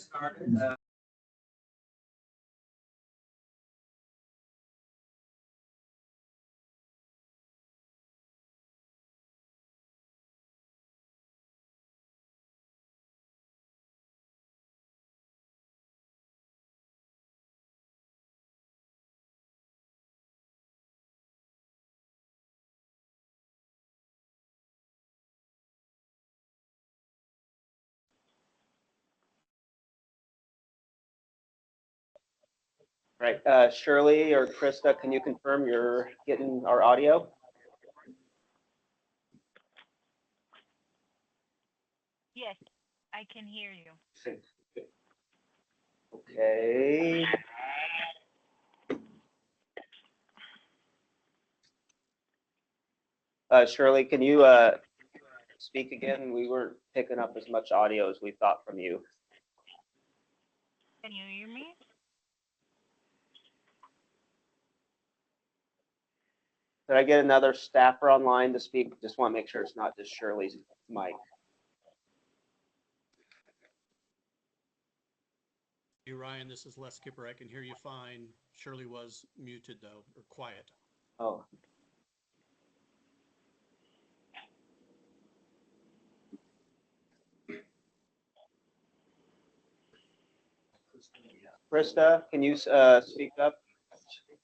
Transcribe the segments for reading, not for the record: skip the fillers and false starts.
started. Right, Shirley or Krista, can you confirm you're getting our audio? Yes, I can hear you. Okay. Shirley, can you speak again? We weren't picking up as much audio as we thought from you. Can you hear me? Did I get another staffer online to speak? Just want to make sure it's not just Shirley's mic. Hey Ryan, this is Les Skipper. I can hear you fine. Shirley was muted though, or quiet. Oh. Krista, can you speak up?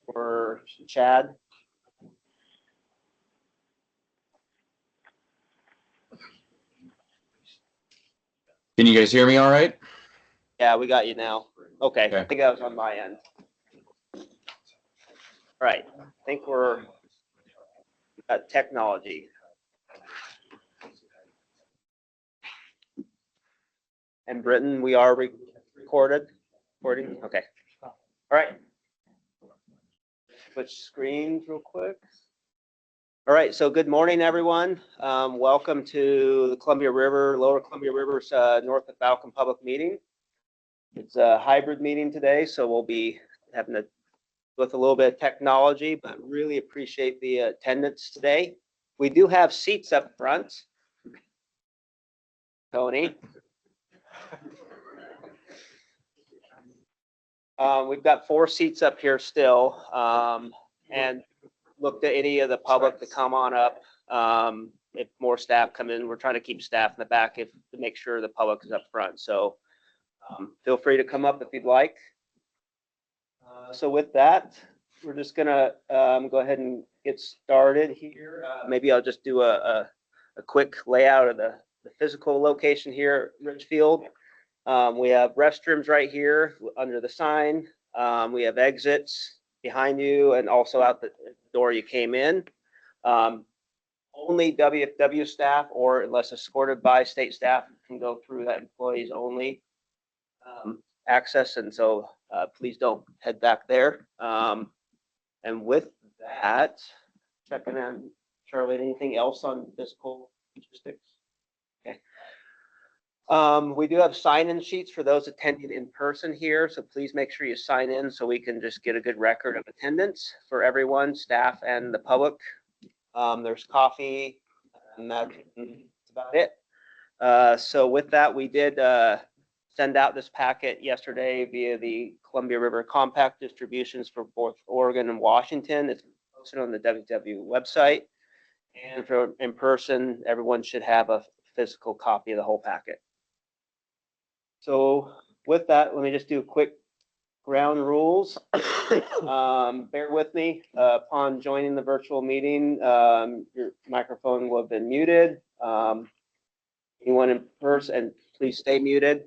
Or Chad? Can you guys hear me all right? Yeah, we got you now. Okay, Okay. I think that was on my end. Right, I think we're at technology. And Britton, we are recording? Okay. All right. Switch screens real quick. All right, so good morning, everyone. Welcome to the Columbia River, Lower Columbia River's North of Falcon public meeting. It's a hybrid meeting today, so we'll be having to with a little bit of technology, but really appreciate the attendance today. We do have seats up front. Tony. We've got 4 seats up here still, and look to any of the public to come on up. If more staff come in, we're trying to keep staff in the back to make sure the public is up front. So feel free to come up if you'd like. So with that, we're just gonna go ahead and get started here. Maybe I'll just do a quick layout of the physical location here at Ridgefield. We have restrooms right here under the sign. We have exits behind you and also out the door you came in. Only WFW staff or unless escorted by state staff can go through that employees only access. And so please don't head back there. And with that, checking in, Charlie, anything else on physical logistics? Okay. We do have sign-in sheets for those attending in person here, so please make sure you sign in so we can just get a good record of attendance for everyone, staff and the public. There's coffee, and that's about it. So with that, we did send out this packet yesterday via the Columbia River Compact distributions for both Oregon and Washington. It's posted on the WW website. And for in person, everyone should have a physical copy of the whole packet. So with that, let me just do quick ground rules. Bear with me. Upon joining the virtual meeting, your microphone will have been muted. Anyone in person, please stay muted.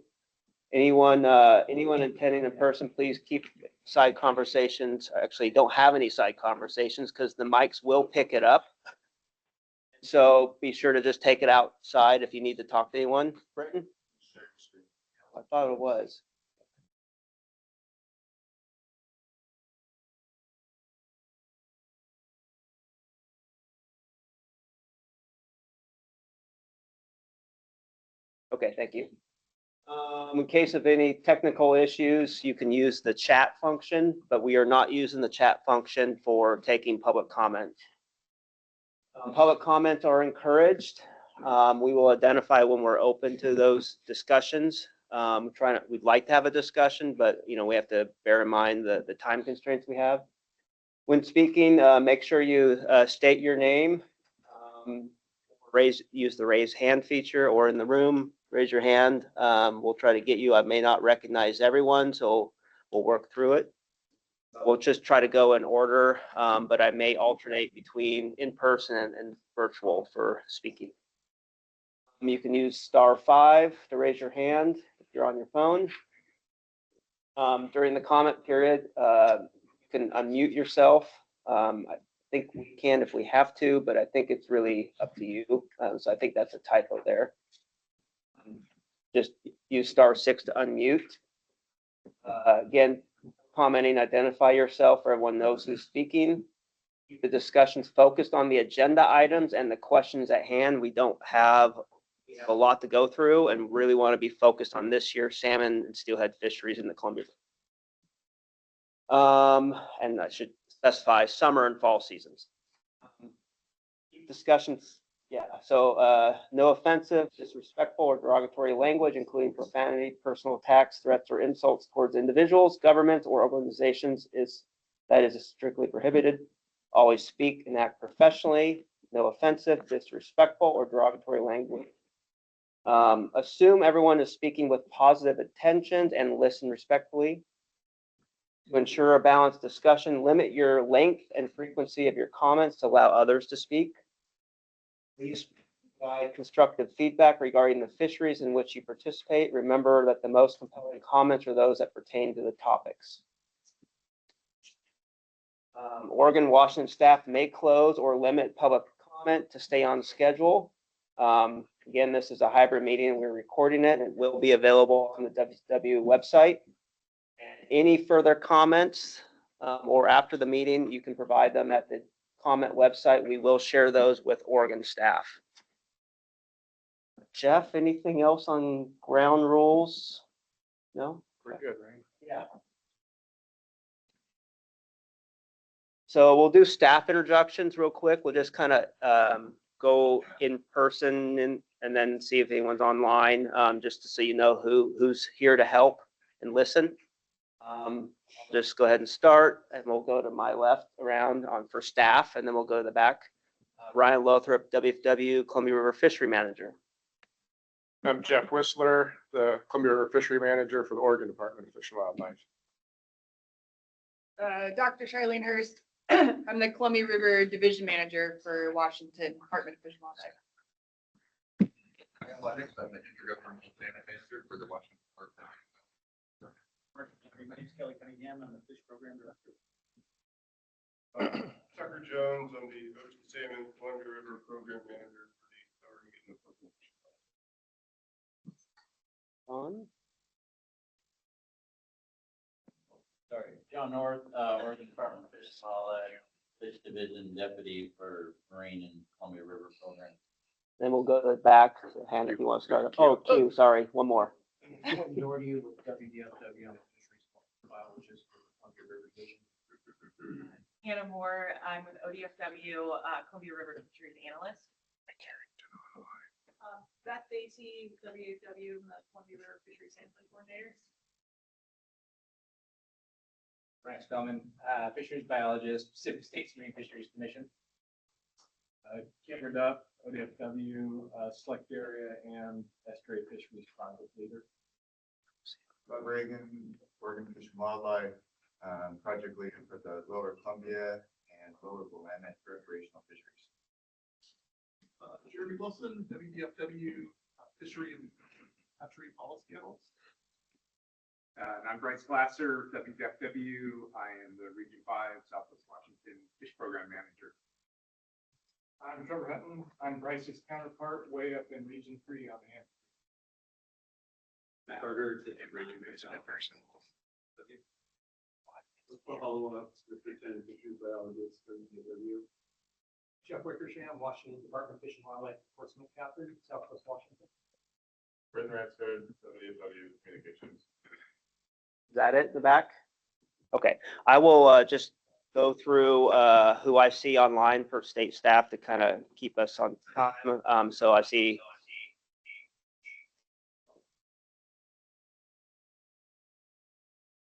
Anyone attending in person, please keep side conversations. Actually, don't have any side conversations because the mics will pick it up. So be sure to just take it outside if you need to talk to anyone. Britton? I thought it was. Okay, thank you. In case of any technical issues, you can use the chat function, but we are not using the chat function for taking public comment. Public comments are encouraged. We will identify when we're open to those discussions. We'd like to have a discussion, but we have to bear in mind the time constraints we have. When speaking, make sure you state your name. Use the raise hand feature, or in the room, raise your hand. We'll try to get you. I may not recognize everyone, so we'll work through it. We'll just try to go in order, but I may alternate between in-person and virtual for speaking. You can use *5 to raise your hand if you're on your phone. During the comment period, you can unmute yourself. I think we can if we have to, but I think it's really up to you. So I think that's a typo there. Just use *6 to unmute. Again, commenting, identify yourself so everyone knows who's speaking. Keep the discussions focused on the agenda items and the questions at hand. We have a lot to go through and really want to be focused on this year's salmon and steelhead fisheries in the Columbia. And I should specify summer and fall seasons. Discussions, yeah. So no offensive, disrespectful, or derogatory language, including profanity, personal attacks, threats, or insults towards individuals, governments, or organizations is strictly prohibited. Always speak and act professionally. No offensive, disrespectful, or derogatory language. Assume everyone is speaking with positive intentions and listen respectfully. To ensure a balanced discussion, limit your length and frequency of your comments to allow others to speak. Please provide constructive feedback regarding the fisheries in which you participate. Remember that the most compelling comments are those that pertain to the topics. Oregon, Washington staff may close or limit public comment to stay on schedule. Again, this is a hybrid meeting. We're recording it. It will be available on the WCW website. Any further comments or after the meeting, you can provide them at the comment website. We will share those with Oregon staff. Jeff, anything else on ground rules? No? Pretty good, right? Yeah. So we'll do staff introductions real quick. We'll just kind of go in person and then see if anyone's online, just so you know who's here to help and listen. Just go ahead and start, and we'll go to my left around for staff, and then we'll go to the back. Ryan Lothrop, WFW Columbia River Fishery Manager. I'm Jeff Whistler, the Columbia River Fishery Manager for the Oregon Department of Fish and Wildlife. Dr. Charlene Hurst. I'm the Columbia River Division Manager for Washington Department of Fish and Wildlife. I'm the Intergovernmental Planet Manager for the Washington Department. My name's Kelly Cunningham. I'm the Fish Program Director. Tucker Jones, I'm the Ocean Salmon Columbia River Program Manager for the Oregon Department. On. Sorry, John North, Oregon Department of Fish and Wildlife, Fish Division Deputy for Marine and Columbia River Program. Then we'll go to the back. Hand if you want to start. Oh, Q. Sorry, one more. Majority with WDFW, I'm a fisheries biologist for Columbia River Division. Hannah Moore. I'm with ODFW, Columbia River Fisheries Analyst. Beth Basie, WFW, Columbia River Fisheries Sampling Coordinator. Frank Spellman, fisheries biologist, Pacific States Marine Fisheries Commission. Cameron Duff, ODFW, Select Area and Estuary Fisheries Project Leader. Bob Reagan, Oregon Fish and Wildlife, Project Leader for the Lower Columbia and Lower Willamette recreational fisheries. Jeremy Wilson, WDFW Fishery and Hatchery Policy Analyst. And I'm Bryce Glasser, WDFW. I am the Region 5 Southwest Washington Fish Program Manager. I'm Trevor Hutton. I'm Bryce's counterpart way up in Region 3 on the hand. Matt Carter, the Region 2 in person. Follow-up, Superintendent Fisheries Biologist for WDFW. Jeff Wickersham, Washington Department of Fish and Wildlife Enforcement Captain, Southwest Washington. Brendan Ransford, WFW Communications. Is that it in the back? Okay, I will just go through who I see online for state staff to kind of keep us on time. So I see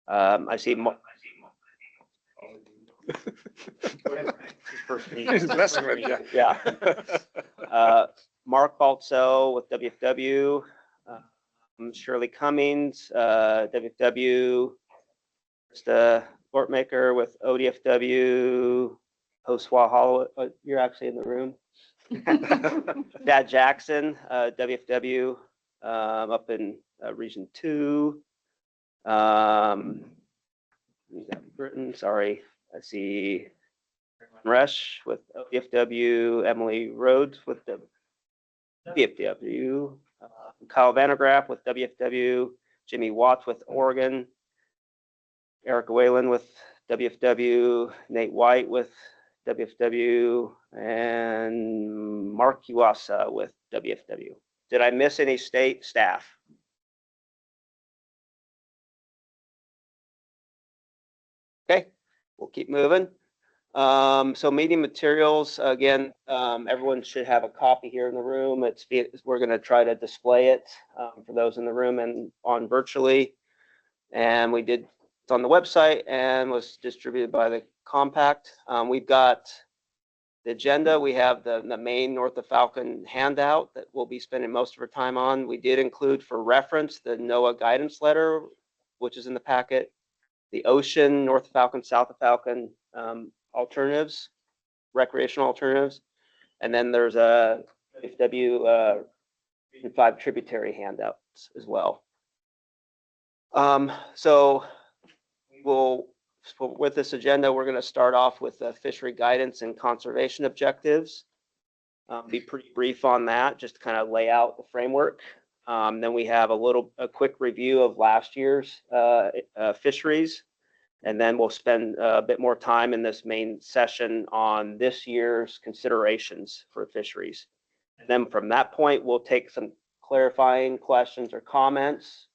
I see, He's messing with you. yeah. Mark Baltzel with WFW, Shirley Cummings, WFW, Krista Gortmaker with ODFW, Hoswa Hollow, you're actually in the room. Dad Jackson, WFW, up in Region 2. Britain, sorry. I see Resh with ODFW, Emily Rhodes with the WFW, Kyle Vandergraff with WFW, Jimmy Watts with Oregon, Erica Whalen with WFW, Nate White with WFW, and Mark Uwasa with WFW. Did I miss any state staff? Okay, we'll keep moving. So meeting materials, again, everyone should have a copy here in the room. We're going to try to display it for those in the room and on virtually. And it's on the website and was distributed by the Compact. We've got the agenda. We have the main North of Falcon handout that we'll be spending most of our time on. We did include for reference the NOAA guidance letter, which is in the packet, the ocean, North of Falcon, South of Falcon alternatives, recreational alternatives. And then there's a FW Region 5 tributary handouts as well. So with this agenda, we're going to start off with the fishery guidance and conservation objectives. Be pretty brief on that, just to kind of lay out the framework. Then we have a quick review of last year's fisheries. And then we'll spend a bit more time in this main session on this year's considerations for fisheries. And then from that point, we'll take some clarifying questions or comments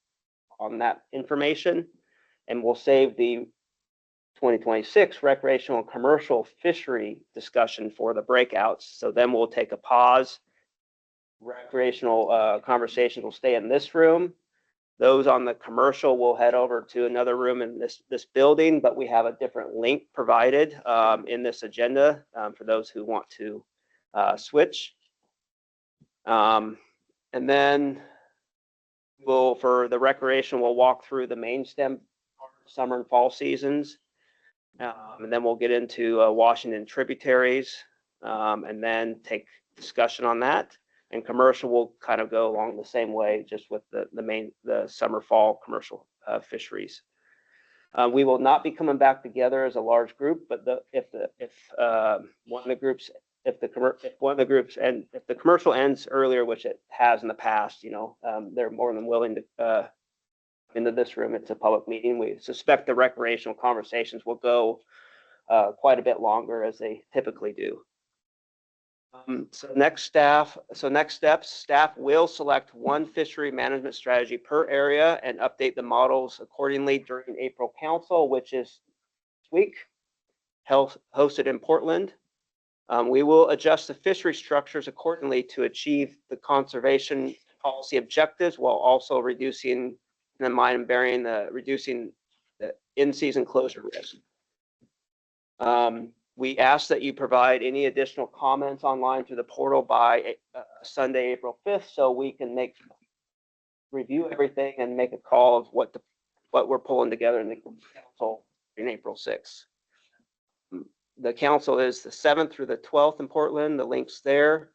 on that information. And we'll save the 2026 recreational and commercial fishery discussion for the breakouts. So then we'll take a pause. Recreational conversations will stay in this room. Those on the commercial will head over to another room in this building, but we have a different link provided in this agenda for those who want to switch. And then for the recreation, we'll walk through the main stem summer and fall seasons. And then we'll get into Washington tributaries and then take discussion on that. And commercial will kind of go along the same way, just with the summer fall commercial fisheries. We will not be coming back together as a large group, but if one of the groups and if the commercial ends earlier, which it has in the past, they're more than willing to into this room. It's a public meeting. We suspect the recreational conversations will go quite a bit longer, as they typically do. So next steps, staff will select one fishery management strategy per area and update the models accordingly during April Council, which is this week, hosted in Portland. We will adjust the fishery structures accordingly to achieve the conservation policy objectives while also reducing reducing the in-season closure risk. We ask that you provide any additional comments online through the portal by Sunday, April 5th, so we can review everything and make a call of what we're pulling together in the council in April 6th. The council is the 7th through the 12th in Portland. The link's there.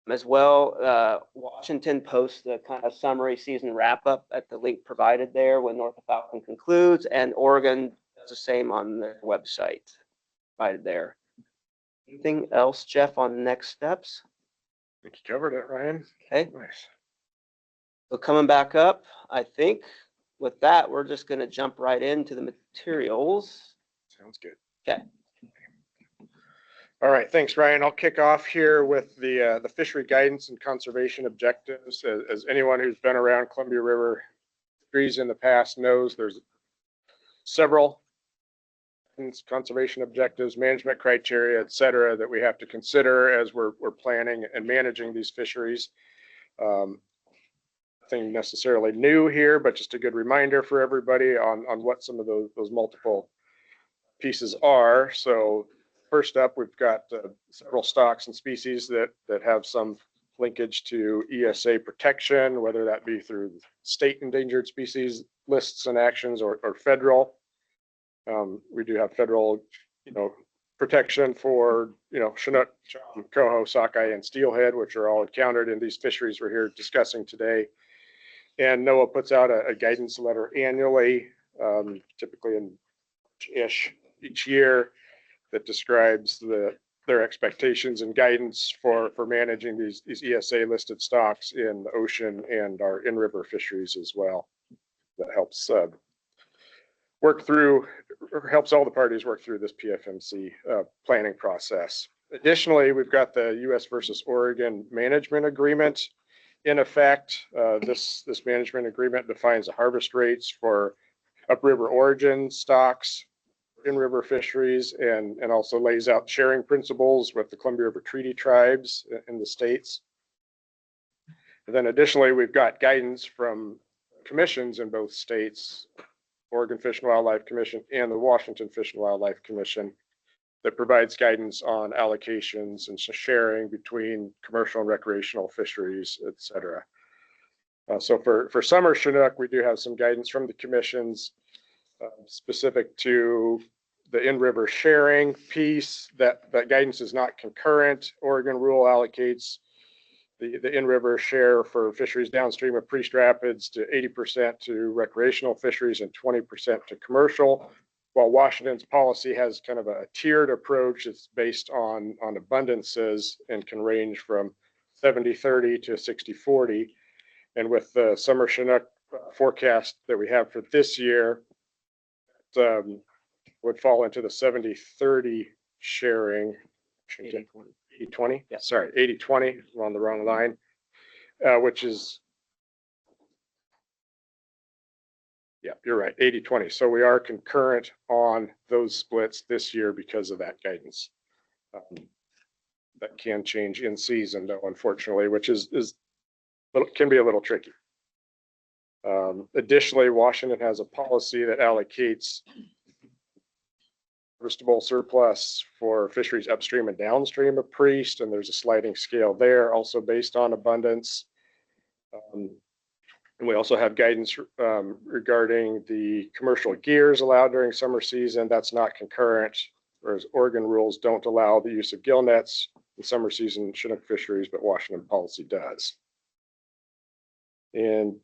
As well, Washington posts the kind of summary season wrap up at the link provided there when North of Falcon concludes, and Oregon does the same on their website provided there. Anything else, Jeff, on next steps? I think you covered it, Ryan. Okay. Nice. So coming back up, I think with that, we're just going to jump right into the materials. Sounds good. Okay. All right, thanks, Ryan. I'll kick off here with the fishery guidance and conservation objectives. As anyone who's been around Columbia River fisheries in the past knows, there's several conservation objectives, management criteria, et cetera, that we have to consider as we're planning and managing these fisheries. nothing necessarily new here, but just a good reminder for everybody on what some of those multiple pieces are. So first up, we've got several stocks and species that have some linkage to ESA protection, whether that be through state endangered species lists and actions or federal. We do have federal, protection for, Chinook, coho, sockeye, and steelhead, which are all encountered in these fisheries we're here discussing today. And NOAA puts out a guidance letter annually, typically in each year, that describes their expectations and guidance for managing these ESA listed stocks in the ocean and our in-river fisheries as well. That helps helps all the parties work through this PFMC planning process. Additionally, we've got the U.S. versus Oregon management agreement in effect. This management agreement defines the harvest rates for upriver origin stocks, in-river fisheries, and also lays out sharing principles with the Columbia River Treaty tribes in the states. And then additionally, we've got guidance from commissions in both states, Oregon Fish and Wildlife Commission and the Washington Fish and Wildlife Commission, that provides guidance on allocations and sharing between commercial and recreational fisheries, et cetera. So for summer Chinook, we do have some guidance from the commissions specific to the in-river sharing piece. That guidance is not concurrent. Oregon rule allocates the in-river share for fisheries downstream of Priest Rapids to 80% to recreational fisheries and 20% to commercial, while Washington's policy has kind of a tiered approach. It's based on abundances and can range from 70-30 to 60-40. And with the summer Chinook forecast that we have for this year, would fall into the 70-30 sharing. 80-20? Yeah. Sorry, 80-20, I'm on the wrong line, which is, yeah, you're right, 80-20. So we are concurrent on those splits this year because of that guidance. That can change in season though, unfortunately, which can be a little tricky. Additionally, Washington has a policy that allocates harvestable surplus for fisheries upstream and downstream of Priest, and there's a sliding scale there, also based on abundance. And we also have guidance regarding the commercial gears allowed during summer season. That's not concurrent, whereas Oregon rules don't allow the use of gill nets in summer season Chinook fisheries, but Washington policy does. And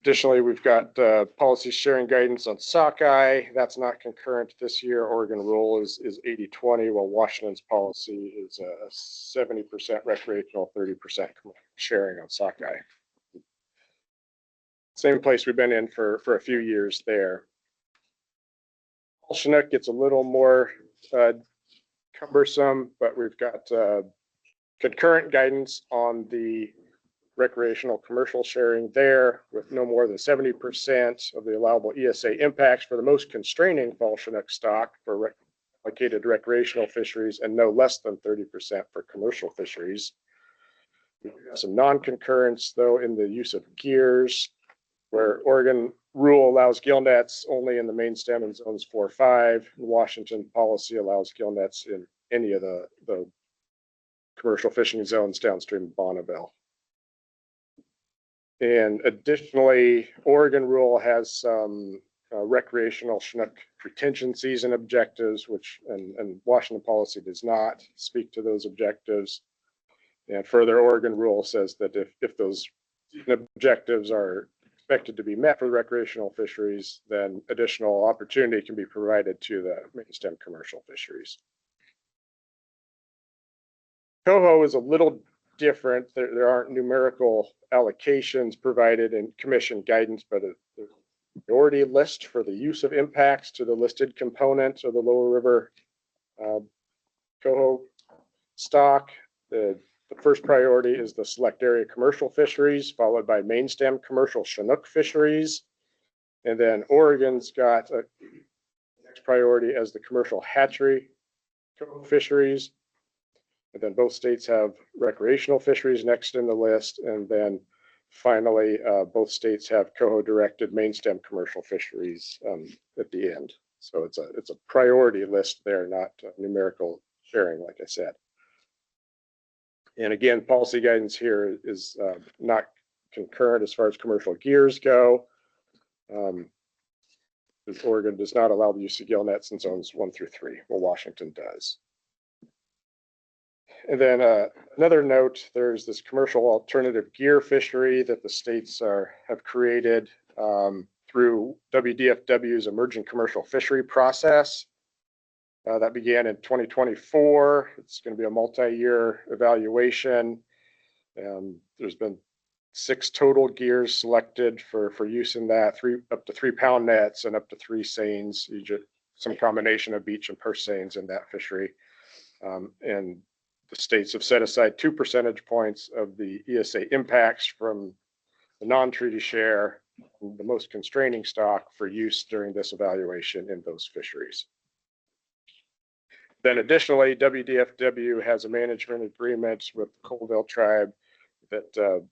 additionally, we've got policy sharing guidance on sockeye. That's not concurrent this year. Oregon rule is 80-20, while Washington's policy is 70% recreational, 30% sharing on sockeye. Same place we've been in for a few years there. Chinook gets a little more cumbersome, but we've got concurrent guidance on the recreational commercial sharing there, with no more than 70% of the allowable ESA impacts for the most constraining fall Chinook stock for allocated recreational fisheries, and no less than 30% for commercial fisheries. We have some non-concurrence though in the use of gears, where Oregon rule allows gill nets only in the main stem in zones 4-5. Washington policy allows gill nets in any of the commercial fishing zones downstream of Bonneville. And additionally, Oregon rule has some recreational Chinook retention season objectives, which and Washington policy does not speak to those objectives. And further, Oregon rule says that if those objectives are expected to be met for recreational fisheries, then additional opportunity can be provided to the main stem commercial fisheries. Coho is a little different. There aren't numerical allocations provided in commission guidance, but a priority list for the use of impacts to the listed component of the lower river coho stock. The first priority is the select area commercial fisheries, followed by main stem commercial Chinook fisheries. And then Oregon's got a next priority as the commercial hatchery coho fisheries. And then both states have recreational fisheries next in the list. And then finally, both states have coho-directed main stem commercial fisheries at the end. So it's a priority list there, not numerical sharing, like I said. And again, policy guidance here is not concurrent as far as commercial gears go. Oregon does not allow the use of gill nets in zones 1 through 3, while Washington does. And then another note, there's this commercial alternative gear fishery that the states have created through WDFW's emerging commercial fishery process. That began in 2024. It's going to be a multi-year evaluation. There's been 6 total gears selected for use in that, up to 3 pound nets and up to 3 seines, some combination of beach and purse seines in that fishery. And the states have set aside 2 percentage points of the ESA impacts from the non-treaty share, the most constraining stock, for use during this evaluation in those fisheries. Then additionally, WDFW has a management agreement with the Colville tribe that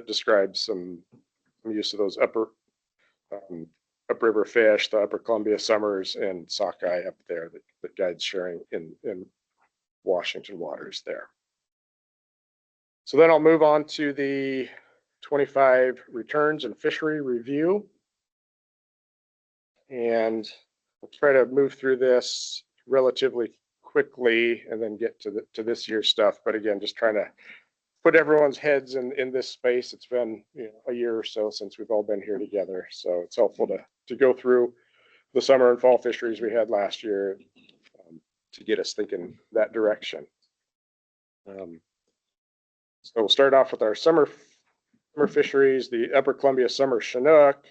describes some use of those upriver fish, the upper Columbia summers and sockeye up there that guides sharing in Washington waters there. So then I'll move on to the 25 returns and fishery review. And we'll try to move through this relatively quickly and then get to this year's stuff. But again, just trying to put everyone's heads in this space. It's been a year or so since we've all been here together. So it's helpful to go through the summer and fall fisheries we had last year to get us thinking that direction. So we'll start off with our summer fisheries. The upper Columbia summer Chinook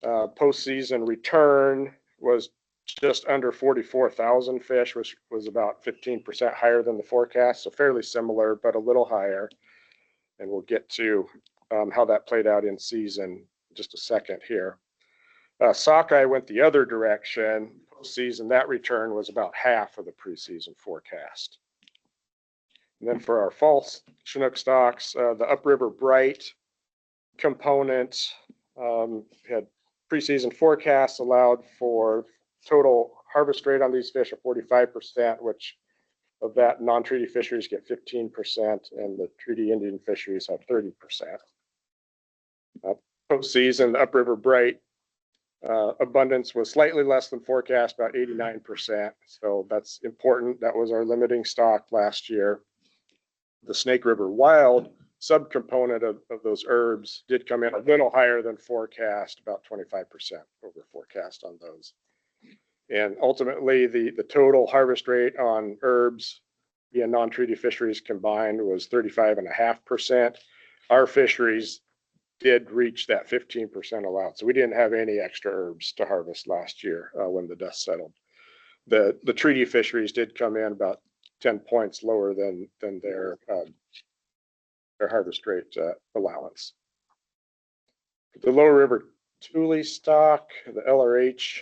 postseason return was just under 44,000 fish, which was about 15% higher than the forecast. So fairly similar, but a little higher. And we'll get to how that played out in season in just a second here. Sockeye went the other direction. Postseason, that return was about half of the preseason forecast. And then for our fall Chinook stocks, the upriver bright component had preseason forecasts allowed for total harvest rate on these fish of 45%, which of that non-treaty fisheries get 15%, and the treaty Indian fisheries have 30%. Postseason, the upriver bright abundance was slightly less than forecast, about 89%. So that's important. That was our limiting stock last year. The Snake River wild subcomponent of those herbs did come in a little higher than forecast, about 25% over forecast on those. And ultimately, the total harvest rate on herbs via non-treaty fisheries combined was 35.5%. Our fisheries did reach that 15% allowance. So we didn't have any extra herbs to harvest last year when the dust settled. The treaty fisheries did come in about 10 points lower than their harvest rate allowance. The Lower River Tule stock, the LRH,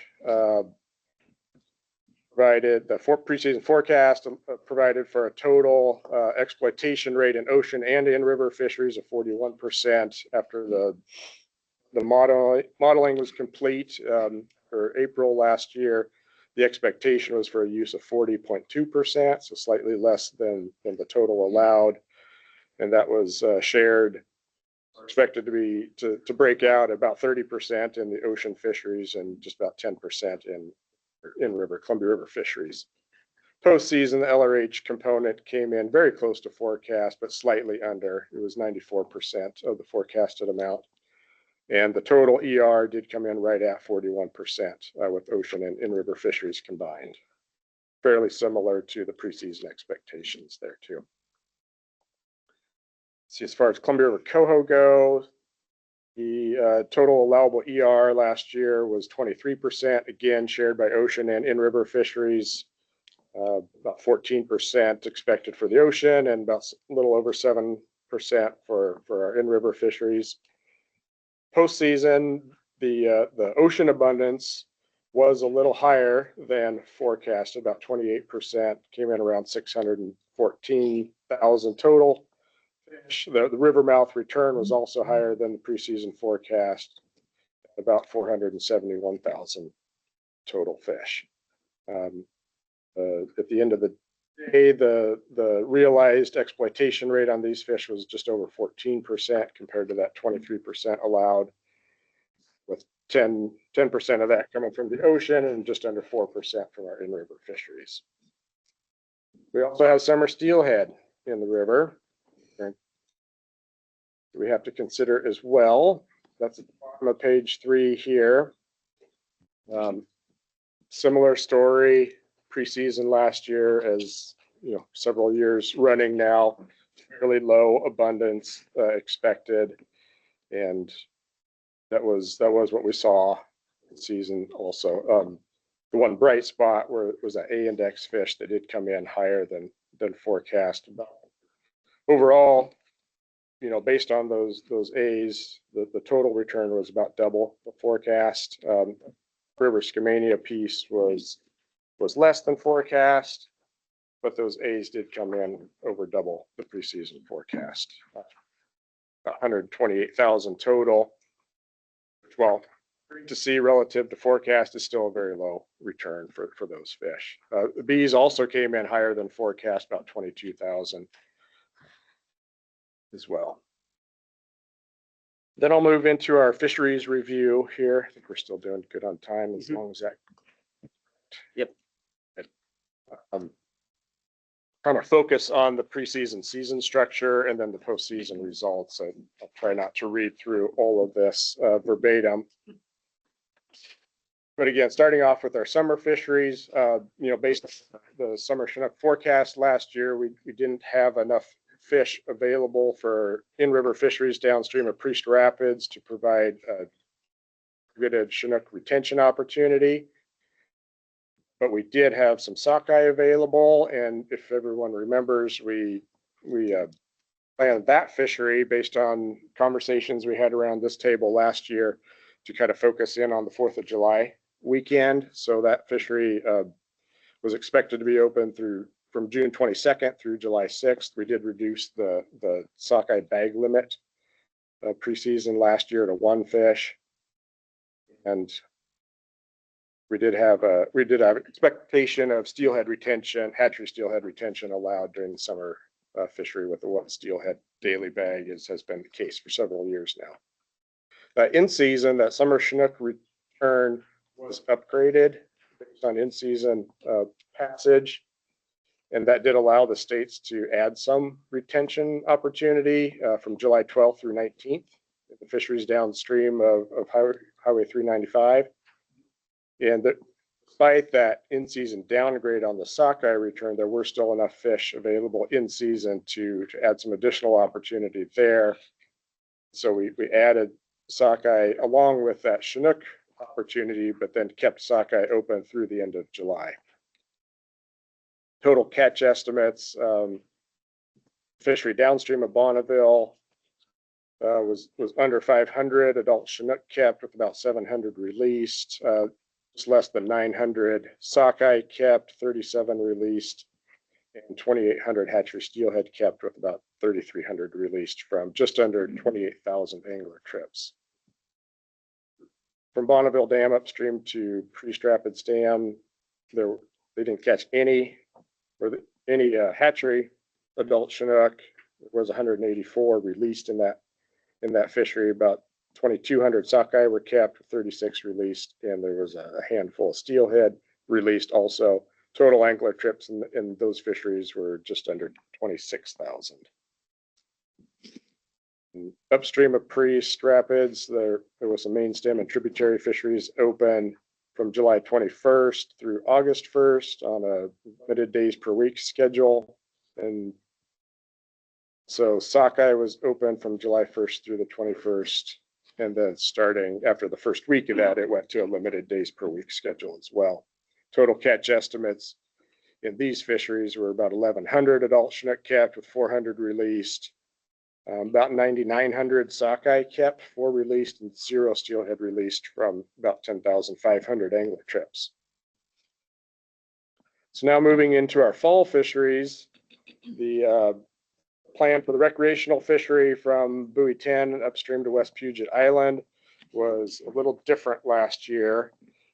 provided the preseason forecast provided for a total exploitation rate in ocean and in river fisheries of 41% after the modeling was complete for April last year. The expectation was for a use of 40.2%, so slightly less than the total allowed. And that was shared, expected to break out about 30% in the ocean fisheries and just about 10% in Columbia River fisheries. Postseason, the LRH component came in very close to forecast, but slightly under. It was 94% of the forecasted amount. And the total ER did come in right at 41% with ocean and in-river fisheries combined. Fairly similar to the preseason expectations there too. See, as far as Columbia River coho go, the total allowable ER last year was 23%, again shared by ocean and in-river fisheries. About 14% expected for the ocean and about a little over 7% for our in-river fisheries. Postseason, the ocean abundance was a little higher than forecast, about 28%, came in around 614,000 total fish. The river mouth return was also higher than the preseason forecast, about 471,000 total fish. At the end of the day, the realized exploitation rate on these fish was just over 14% compared to that 23% allowed, with 10% of that coming from the ocean and just under 4% from our in-river fisheries. We also have summer steelhead in the river. We have to consider as well. That's at the bottom of page 3 here. Similar story preseason last year, as you know, several years running now, fairly low abundance expected, and that was what we saw in season also. The one bright spot where it was an A index fish that did come in higher than forecast. Overall, you know, based on those A's, the total return was about double the forecast. River Skamania piece was less than forecast, but those A's did come in over double the preseason forecast. 128,000 total, which, well, great to see relative to forecast, is still a very low return for those fish. The B's also came in higher than forecast, about 22,000 as well. Then I'll move into our fisheries review here. I think we're still doing good on time as long as that. Yep. Kind of focus on the preseason season structure and then the postseason results. I'll try not to read through all of this verbatim. But again, starting off with our summer fisheries, you know, based on the summer Chinook forecast last year, we didn't have enough fish available for in-river fisheries downstream of Priest Rapids to provide a good Chinook retention opportunity. But we did have some sockeye available, and if everyone remembers, we planned that fishery based on conversations we had around this table last year to kind of focus in on the 4th of July weekend. So that fishery was expected to be open from June 22nd through July 6th. We did reduce the sockeye bag limit preseason last year to 1 fish. And we did have expectation of steelhead retention, hatchery steelhead retention allowed during the summer fishery with the 1 steelhead daily bag, as has been the case for several years now. In season, that summer Chinook return was upgraded based on in-season passage. And that did allow the states to add some retention opportunity from July 12th through 19th, the fisheries downstream of Highway 395. And despite that in-season downgrade on the sockeye return, there were still enough fish available in season to add some additional opportunity there. So we added sockeye along with that Chinook opportunity, but then kept sockeye open through the end of July. Total catch estimates, fishery downstream of Bonneville was under 500, adult Chinook kept with about 700 released, just less than 900 sockeye kept, 37 released, and 2,800 hatchery steelhead kept with about 3,300 released from just under 28,000 angler trips. From Bonneville Dam upstream to Priest Rapids Dam, they didn't catch any hatchery adult Chinook. There was 184 released in that fishery. About 2,200 sockeye were kept, 36 released, and there was a handful of steelhead released also. Total angler trips in those fisheries were just under 26,000. Upstream of Priest Rapids, there was some main stem and tributary fisheries open from July 21st through August 1st on a limited days per week schedule. And so sockeye was open from July 1st through the 21st. And then starting after the first week of that, it went to a limited days per week schedule as well. Total catch estimates in these fisheries were about 1,100 adult Chinook kept with 400 released. About 9,900 sockeye kept, 4 released, and 0 steelhead released from about 10,500 angler trips. So now moving into our fall fisheries, the plan for the recreational fishery from Buoy 10 upstream to West Puget Island was a little different last year.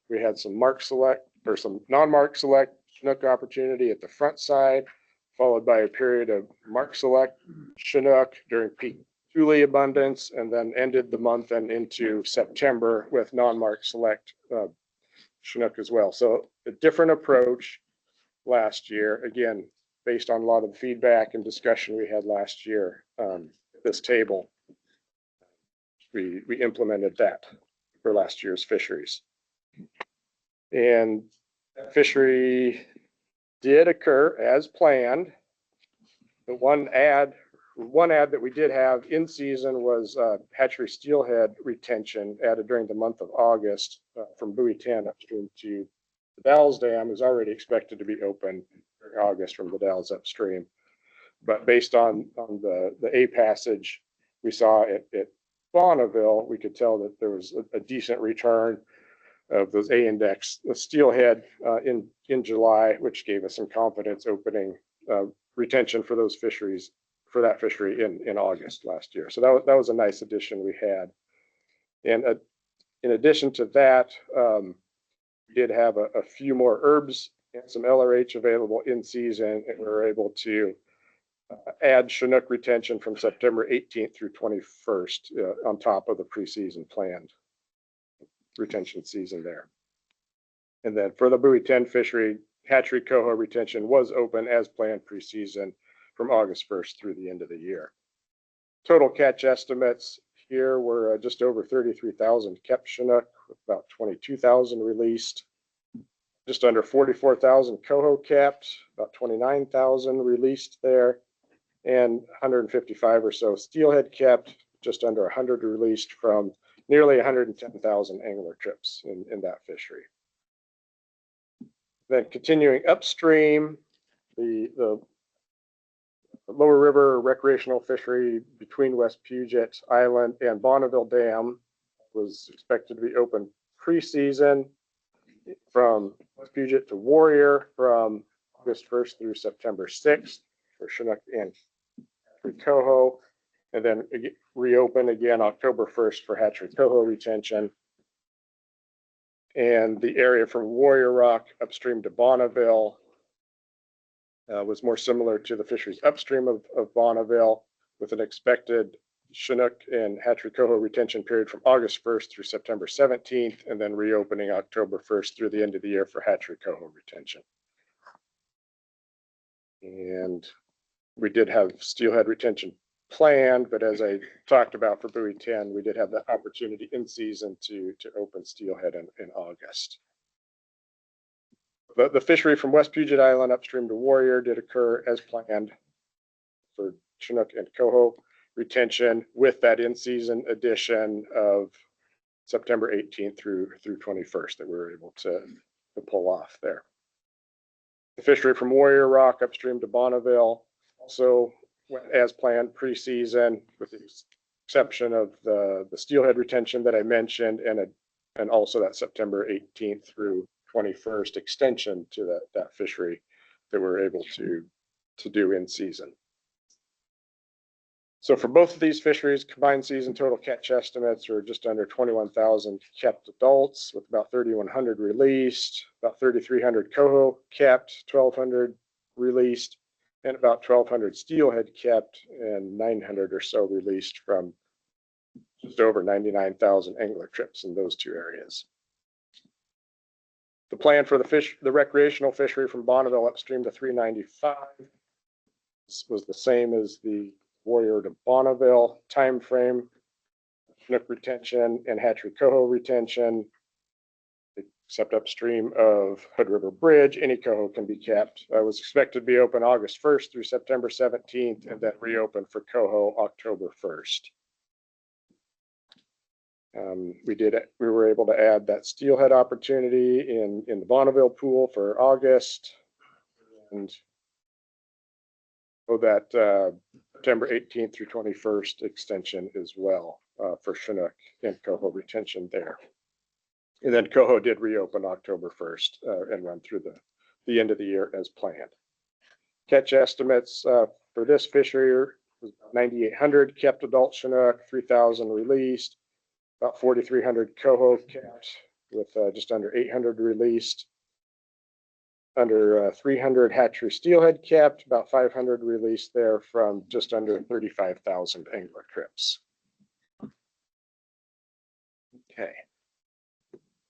We had some mark select or some non-mark select Chinook opportunity at the front side, followed by a period of mark select Chinook during peak tule abundance, and then ended the month and into September with non-mark select Chinook as well. So a different approach last year, again, based on a lot of the feedback and discussion we had last year at this table. We implemented that for last year's fisheries. And that fishery did occur as planned. The one ad that we did have in season was hatchery steelhead retention added during the month of August from Buoy 10 upstream to the Dalles Dam is already expected to be open during August from the Dalles upstream. But based on the A passage we saw at Bonneville, we could tell that there was a decent return of those A index steelhead in July, which gave us some confidence opening retention for those fisheries, for that fishery in August last year. So that was a nice addition we had. And in addition to that, we did have a few more herbs and some LRH available in season, and we were able to add Chinook retention from September 18th through 21st on top of the preseason planned retention season there. And then for the Buoy 10 fishery, hatchery coho retention was open as planned preseason from August 1st through the end of the year. Total catch estimates here were just over 33,000 kept Chinook, with about 22,000 released, just under 44,000 coho kept, about 29,000 released there, and 155 or so steelhead kept, just under 100 released from nearly 110,000 angler trips in that fishery. Then continuing upstream, the lower river recreational fishery between West Puget Island and Bonneville Dam was expected to be open preseason from West Puget to Warrior from August 1st through September 6th for Chinook and coho, and then reopen again October 1st for hatchery coho retention. And the area from Warrior Rock upstream to Bonneville was more similar to the fisheries upstream of Bonneville, with an expected Chinook and hatchery coho retention period from August 1st through September 17th, and then reopening October 1st through the end of the year for hatchery coho retention. And we did have steelhead retention planned, but as I talked about for Buoy 10, we did have the opportunity in season to open steelhead in August. The fishery from West Puget Island upstream to Warrior did occur as planned for Chinook and coho retention, with that in-season addition of September 18th through 21st that we were able to pull off there. The fishery from Warrior Rock upstream to Bonneville also went as planned preseason, with the exception of the steelhead retention that I mentioned, and also that September 18th through 21st extension to that fishery that we're able to do in season. So for both of these fisheries, combined season total catch estimates are just under 21,000 kept adults, with about 3,100 released, about 3,300 coho kept, 1,200 released, and about 1,200 steelhead kept, and 900 or so released from just over 99,000 angler trips in those two areas. The plan for the recreational fishery from Bonneville upstream to 395 was the same as the Warrior to Bonneville timeframe. Chinook retention and hatchery coho retention, except upstream of Hood River Bridge, any coho can be kept. I was expected to be open August 1st through September 17th, and then reopen for coho October 1st. We were able to add that steelhead opportunity in the Bonneville pool for August, and that September 18th through 21st extension as well for Chinook and coho retention there. And then coho did reopen October 1st and run through the end of the year as planned. Catch estimates for this fishery was 9,800 kept adult Chinook, 3,000 released, about 4,300 coho kept with just under 800 released. Under 300 hatchery steelhead kept, about 500 released there from just under 35,000 angler trips. Okay.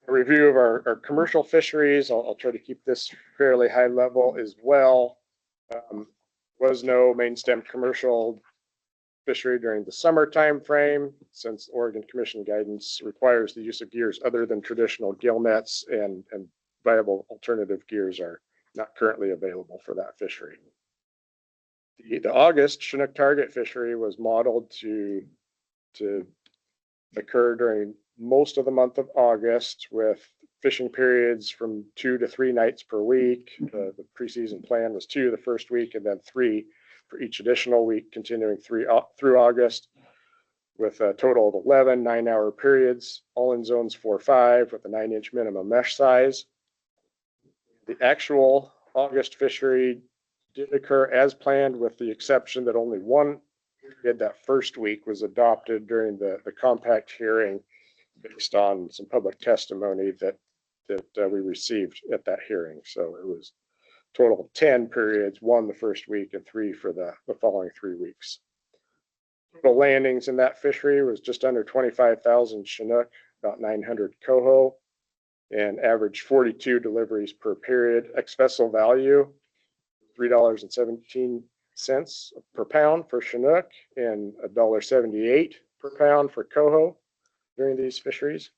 A review of our commercial fisheries. I'll try to keep this fairly high level as well. Was no main stem commercial fishery during the summer time frame, since Oregon Commission guidance requires the use of gears other than traditional gill nets, and viable alternative gears are not currently available for that fishery. The August Chinook target fishery was modeled to occur during most of the month of August, with fishing periods from 2 to 3 nights per week. The preseason plan was 2 the first week and then 3 for each additional week, continuing through August, with a total of 11 9-hour periods, all in zones 4-5 with a 9-inch minimum mesh size. The actual August fishery did occur as planned, with the exception that only one period that first week was adopted during the compact hearing based on some public testimony that we received at that hearing. So it was a total of 10 periods, 1 the first week and 3 for the following 3 weeks. Total landings in that fishery was just under 25,000 Chinook, about 900 coho, and averaged 42 deliveries per period. Ex-vessel value, $3.17 per pound for Chinook and $1.78 per pound for coho during these fisheries.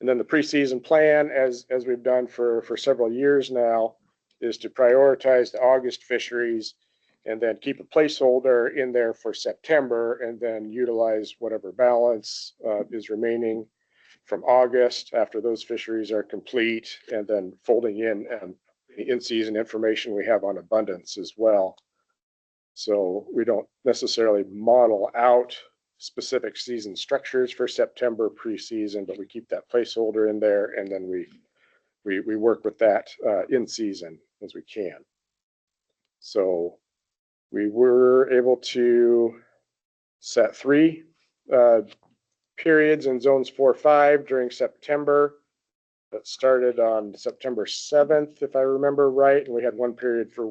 And then the preseason plan, as we've done for several years now, is to prioritize the August fisheries and then keep a placeholder in there for September, and then utilize whatever balance is remaining from August after those fisheries are complete, and then folding in the in-season information we have on abundance as well. So we don't necessarily model out specific season structures for September preseason, but we keep that placeholder in there, and then we work with that in season as we can. So we were able to set 3 periods in zones 4-5 during September. That started on September 7th, if I remember right, and we had 1 period per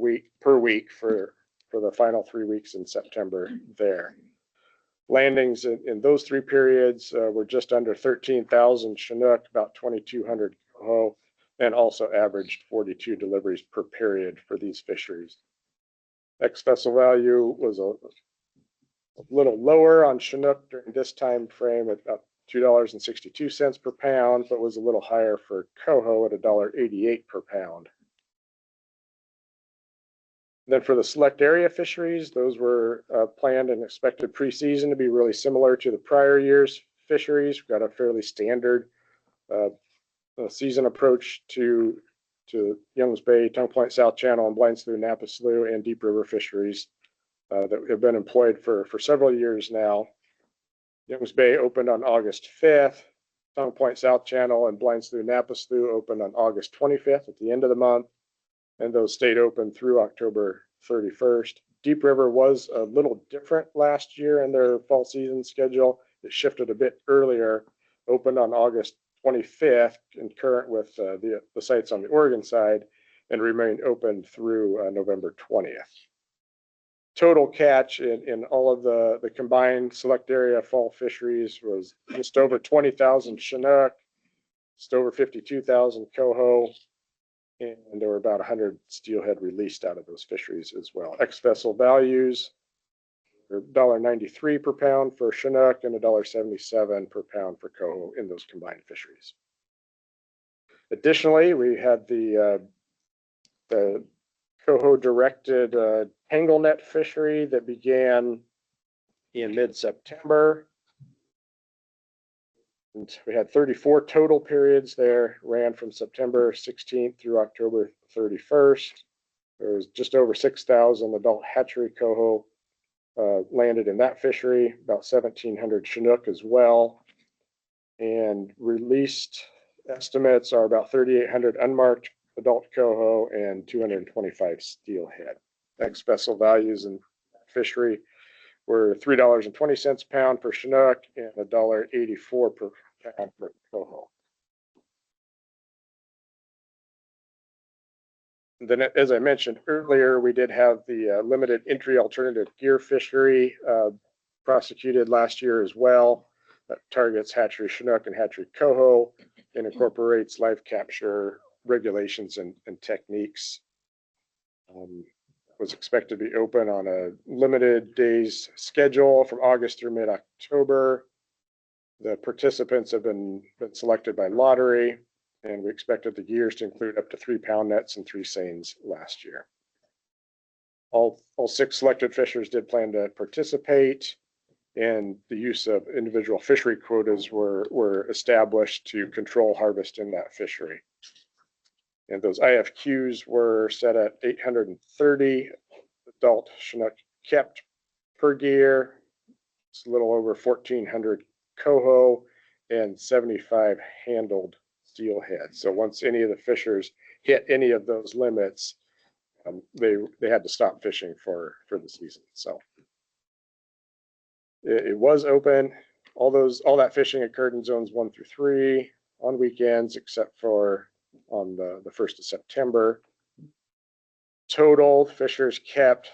week for the final 3 weeks in September there. Landings in those 3 periods were just under 13,000 Chinook, about 2,200 coho, and also averaged 42 deliveries per period for these fisheries. Ex-vessel value was a little lower on Chinook during this time frame at about $2.62 per pound, but was a little higher for coho at $1.88 per pound. Then for the select area fisheries, those were planned and expected preseason to be really similar to the prior year's fisheries. We've got a fairly standard season approach to Youngs Bay, Tongue Point South Channel, and Blind Slough, Napa Slough, and Deep River fisheries that have been employed for several years now. Youngs Bay opened on August 5th. Tongue Point South Channel and Blind Slough, Napa Slough opened on August 25th at the end of the month, and those stayed open through October 31st. Deep River was a little different last year in their fall season schedule. It shifted a bit earlier, opened on August 25th, concurrent with the sites on the Oregon side, and remained open through November 20th. Total catch in all of the combined select area fall fisheries was just over 20,000 Chinook, just over 52,000 coho, and there were about 100 steelhead released out of those fisheries as well. Ex-vessel values are $1.93 per pound for Chinook and $1.77 per pound for coho in those combined fisheries. Additionally, we had the coho directed tangle net fishery that began in mid-September. And we had 34 total periods there, ran from September 16th through October 31st. There was just over 6,000 adult hatchery coho landed in that fishery, about 1,700 Chinook as well. And released estimates are about 3,800 unmarked adult coho and 225 steelhead. Ex-vessel values in fishery were $3.20 a pound for Chinook and $1.84 per pound for coho. Then, as I mentioned earlier, we did have the limited entry alternative gear fishery prosecuted last year as well. That targets hatchery Chinook and hatchery coho and incorporates live capture regulations and techniques. Was expected to be open on a limited days schedule from August through mid-October. The participants have been selected by lottery, and we expected the gears to include up to 3 pound nets and 3 seines last year. All 6 selected fishers did plan to participate, and the use of individual fishery quotas were established to control harvest in that fishery. And those IFQs were set at 830 adult Chinook kept per gear. It's a little over 1,400 coho and 75 handled steelhead. So once any of the fishers hit any of those limits, they had to stop fishing for the season. So it was open. All that fishing occurred in zones 1 through 3 on weekends, except for on the 1st of September. Total fishers kept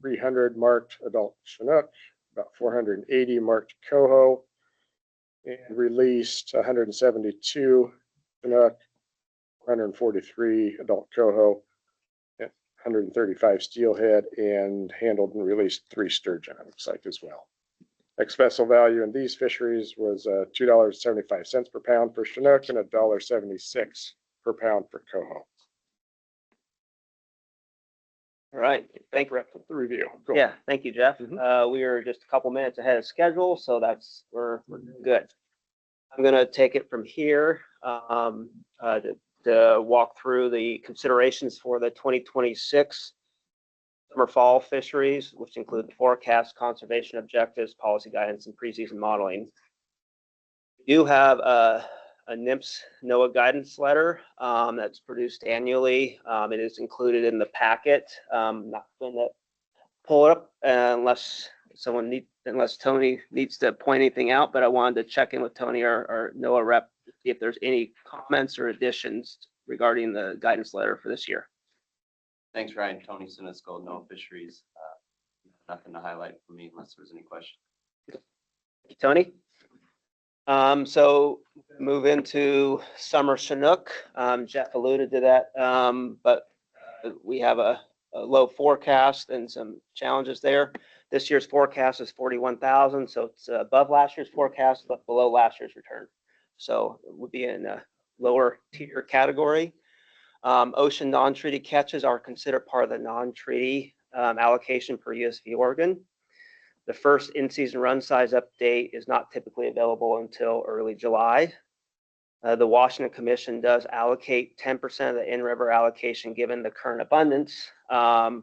300 marked adult Chinook, about 480 marked coho, and released 172 Chinook, 143 adult coho, 135 steelhead, and handled and released 3 sturgeon, it looks like, as well. Ex-vessel value in these fisheries was $2.75 per pound for Chinook and $1.76 per pound for coho. All right, thank you. The review. Cool. Yeah, thank you, Jeff. We are just a couple minutes ahead of schedule, so we're good. I'm gonna take it from here to walk through the considerations for the 2026 summer fall fisheries, which include the forecast, conservation objectives, policy guidance, and preseason modeling. We do have a NIMS NOAA guidance letter that's produced annually. It is included in the packet. Not going to pull it up unless Tony needs to point anything out, but I wanted to check in with Tony, our NOAA rep, to see if there's any comments or additions regarding the guidance letter for this year. Thanks, Ryan. Tony Sinisco, NOAA Fisheries. Nothing to highlight for me unless there's any questions. Tony? So move into summer Chinook. Jeff alluded to that, but we have a low forecast and some challenges there. This year's forecast is 41,000, so it's above last year's forecast, but below last year's return. So it would be in a lower tier category. Ocean non-treaty catches are considered part of the non-treaty allocation per USV Oregon. The first in-season run size update is not typically available until early July. The Washington Commission does allocate 10% of the in-river allocation given the current abundance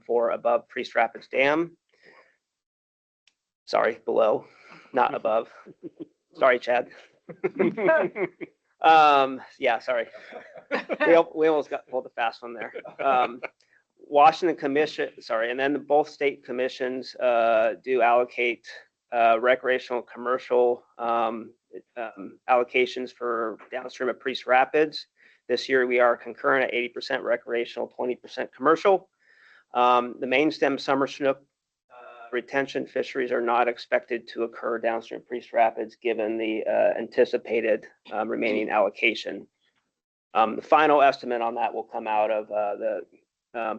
for above Priest Rapids Dam. Sorry, below, not above. Sorry, Chad. Yeah, sorry. We almost got pulled a fast one there. Washington Commission, sorry, and then both state commissions do allocate recreational commercial allocations for downstream of Priest Rapids. This year we are concurrent at 80% recreational, 20% commercial. The main stem summer Chinook retention fisheries are not expected to occur downstream Priest Rapids given the anticipated remaining allocation. The final estimate on that will come out of the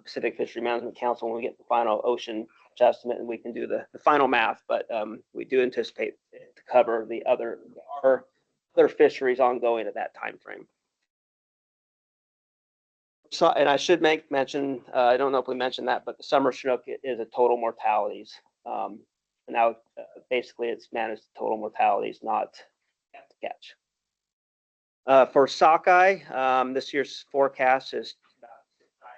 Pacific Fishery Management Council when we get the final ocean estimate, and we can do the final math, but we do anticipate it to cover the other fisheries ongoing at that time frame. So, and I should make mention, I don't know if we mentioned that, but the summer Chinook is a total mortalities. And now basically it's managed total mortalities, not catch. For sockeye, this year's forecast is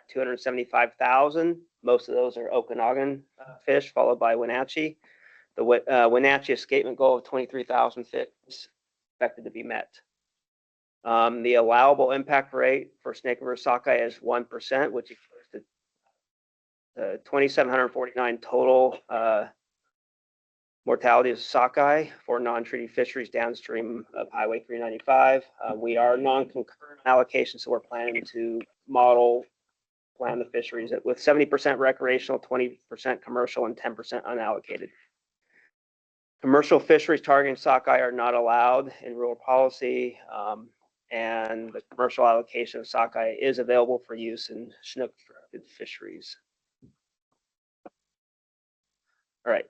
275,000. Most of those are Okanagan fish, followed by Wenatchee. The Wenatchee escapement goal of 23,000 fish is expected to be met. The allowable impact rate for Snake River sockeye is 1%, which equates to 2,749 total mortality of sockeye for non-treaty fisheries downstream of Highway 395. We are non-concurrent allocation, so we're planning to plan the fisheries with 70% recreational, 20% commercial, and 10% unallocated. Commercial fisheries targeting sockeye are not allowed in rural policy, and the commercial allocation of sockeye is available for use in Chinook-directed fisheries. All right,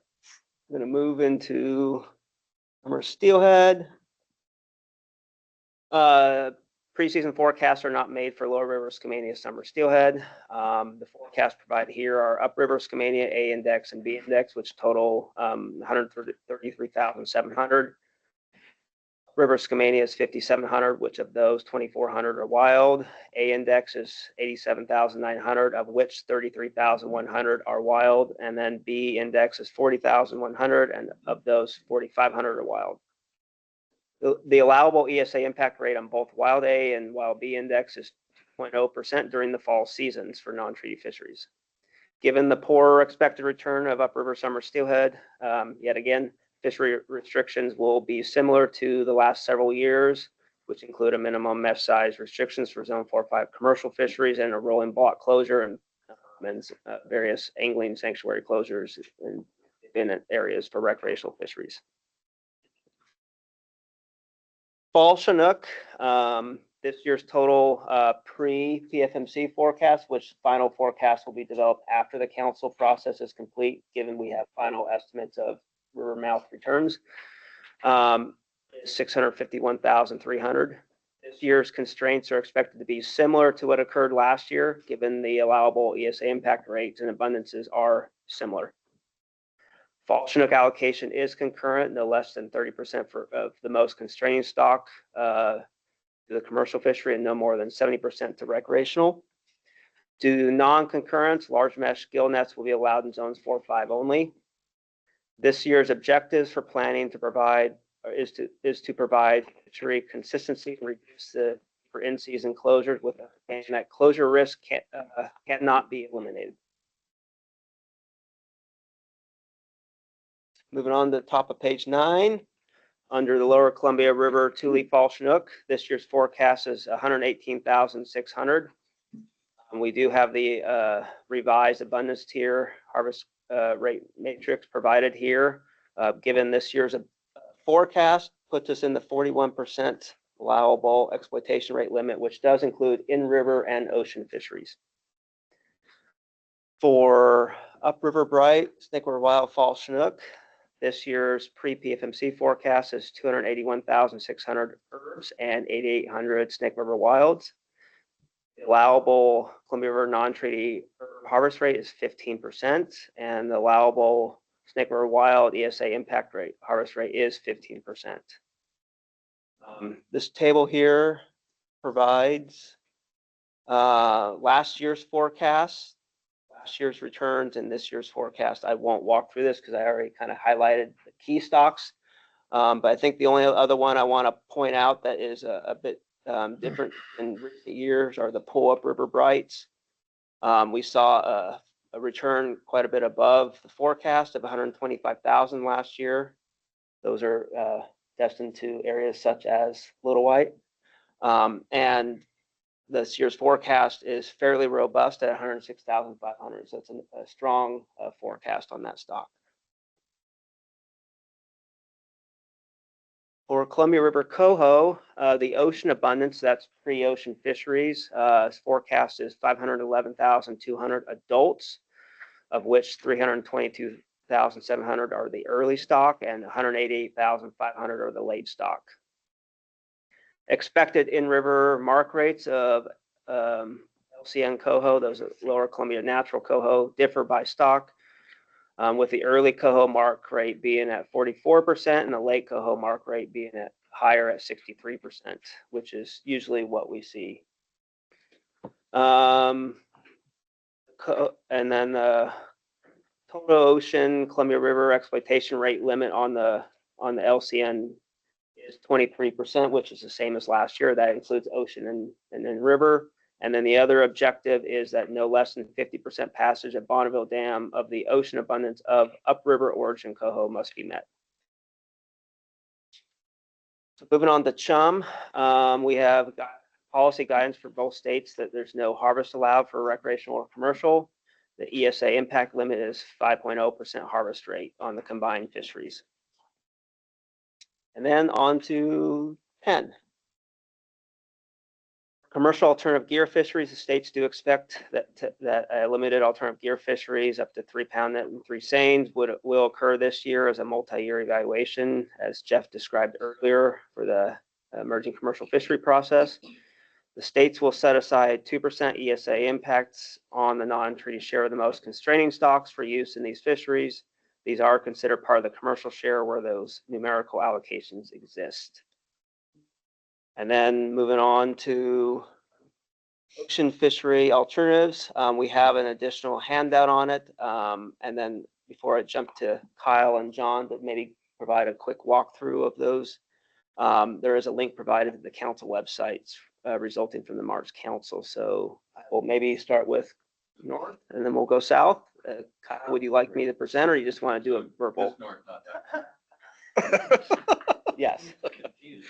I'm going to move into summer steelhead. Preseason forecasts are not made for lower river Skamania summer steelhead. The forecasts provided here are upriver Skamania A index and B index, which total 133,700. River Skamania is 5,700, which of those 2,400 are wild. A index is 87,900, of which 33,100 are wild. And then B index is 40,100, and of those 4,500 are wild. The allowable ESA impact rate on both wild A and wild B index is 2.0% during the fall seasons for non-treaty fisheries. Given the poor expected return of upriver summer steelhead, yet again, fishery restrictions will be similar to the last several years, which include a minimum mesh size restrictions for zone 4-5 commercial fisheries and a rolling block closure and various angling sanctuary closures in areas for recreational fisheries. Fall Chinook, this year's total pre-PFMC forecast, which final forecast will be developed after the council process is complete, given we have final estimates of river mouth returns, 651,300. This year's constraints are expected to be similar to what occurred last year, given the allowable ESA impact rates and abundances are similar. Fall Chinook allocation is concurrent, no less than 30% of the most constrained stock to the commercial fishery and no more than 70% to recreational. Due to non-concurrence, large mesh gill nets will be allowed in zones 4-5 only. This year's objectives for planning to provide is to provide fishery consistency and reduce the for in-season closures with and that closure risk cannot be eliminated. Moving on to the top of page 9, under the lower Columbia River Tule Fall Chinook, this year's forecast is 118,600. And we do have the revised abundance tier harvest rate matrix provided here. Given this year's forecast, puts us in the 41% allowable exploitation rate limit, which does include in-river and ocean fisheries. For upriver bright, Snake River Wild Fall Chinook, this year's pre-PFMC forecast is 281,600 herbs and 8,800 Snake River wilds. The allowable Columbia River non-treaty harvest rate is 15%, and the allowable Snake River wild ESA impact rate harvest rate is 15%. This table here provides last year's forecast, last year's returns, and this year's forecast. I won't walk through this because I already kind of highlighted the key stocks. But I think the only other one I want to point out that is a bit different in recent years are the pull up river brights. We saw a return quite a bit above the forecast of 125,000 last year. Those are destined to areas such as Little White. And this year's forecast is fairly robust at 106,500. So it's a strong forecast on that stock. For Columbia River coho, the ocean abundance, that's pre-ocean fisheries, forecast is 511,200 adults, of which 322,700 are the early stock and 188,500 are the late stock. Expected in-river mark rates of LCN coho, those are lower Columbia natural coho, differ by stock, with the early coho mark rate being at 44% and the late coho mark rate being at higher at 63%, which is usually what we see. And then the total ocean Columbia River exploitation rate limit on the LCN is 23%, which is the same as last year. That includes ocean and then river. And then the other objective is that no less than 50% passage at Bonneville Dam of the ocean abundance of upriver origin coho must be met. So moving on to chum, we have got policy guidance for both states that there's no harvest allowed for recreational or commercial. The ESA impact limit is 5.0% harvest rate on the combined fisheries. And then on to 10. Commercial alternative gear fisheries, the states do expect that limited alternative gear fisheries up to 3 pound net and 3 seines will occur this year as a multi-year evaluation, as Jeff described earlier for the emerging commercial fishery process. The states will set aside 2% ESA impacts on the non-treaty share of the most constraining stocks for use in these fisheries. These are considered part of the commercial share where those numerical allocations exist. And then moving on to ocean fishery alternatives, we have an additional handout on it. And then before I jump to Kyle and John to maybe provide a quick walkthrough of those, there is a link provided to the council websites resulting from the March Council. So we'll maybe start with north and then we'll go south. Kyle, would you like me to present or you just want to do a verbal? Just north, not that. Yes.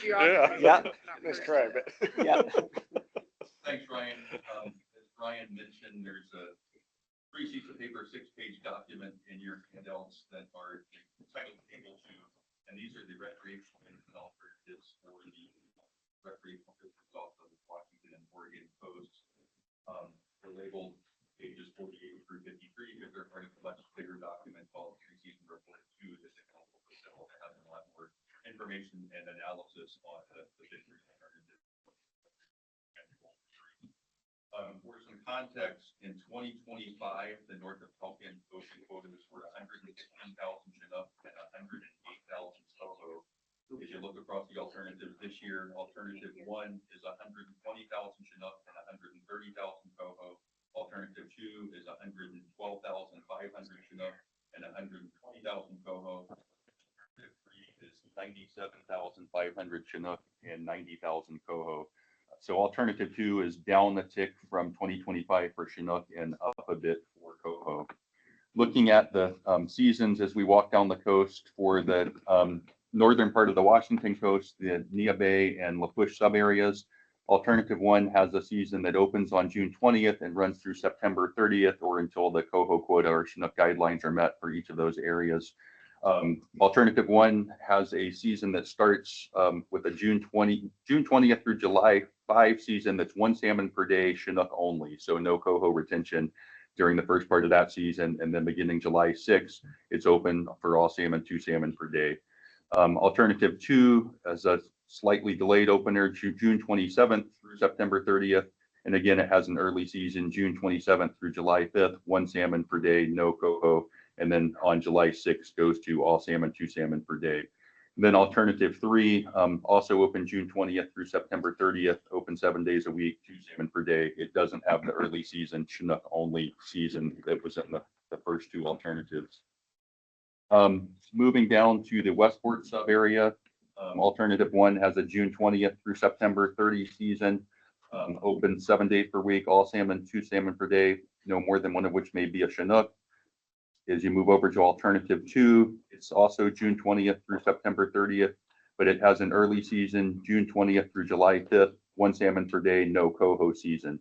You're on Yeah. first, Yeah. not Nice first. try, but. Yeah. Thanks, Ryan. As Ryan mentioned, there's 3 sheets of paper, 6-page document in your handouts that are entitled Table 2. And these are the recreational alternatives for the recreational fisheries off of Washington and Oregon coasts. They're labeled pages 48 through 53 because they're part of a much bigger document called 3 Season Report 2 that's available for sale. That has a lot more information and analysis on the fisheries alternative. For some context, in 2025, the North of Falcon ocean quotas were 116,000 Chinook and 108,000 coho. If you look across the alternatives this year, alternative 1 is 120,000 Chinook and 130,000 coho. Alternative 2 is 112,500 Chinook and 120,000 coho. Alternative 3 is 97,500 Chinook and 90,000 coho. So alternative 2 is down a tick from 2025 for Chinook and up a bit for coho. Looking at the seasons as we walk down the coast for the northern part of the Washington coast, the Nia Bay and Lapush subareas, alternative 1 has a season that opens on June 20th and runs through September 30th or until the coho quota or Chinook guidelines are met for each of those areas. Alternative 1 has a season that starts with a June 20th through July 5 season that's 1 salmon per day, Chinook only, so no coho retention during the first part of that season. And then beginning July 6th, it's open for all salmon, 2 salmon per day. Alternative 2 as a slightly delayed opener, June 27th through September 30th. And again, it has an early season, June 27th through July 5th, 1 salmon per day, no coho. And then on July 6th goes to all salmon, 2 salmon per day. And then alternative 3, also open June 20th through September 30th, open 7 days a week, 2 salmon per day. It doesn't have the early season Chinook only season that was in the first 2 alternatives. Moving down to the Westport sub area, alternative 1 has a June 20th through September 30 season, open 7 days per week, all salmon, 2 salmon per day, no more than one of which may be a Chinook. As you move over to alternative 2, it's also June 20th through September 30th, but it has an early season, June 20th through July 5th, 1 salmon per day, no coho season.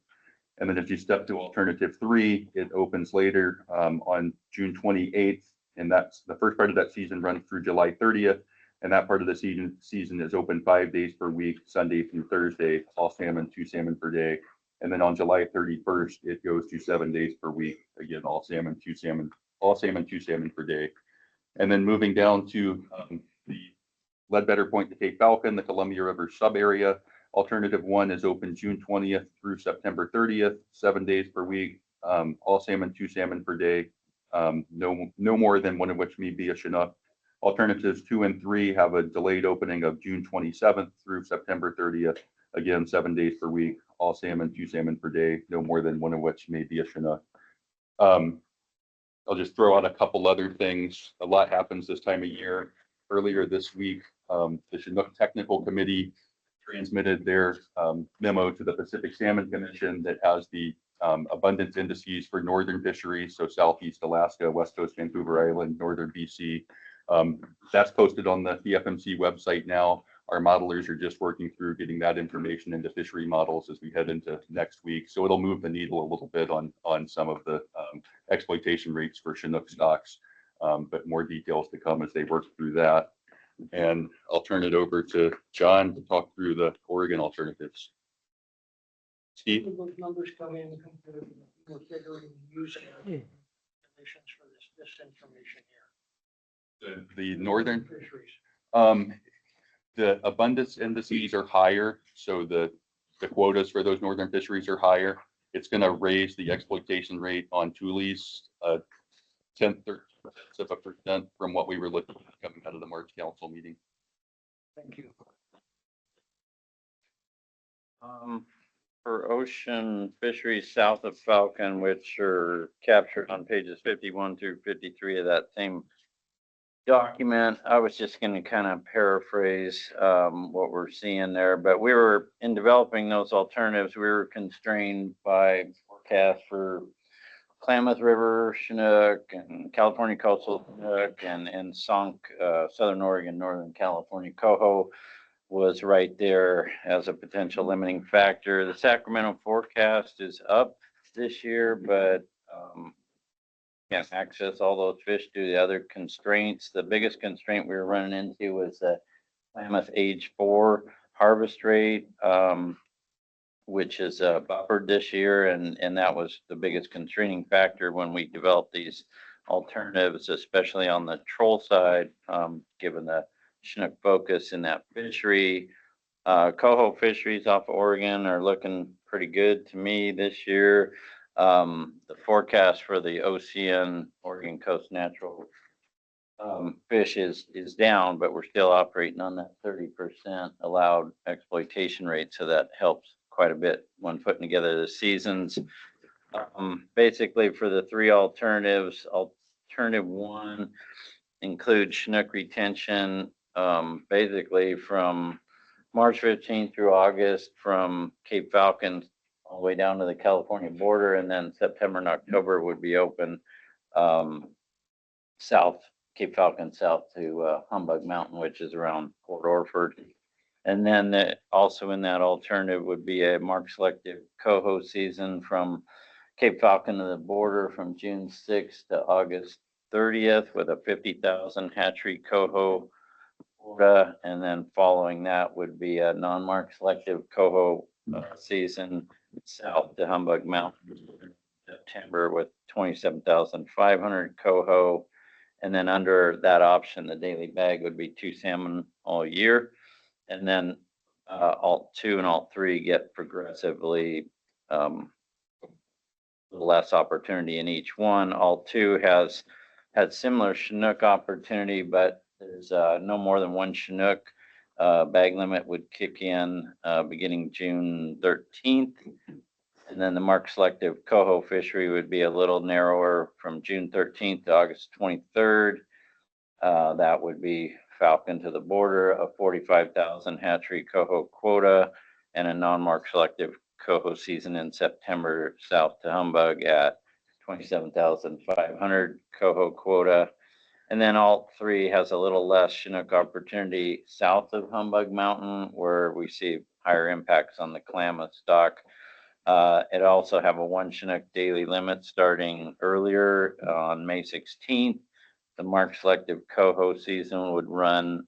And then if you step to alternative 3, it opens later on June 28th, and that's the first part of that season runs through July 30th, and that part of the season is open 5 days per week, Sunday through Thursday, all salmon, 2 salmon per day. And then on July 31st, it goes to 7 days per week, again, all salmon, 2 salmon. All salmon, 2 salmon per day. And then moving down to the Ledbetter Point to Cape Falcon, the Columbia River sub area. Alternative 1 is open June 20th through September 30th, 7 days per week, all salmon, 2 salmon per day, no more than one of which may be a Chinook. Alternatives 2 and 3 have a delayed opening of June 27th through September 30th, again, 7 days per week, all salmon, 2 salmon per day, no more than one of which may be a Chinook. I'll just throw out a couple other things. A lot happens this time of year. Earlier this week, the Chinook Technical Committee transmitted their memo to the Pacific Salmon Commission that has the abundance indices for northern fisheries, so southeast Alaska, west coast Vancouver Island, northern BC. That's posted on the FMC website now. Our modelers are just working through getting that information into fishery models as we head into next week. So it'll move the needle a little bit on some of the exploitation rates for Chinook stocks, but more details to come as they work through that. And I'll turn it over to John to talk through the Oregon alternatives. Steve? Those numbers come in compared to we're figuring using conditions for this information here. The northern, Fisheries. the abundance indices are higher, so the quotas for those northern fisheries are higher. It's going to raise the exploitation rate on Thule's 10-13% from what we were looking at coming out of the March council meeting. Thank you. For ocean fisheries south of Falcon, which are captured on pages 51 through 53 of that same document, I was just going to kind of paraphrase what we're seeing there. But we were, in developing those alternatives, we were constrained by forecasts for Klamath River Chinook and California coastal Chinook and sunk Southern Oregon, Northern California coho was right there as a potential limiting factor. The Sacramento forecast is up this year, but can't access all those fish due to the other constraints. The biggest constraint we were running into was the Klamath age 4 harvest rate, which is buffered this year, and that was the biggest constraining factor when we developed these alternatives, especially on the troll side, given the Chinook focus in that fishery. Coho fisheries off Oregon are looking pretty good to me this year. The forecast for the OCN, Oregon Coast Natural fish is down, but we're still operating on that 30% allowed exploitation rate. So that helps quite a bit when putting together the seasons. Basically for the three alternatives, alternative 1 includes Chinook retention, basically from March 15th through August from Cape Falcon all the way down to the California border, and then September and October would be open south, Cape Falcon south to Humbug Mountain, which is around Port Orford. And then also in that alternative would be a mark selective coho season from Cape Falcon to the border from June 6th to August 30th with a 50,000 hatchery coho quota. And then following that would be a non-mark selective coho season south to Humbug Mountain in September with 27,500 coho. And then under that option, the daily bag would be 2 salmon all year. And then alt 2 and alt 3 get progressively less opportunity in each one. Alt 2 has had similar Chinook opportunity, but there's no more than 1 Chinook. Bag limit would kick in beginning June 13th. And then the mark selective coho fishery would be a little narrower from June 13th to August 23rd. That would be Falcon to the border, a 45,000 hatchery coho quota, and a non-mark selective coho season in September south to Humbug at 27,500 coho quota. And then alt 3 has a little less Chinook opportunity south of Humbug Mountain, where we see higher impacts on the Klamath stock. It also have a 1 Chinook daily limit starting earlier on May 16th. The mark selective coho season would run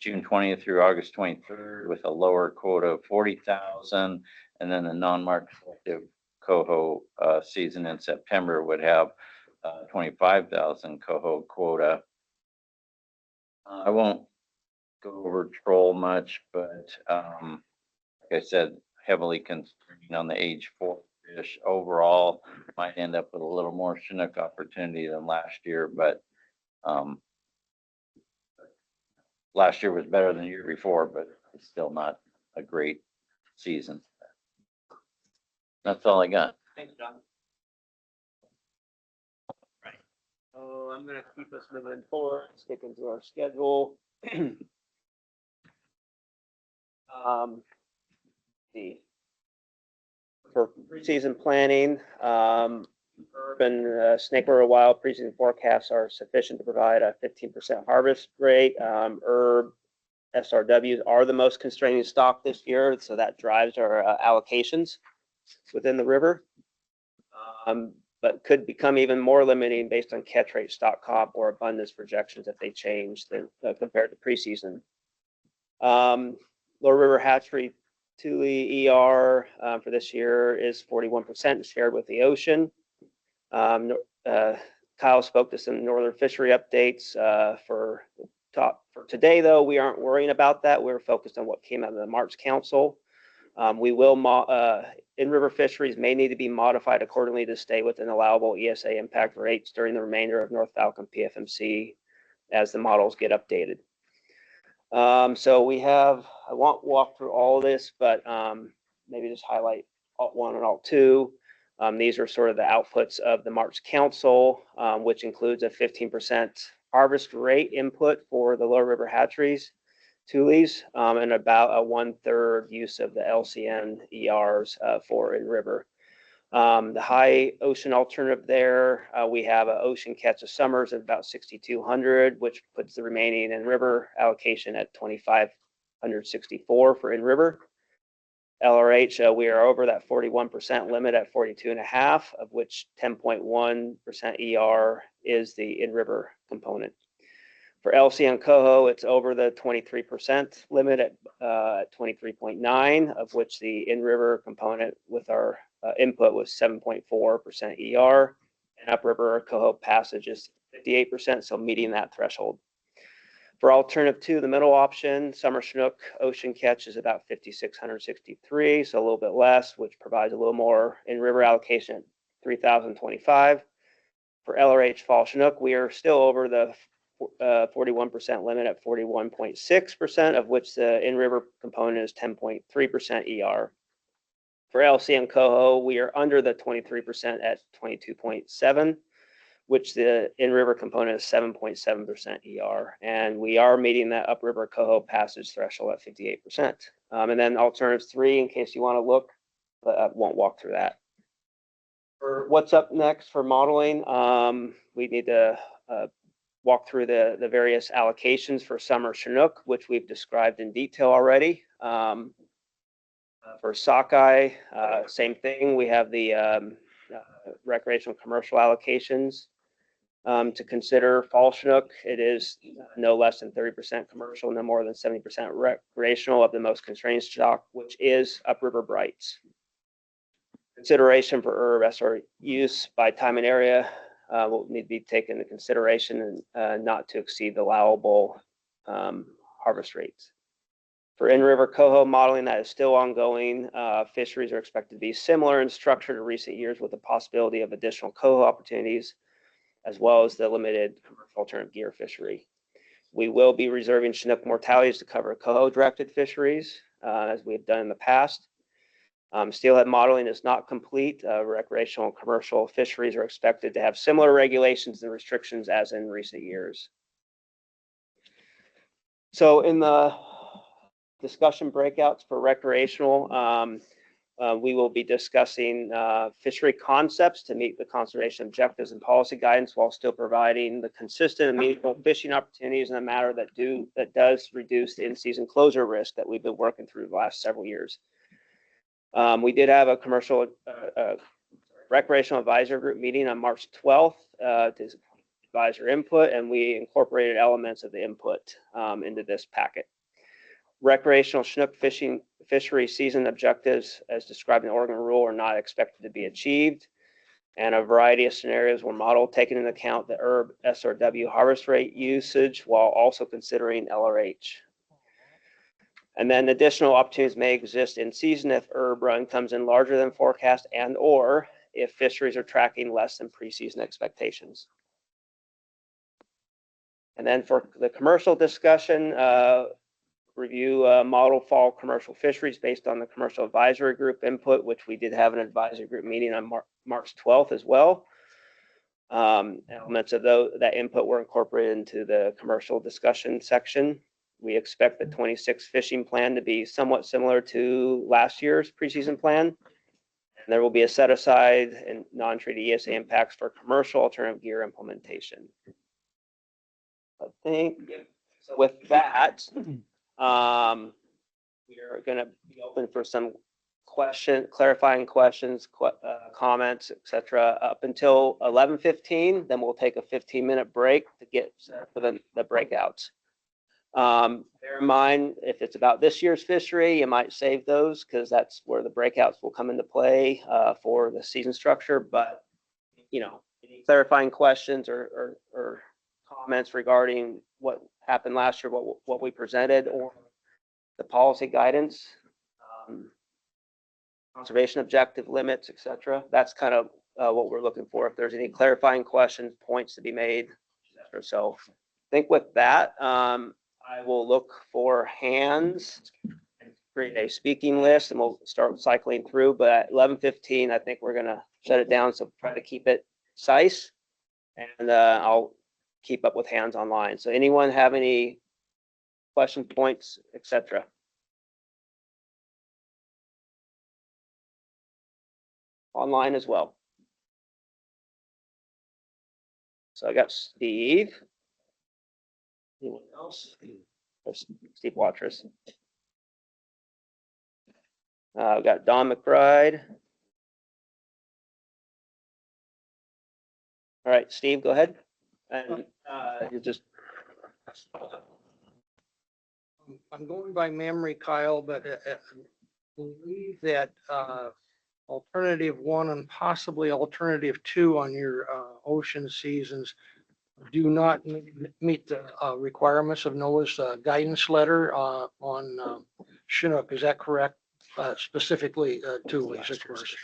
June 20th through August 23rd with a lower quota of 40,000. And then the non-mark selective coho season in September would have 25,000 coho quota. I won't go over troll much, but like I said, heavily constrained on the age 4 fish. Overall, might end up with a little more Chinook opportunity than last year, but last year was better than the year before, but it's still not a great season. That's all I got. Thanks, John. Right. So I'm gonna keep us moving forward, stick into our schedule. The for preseason planning, urban snake river wild preseason forecasts are sufficient to provide a 15% harvest rate. Herb SRWs are the most constraining stock this year, so that drives our allocations within the river. But could become even more limiting based on catch rate, stock comp, or abundance projections if they change compared to preseason. Lower River Hatchery Thule ER for this year is 41% shared with the ocean. Kyle spoke to some northern fishery updates for today, though. We aren't worrying about that. We're focused on what came out of the March Council. We will in-river fisheries may need to be modified accordingly to stay within allowable ESA impact rates during the remainder of North Falcon PFMC as the models get updated. So we have, I won't walk through all of this, but maybe just highlight Alt 1 and Alt 2. These are sort of the outputs of the March Council, which includes a 15% harvest rate input for the lower river hatcheries, Thules, and about a 1/3 use of the LCN ERs for in-river. The high ocean alternative there, we have an ocean catch of summers of about 6,200, which puts the remaining in-river allocation at 2,564 for in-river. LRH, we are over that 41% limit at 42.5, of which 10.1% ER is the in-river component. For LCN coho, it's over the 23% limit at 23.9, of which the in-river component with our input was 7.4% ER, and upriver coho passage is 58%, so meeting that threshold. For alternative 2, the middle option, summer Chinook ocean catch is about 5,663, so a little bit less, which provides a little more in-river allocation at 3,025. For LRH fall Chinook, we are still over the 41% limit at 41.6%, of which the in-river component is 10.3% ER. For LCN coho, we are under the 23% at 22.7, which the in-river component is 7.7% ER. And we are meeting that upriver coho passage threshold at 58%. And then alternative 3, in case you want to look, but I won't walk through that. For what's up next for modeling, we need to walk through the various allocations for summer Chinook, which we've described in detail already. For sockeye, same thing. We have the recreational commercial allocations to consider. Fall Chinook, it is no less than 30% commercial, no more than 70% recreational of the most constrained stock, which is upriver brights. Consideration for herb SR use by time and area will need to be taken into consideration and not to exceed the allowable harvest rates. For in-river coho modeling, that is still ongoing. Fisheries are expected to be similar in structure to recent years, with the possibility of additional coho opportunities, as well as the limited commercial alternative gear fishery. We will be reserving Chinook mortalities to cover coho-directed fisheries, as we have done in the past. Steelhead modeling is not complete. Recreational and commercial fisheries are expected to have similar regulations and restrictions as in recent years. So in the discussion breakouts for recreational, we will be discussing fishery concepts to meet the conservation objectives and policy guidance while still providing the consistent and meaningful fishing opportunities in a manner that does reduce the in-season closure risk that we've been working through the last several years. We did have a commercial recreational advisory group meeting on March 12th to advisor input, and we incorporated elements of the input into this packet. Recreational Chinook fishery season objectives, as described in the Oregon rule, are not expected to be achieved, and a variety of scenarios were modeled, taking into account the herb SRW harvest rate usage while also considering LRH. And then additional opportunities may exist in season if herb run comes in larger than forecast and or if fisheries are tracking less than preseason expectations. And then for the commercial discussion, review model fall commercial fisheries based on the commercial advisory group input, which we did have an advisory group meeting on March 12th as well. Elements of that input were incorporated into the commercial discussion section. We expect the 26 fishing plan to be somewhat similar to last year's preseason plan. And there will be a set aside and non-treaty ESA impacts for commercial alternative gear implementation. I think so with that, we are going to be open for some clarifying questions, comments, etc. up until 11:15. Then we'll take a 15-minute break to get set for the breakouts. Bear in mind, if it's about this year's fishery, you might save those because that's where the breakouts will come into play for the season structure. But, you know, any clarifying questions or comments regarding what happened last year, what we presented, or the policy guidance, conservation objective limits, etc. That's kind of what we're looking for. If there's any clarifying questions, points to be made, etc. So I think with that, I will look for hands and create a speaking list, and we'll start cycling through. But at 11:15, I think we're going to shut it down. So try to keep it concise, and I'll keep up with hands online. So anyone have any questions, points, etc.? Online as well. So I got Steve. Anyone else? There's Steve Watrous. I've got Don McBride. All right, Steve, go ahead. And you just. I'm going by memory, Kyle, but I believe that alternative 1 and possibly alternative 2 on your ocean seasons do not meet the requirements of NOAA's guidance letter on Chinook. Is that correct? Specifically Tules, of course.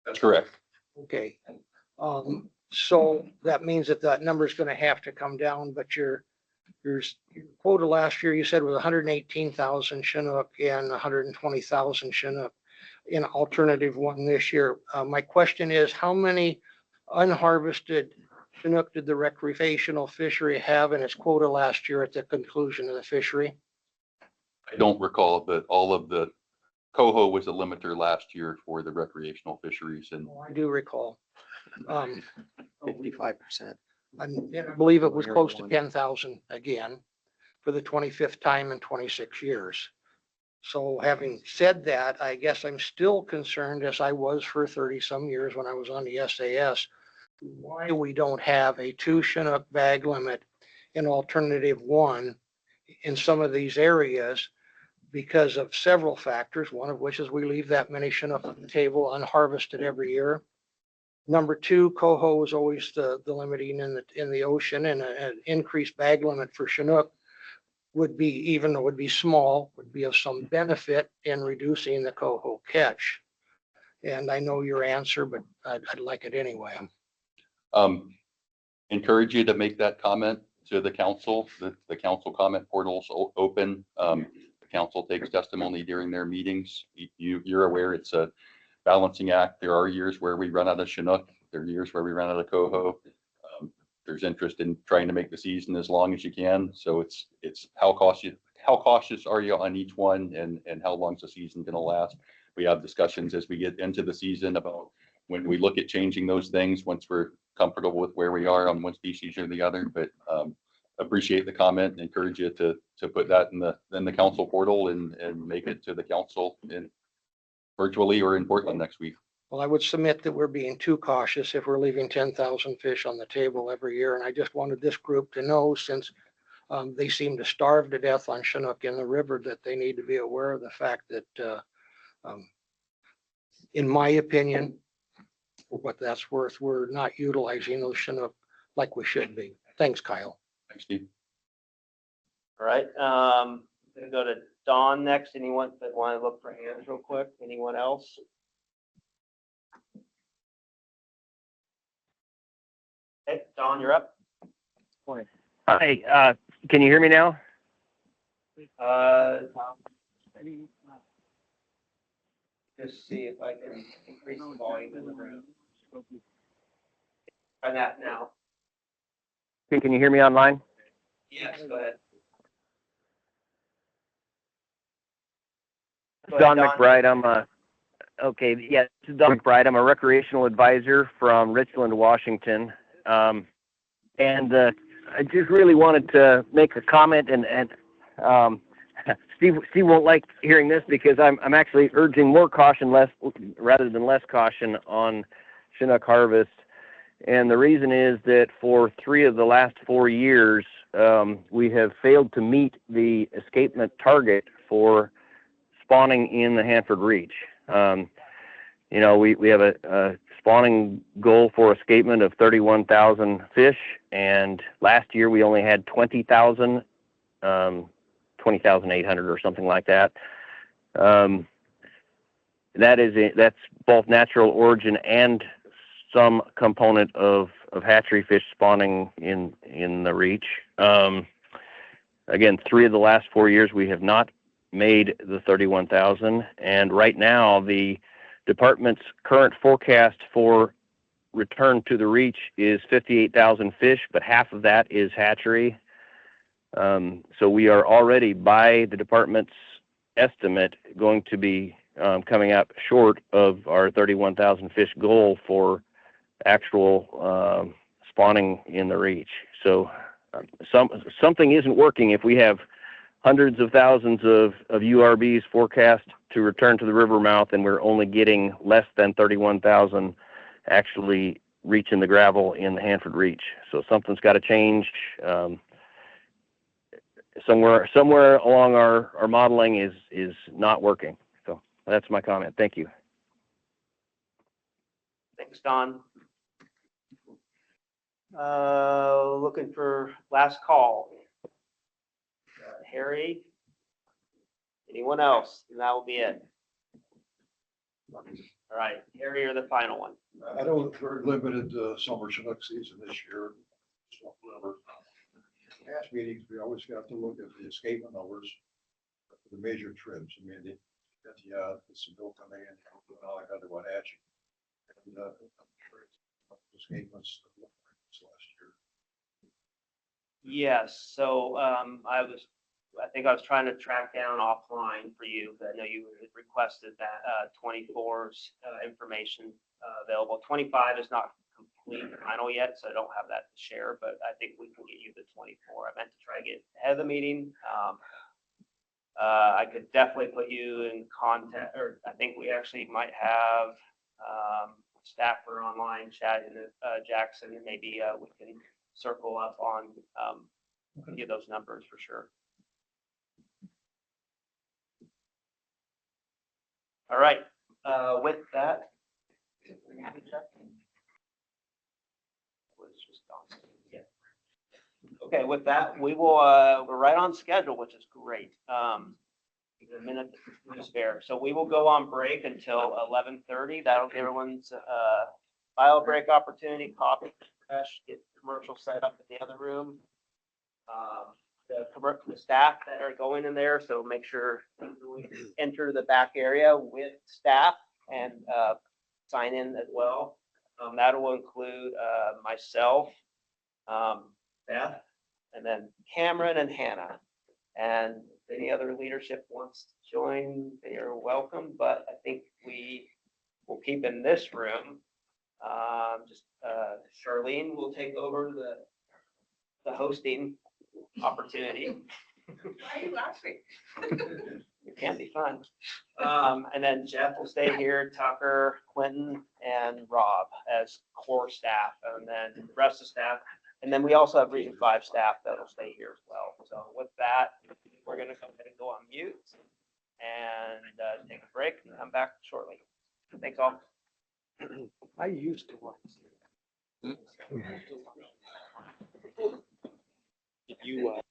That's correct. Okay. So that means that number is going to have to come down, but your quota last year, you said was 118,000 Chinook and 120,000 Chinook in alternative 1 this year. My question is, how many unharvested Chinook did the recreational fishery have in its quota last year at the conclusion of the fishery? I don't recall, but all of the coho was a limiter last year for the recreational fisheries, and I do recall. 55%. I believe it was close to 10,000 again for the 25th time in 26 years. So having said that, I guess I'm still concerned, as I was for 30 some years when I was on the SAS, why we don't have a 2 Chinook bag limit in alternative 1 in some of these areas because of several factors, one of which is we leave that many Chinook on the table unharvested every year. Number 2, coho is always the limiting in the ocean, and an increased bag limit for Chinook would be, even though it would be small, would be of some benefit in reducing the coho catch. And I know your answer, but I'd like it anyway. encourage you to make that comment to the council. The council comment portal's open. The council takes testimony during their meetings. You're aware it's a balancing act. There are years where we run out of Chinook. There are years where we run out of coho. There's interest in trying to make the season as long as you can. So it's how cautious are you on each one, and how long's the season going to last? We have discussions as we get into the season about when we look at changing those things once we're comfortable with where we are on one species or the other. But appreciate the comment and encourage you to put that in the council portal and make it to the council in virtually or in Portland next week. Well, I would submit that we're being too cautious if we're leaving 10,000 fish on the table every year. And I just wanted this group to know, since they seem to starve to death on Chinook in the river, that they need to be aware of the fact that, in my opinion, for what that's worth, we're not utilizing those Chinook like we should be. Thanks, Kyle. Thanks, Steve. All right, gonna go to Dawn next. Anyone that want to look for hands real quick? Anyone else? Okay, Dawn, you're up. Hi, can you hear me now? Just see if I can increase the volume in the room. Try that now. Can you hear me online? Yes, go ahead. Don McBride. This is Don McBride. I'm a recreational advisor from Richland, Washington. I just really wanted to make a comment and Steve won't like hearing this because I'm actually urging more caution rather than less caution on Chinook harvest. And the reason is that for 3 of the last 4 years, we have failed to meet the escapement target for spawning in the Hanford Reach. We have a spawning goal for escapement of 31,000 fish, and last year we only had 20,000, 20,800 or something like that. That's both natural origin and some component of hatchery fish spawning in the Reach. Again, 3 of the last 4 years we have not made the 31,000, and right now the department's current forecast for return to the Reach is 58,000 fish, but half of that is hatchery. So we are already, by the department's estimate, going to be coming up short of our 31,000 fish goal for actual spawning in the Reach. So something isn't working if we have hundreds of thousands of URBs forecast to return to the river mouth, and we're only getting less than 31,000 actually reaching the gravel in the Hanford Reach. So something's got to change. Somewhere along our modeling is not working. So that's my comment. Thank you. Thanks, Don. Looking for last call. Harry? Anyone else? And that will be it. All right, Harry, you're the final one. I know it's very limited summer Chinook season this year. So, whatever. Past meetings, we always have to look at the escapement numbers for the major trips. I mean, some bill coming in, all I got to go hatching. And I'm sure it's escapements last year. Yes, so I think I was trying to track down offline for you, but I know you requested that 24's information available. 25 is not complete final yet, so I don't have that to share, but I think we can get you the 24. I meant to try to get ahead of the meeting. I could definitely put you in contact, or I think we actually might have staffer online, Chad and Jackson, and maybe we can circle up on give those numbers for sure. All right, with that. Okay, with that, we will, we're right on schedule, which is great. A minute to spare. So we will go on break until 11:30. That'll give everyone's bio break opportunity, coffee, fresh, get commercial set up in the other room. The staff that are going in there, so make sure you enter the back area with staff and sign in as well. That will include myself, Beth, and then Cameron and Hannah. And if any other leadership wants to join, they are welcome, but I think we will keep in this room. Charlene will take over the hosting opportunity. Why are you laughing? It can be fun. And then Jeff will stay here, Tucker, Quentin, and Rob as core staff, and then the rest of the staff. And then we also have Region 5 staff that'll stay here as well. So with that, we're going to go ahead and go on mute and take a break and come back shortly. Thanks all. I used to once. Did you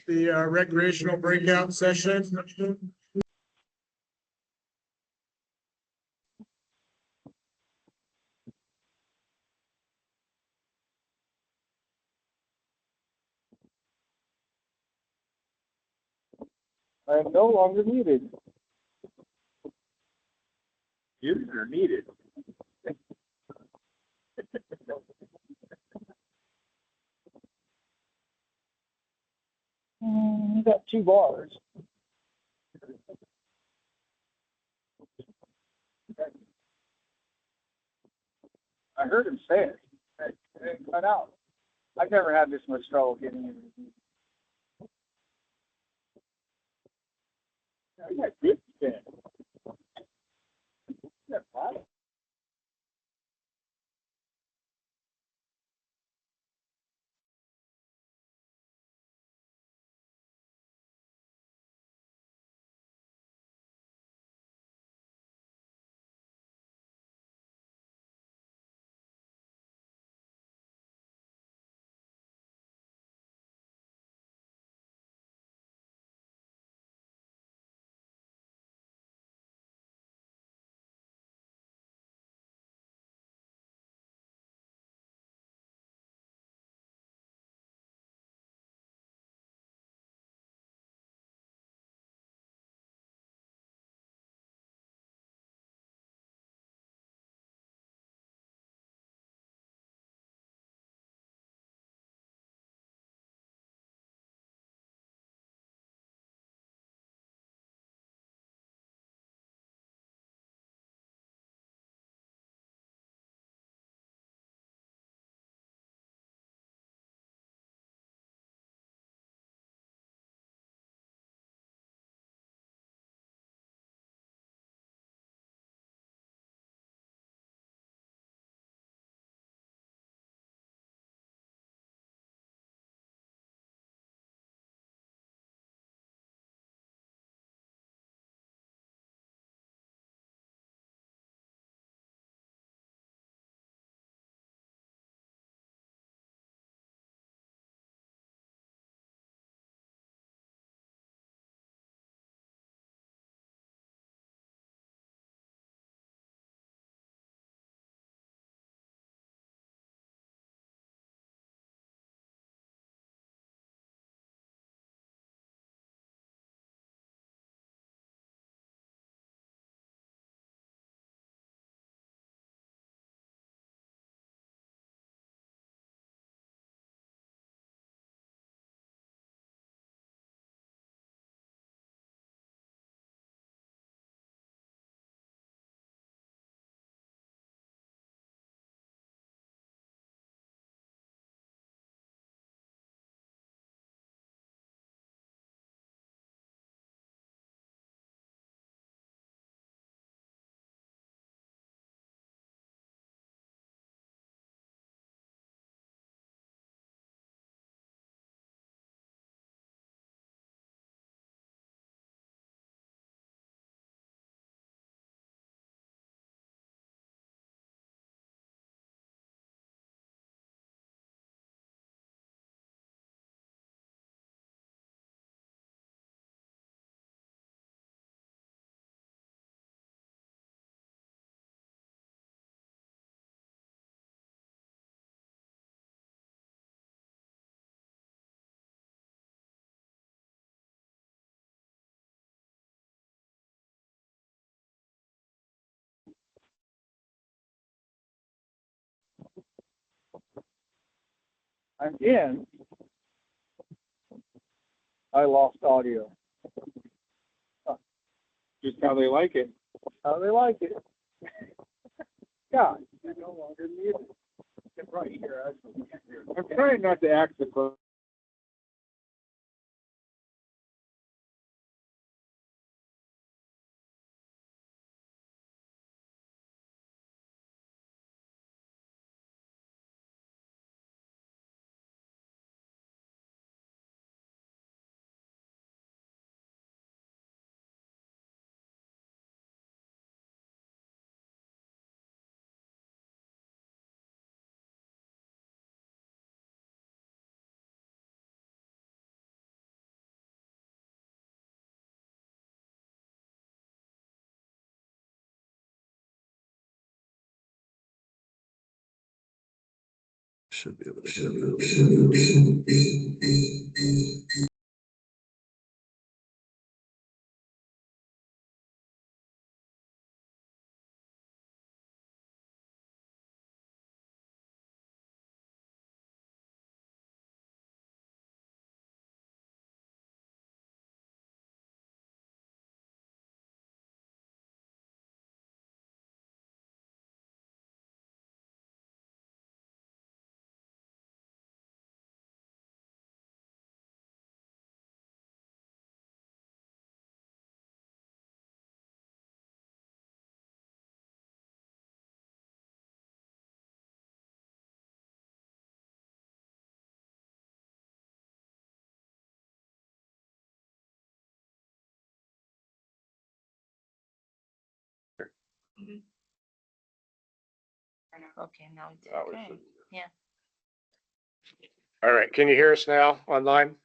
the recreational breakout session. I am no longer muted. Muted or needed? You got 2 bars. I heard him say it. It didn't cut out. I've never had this much trouble getting it. I got good spin. Yeah, bad. Again, I lost audio. Just how they like it. How they like it. God, you're no longer muted. Right here. I'm trying not to act the Should be able to. Okay, now it's That was okay. it. Yeah. All right, can you hear us now online?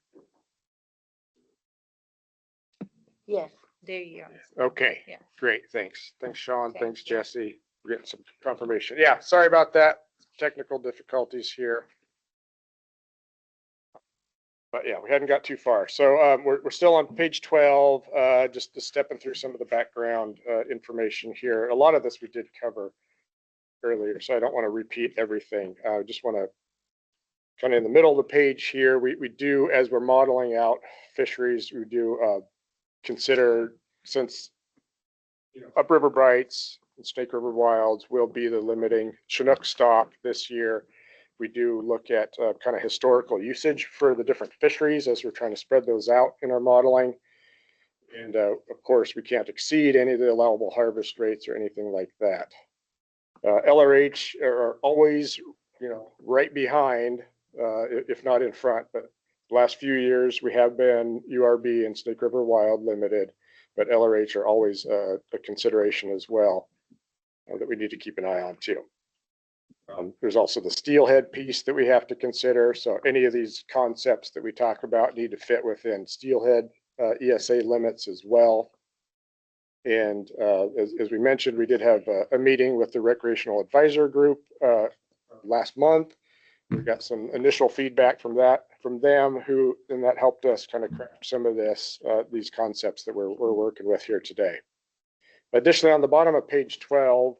Yes, there you are. Okay, Yeah. great, thanks. Thanks, Sean. Okay, Thanks, yeah. Jesse. We're getting some confirmation. Yeah, sorry about that. Technical difficulties here. But yeah, we hadn't got too far. So we're still on page 12, just stepping through some of the background information here. A lot of this we did cover earlier, so I don't want to repeat everything. I just want to kind of in the middle of the page here, we do, as we're modeling out fisheries, we do consider, since upriver brights and Snake River wilds will be the limiting Chinook stock this year. We do look at kind of historical usage for the different fisheries as we're trying to spread those out in our modeling. And of course, we can't exceed any of the allowable harvest rates or anything like that. LRH are always, right behind, if not in front, but the last few years we have been URB and Snake River Wild limited, but LRH are always a consideration as well that we need to keep an eye on too. There's also the steelhead piece that we have to consider. So any of these concepts that we talk about need to fit within steelhead ESA limits as well. And as we mentioned, we did have a meeting with the recreational advisor group last month. We got some initial feedback from them and that helped us kind of craft some of these concepts that we're working with here today. Additionally, on the bottom of page 12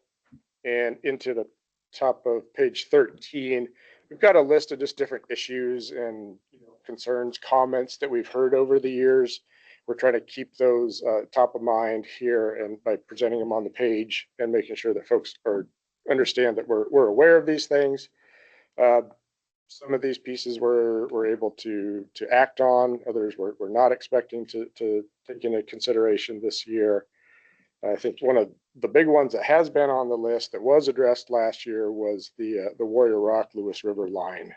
and into the top of page 13, we've got a list of just different issues and concerns, comments that we've heard over the years. We're trying to keep those top of mind here and by presenting them on the page and making sure that folks understand that we're aware of these things. Some of these pieces we're able to act on, others we're not expecting to take into consideration this year. I think one of the big ones that has been on the list that was addressed last year was the Warrior Rock Lewis River line.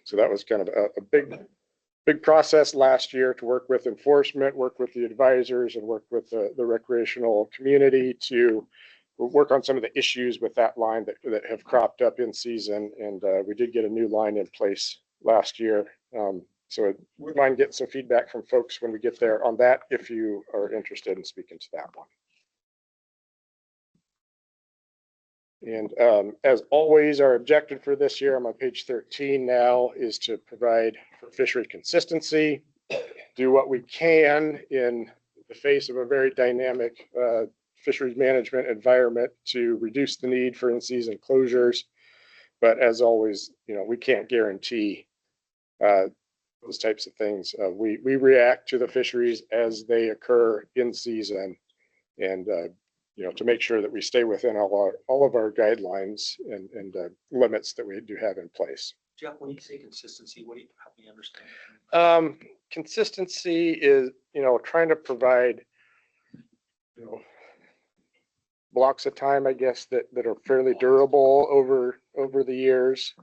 So that was kind of a big process last year to work with enforcement, work with the advisors, and work with the recreational community to work on some of the issues with that line that have cropped up in season. And we did get a new line in place last year. So I wouldn't mind getting some feedback from folks when we get there on that, if you are interested in speaking to that one. And as always, our objective for this year, I'm on page 13 now, is to provide for fishery consistency, do what we can in the face of a very dynamic fisheries management environment to reduce the need for in-season closures. But as always, we can't guarantee those types of things. We react to the fisheries as they occur in season, and to make sure that we stay within all of our guidelines and limits that we do have in place. Jeff, when you say consistency, what do you help me understand? Consistency is, trying to provide, blocks of time, I guess, that are fairly durable over the years.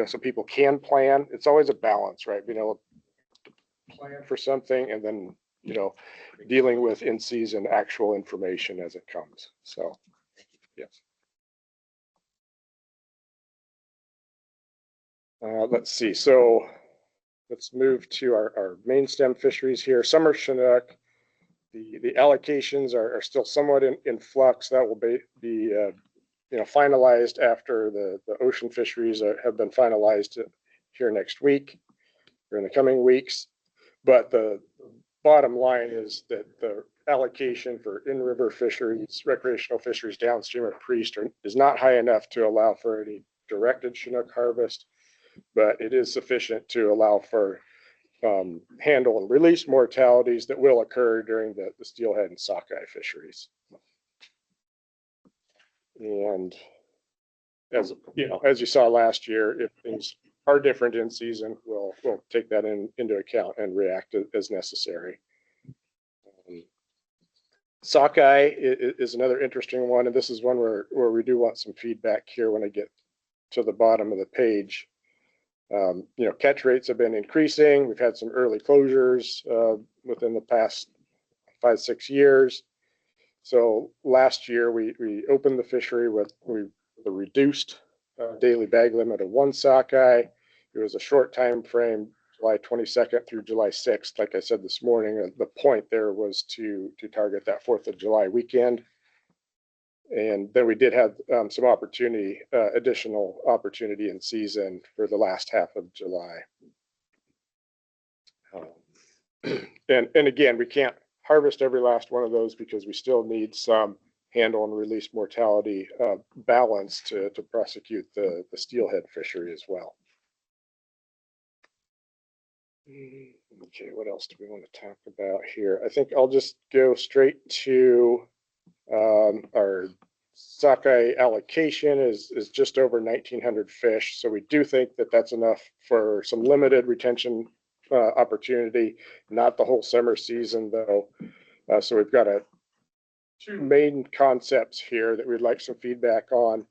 So people can plan. It's always a balance, right? Plan for something and then, dealing with in-season actual information as it comes. So, yes. Let's see. So let's move to our main stem fisheries here. Summer Chinook. The allocations are still somewhat in flux. That will be finalized after the ocean fisheries have been finalized here next week or in the coming weeks. But the bottom line is that the allocation for in-river fisheries, recreational fisheries downstream of Priest is not high enough to allow for any directed Chinook harvest, but it is sufficient to allow for handle and release mortalities that will occur during the steelhead and sockeye fisheries. And as you saw last year, if things are different in season, we'll take that into account and react as necessary. Sockeye is another interesting one, and this is one where we do want some feedback here when I get to the bottom of the page. Catch rates have been increasing. We've had some early closures within the past 5-6 years. So last year we opened the fishery with the reduced daily bag limit of 1 sockeye. It was a short time frame, July 22nd through July 6th. Like I said this morning, the point there was to target that 4th of July weekend. And then we did have some additional opportunity in season for the last half of July. And again, we can't harvest every last one of those because we still need some handle and release mortality balance to prosecute the steelhead fishery as well. Okay, what else do we want to talk about here? I think I'll just go straight to our sockeye allocation is just over 1,900 fish. So we do think that that's enough for some limited retention opportunity, not the whole summer season though. So we've got two main concepts here that we'd like some feedback on.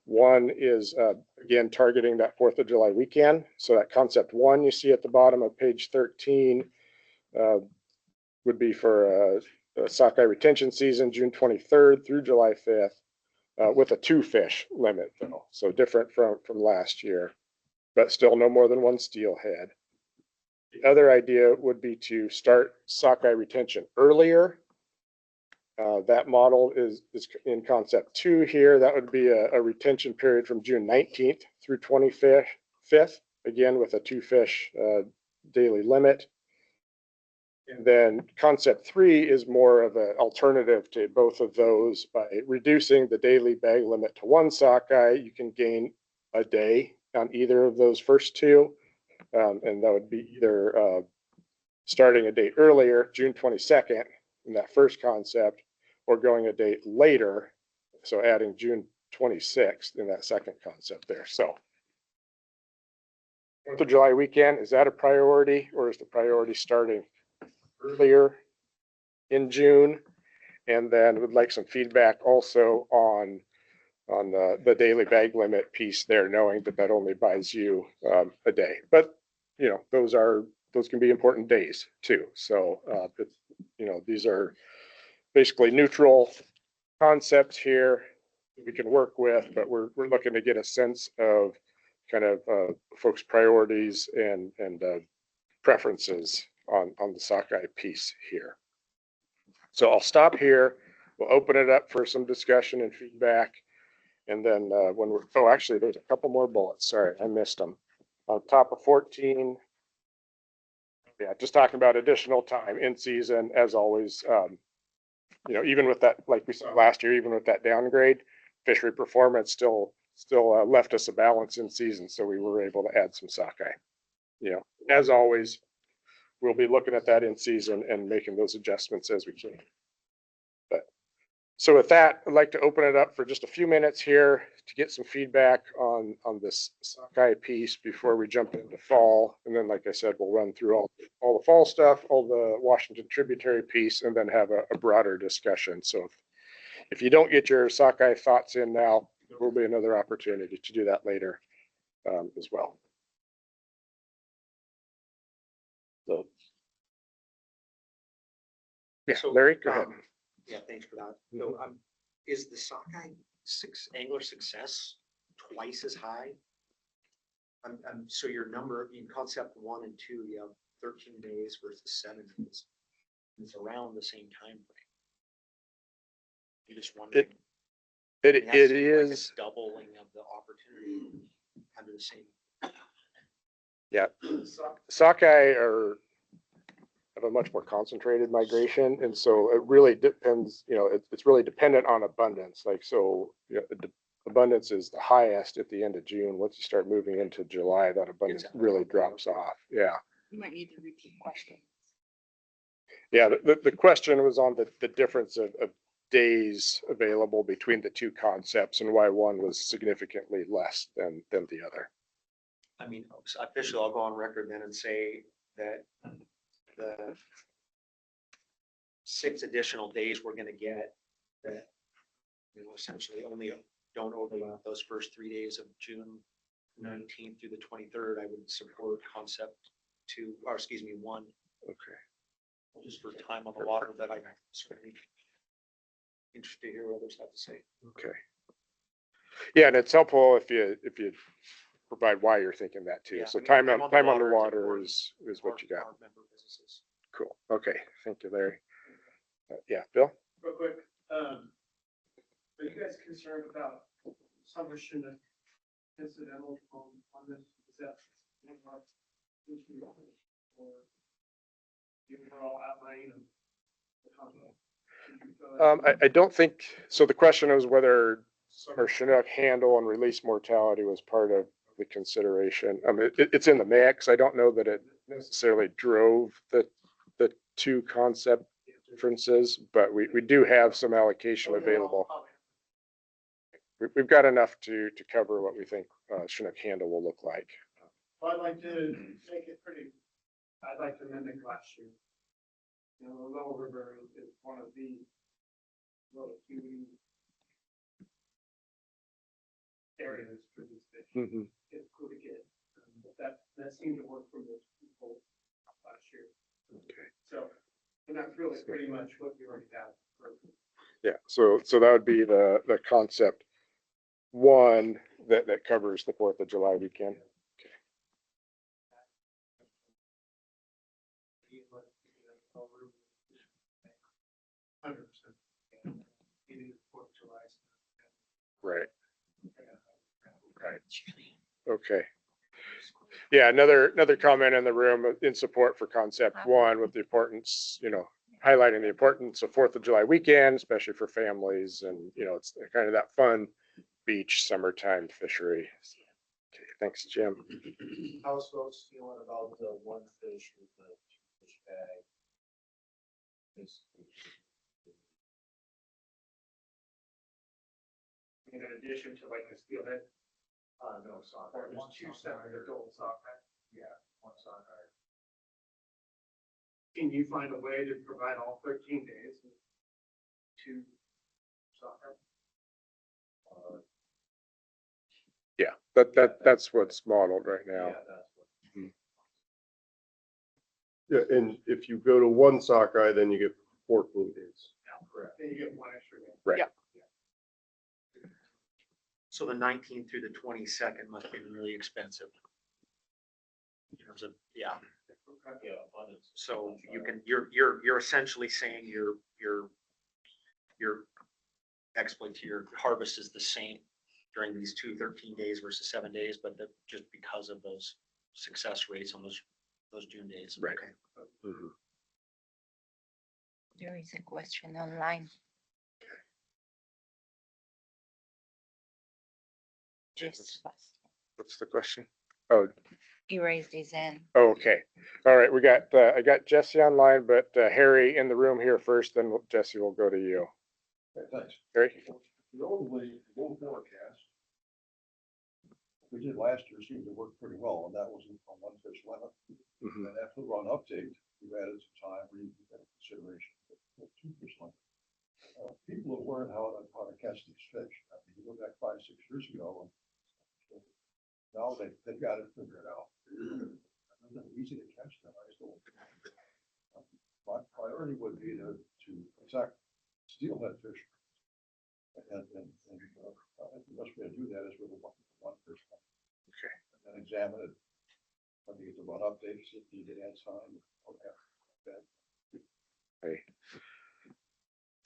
One is, again, targeting that 4th of July weekend. So that concept 1 you see at the bottom of page 13 would be for a sockeye retention season, June 23rd through July 5th, with a 2 fish limit though. So different from last year, but still no more than 1 steelhead. The other idea would be to start sockeye retention earlier. That model is in concept 2 here. That would be a retention period from June 19th through 25th, again with a 2 fish daily limit. And then concept 3 is more of an alternative to both of those. By reducing the daily bag limit to 1 sockeye, you can gain a day on either of those first 2. And that would be either starting a date earlier, June 22nd, in that first concept, or going a date later, so adding June 26th in that second concept there. So 4th of July weekend, is that a priority, or is the priority starting earlier in June? And then would like some feedback also on the daily bag limit piece there, knowing that only buys you a day. But those can be important days too. So these are basically neutral concepts here we can work with, but we're looking to get a sense of kind of folks' priorities and preferences on the sockeye piece here. So I'll stop here. We'll open it up for some discussion and feedback. And then actually there's a couple more bullets. Sorry, I missed them. On top of 14, just talking about additional time in season, as always. Even with that, like we saw last year, even with that downgrade, fishery performance still left us a balance in season, so we were able to add some sockeye. As always, we'll be looking at that in season and making those adjustments as we can. So with that, I'd like to open it up for just a few minutes here to get some feedback on this sockeye piece before we jump into fall. And then, like I said, we'll run through all the fall stuff, all the Washington tributary piece, and then have a broader discussion. So if you don't get your sockeye thoughts in now, there will be another opportunity to do that later as well. So, So, Larry, go ahead. Yeah, thanks for that. So, is the sockeye angler success twice as high? So your number in concept 1 and 2, you have 13 days versus 7 days. It's around the same time frame. You just wondering. It That's like a is, doubling of the opportunity under the same. yeah. Sockeye have a much more concentrated migration. And so it really depends, it's really dependent on abundance. Like, so, abundance is the highest at the end of June. Once you start moving into July, that abundance really drops off. Yeah. You might need to repeat question. Yeah, the question was on the difference of days available between the two concepts and why one was significantly less than the other. I mean, officially, I'll go on record then and say that the 6 additional days we're gonna get that, essentially only don't overlap those first 3 days of June 19th through the 23rd. I would support concept 2, or excuse me, 1, Okay. just for time on the water, but I'm certainly interested to hear what others have to say. Okay. Yeah, and it's helpful if you provide why you're thinking that too. Yeah, So I mean, time on the is water important is for what you got. our member businesses. Cool. Okay. Thank you, Larry. Yeah, Bill? Real quick, are you guys concerned about summer Chinook incidental on this? Is that one of our issues or the overall outline of the concept? I don't think, so the question is whether summer Chinook handle and release mortality was part of the consideration. I mean, it's in the mix. I don't know that it necessarily drove the two concept differences, but we do have some allocation available. We've got enough to cover what we think Chinook handle will look like. I'd like to make it pretty, I'd like to mimic last year. The Lower River is one of the low acuity areas for this fish. Mhm. It's good to get, that seemed to work for most people last year. Okay. So, and that's really pretty much what you already have. Yeah, so that would be the concept 1 that covers the 4th of July weekend. Okay. Right. Right. Okay. Yeah, another comment in the room in support for concept 1 with the importance, highlighting the importance of 4th of July weekend, especially for families and, it's kind of that fun beach summertime fishery. Okay, thanks, Jim. How's folks feeling about the one fish with the fish bag? In addition to like the steelhead. No, sock. Or there's 2 separate adult sockeye. Yeah, one sockeye. Can you find a way to provide all 13 days to sockeye? Yeah, that's what's modeled right now. Yeah, that's what. Yeah, and if you go to one sockeye, then you get 14 days. Correct. Then you get 1 extra day. Right. So the 19th through the 22nd must be really expensive. In terms of, yeah. So you're essentially saying your exploit, your harvest is the same during these 13 days versus 7 days, but just because of those success rates on those June days. Right. Okay. Mhm. There is a question online. Just fast. What's the question? Oh, He raised his hand. okay. All right, I got Jesse online, but Harry in the room here first, then Jesse will go to you. Okay, thanks. Harry? Relatively low forecast. We did last year seemed to work pretty well, and that was on one fish limit. Mhm. And after the run update, we've added some time, we had consideration for 2 fish limit. People have learned how to catch these fish. I mean, you go back 5, 6 years ago, and now they've got it figured out. They're easy to catch them. My priority would be to attack steelhead fish. And I think the best way to do that is with one fish. Okay. And then examine it. When you get the run updates, if you need to add time. Okay. Hey.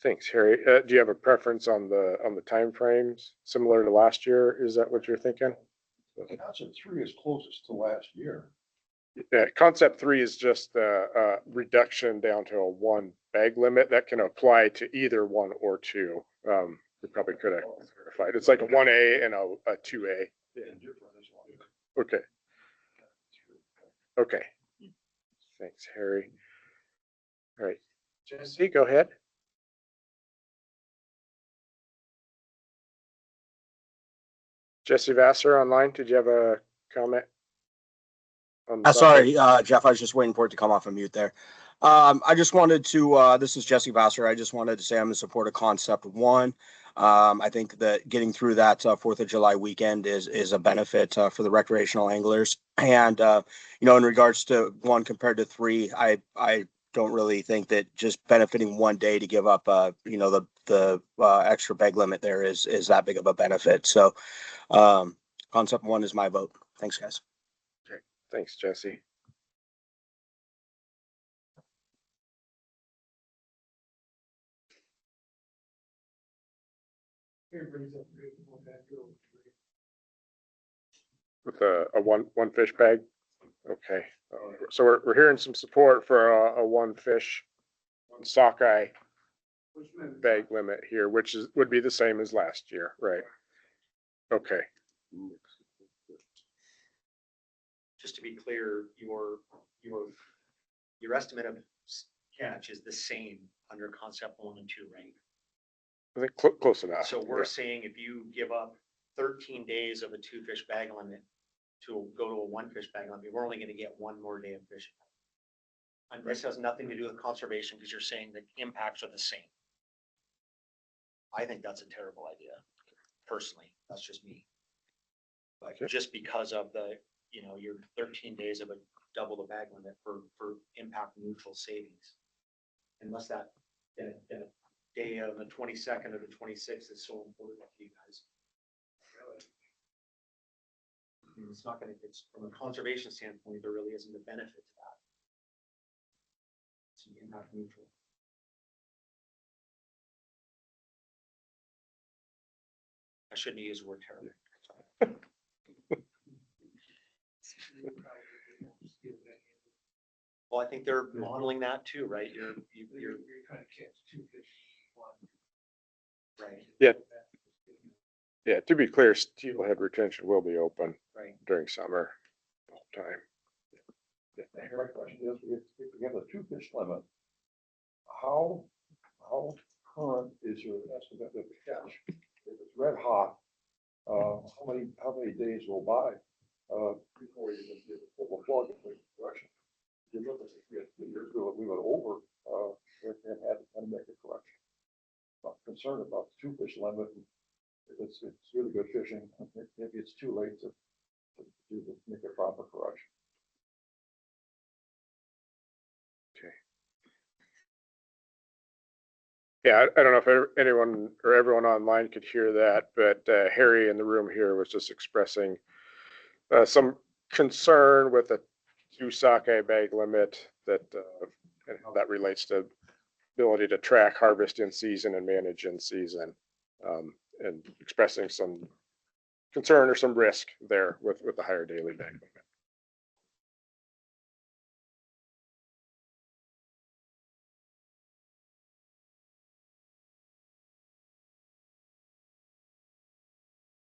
Thanks, Harry. Do you have a preference on the timeframes, similar to last year? Is that what you're thinking? Concept 3 is closest to last year. Yeah, concept 3 is just a reduction down to a 1 bag limit that can apply to either 1 or 2. We probably could have clarified. It's like a 1A and a 2A. Okay. Okay. Thanks, Harry. All right, Jesse, go ahead. Jesse Vassar online, did you have a comment? Sorry, Jeff, I was just waiting for it to come off of mute there. I just wanted to, this is Jesse Vassar. I just wanted to say I'm in support of concept 1. I think that getting through that 4th of July weekend is a benefit for the recreational anglers. And, in regards to 1 compared to 3, I don't really think that just benefiting 1 day to give up, the extra bag limit there is that big of a benefit. So concept 1 is my vote. Thanks, guys. Okay, thanks, Jesse. With a one fish bag? Okay, so we're hearing some support for a 1 fish, 1 sockeye bag limit here, which would be the same as last year, right? Okay. Just to be clear, your estimate of catch is the same under concept 1 and 2, right? I think close enough. So we're yeah. saying if you give up 13 days of a 2 fish bag limit to go to a 1 fish bag limit, we're only gonna get 1 more day of fishing. And this has nothing to do with conservation because you're saying the impacts are the same. I think that's a terrible idea, personally. That's just me. But just because of the, your 13 days of a double the bag limit for impact neutral savings. Unless that day of the 22nd or the 26th is so important to you guys. It's not gonna, it's from a conservation standpoint, there really isn't a benefit to that. It's impact neutral. I shouldn't use the word terrible. Well, I think they're modeling that too, right? You're trying to catch 2 fish. Right. Yeah. Yeah, to be clear, steelhead retention will be open Right. during summer the whole time. My question is, if we have a 2 fish limit, how current is your estimate of the catch? If it's red hot, how many days will by before you can pull the plug in the correction? You look at it, 3 years ago, we went over and had to make a correction. I'm concerned about the 2 fish limit. It's really good fishing. Maybe it's too late to make a proper correction. Okay. Yeah, I don't know if anyone or everyone online could hear that, but Harry in the room here was just expressing some concern with a 2 sockeye bag limit that and how that relates to ability to track harvest in season and manage in season, and expressing some concern or some risk there with the higher daily bag limit.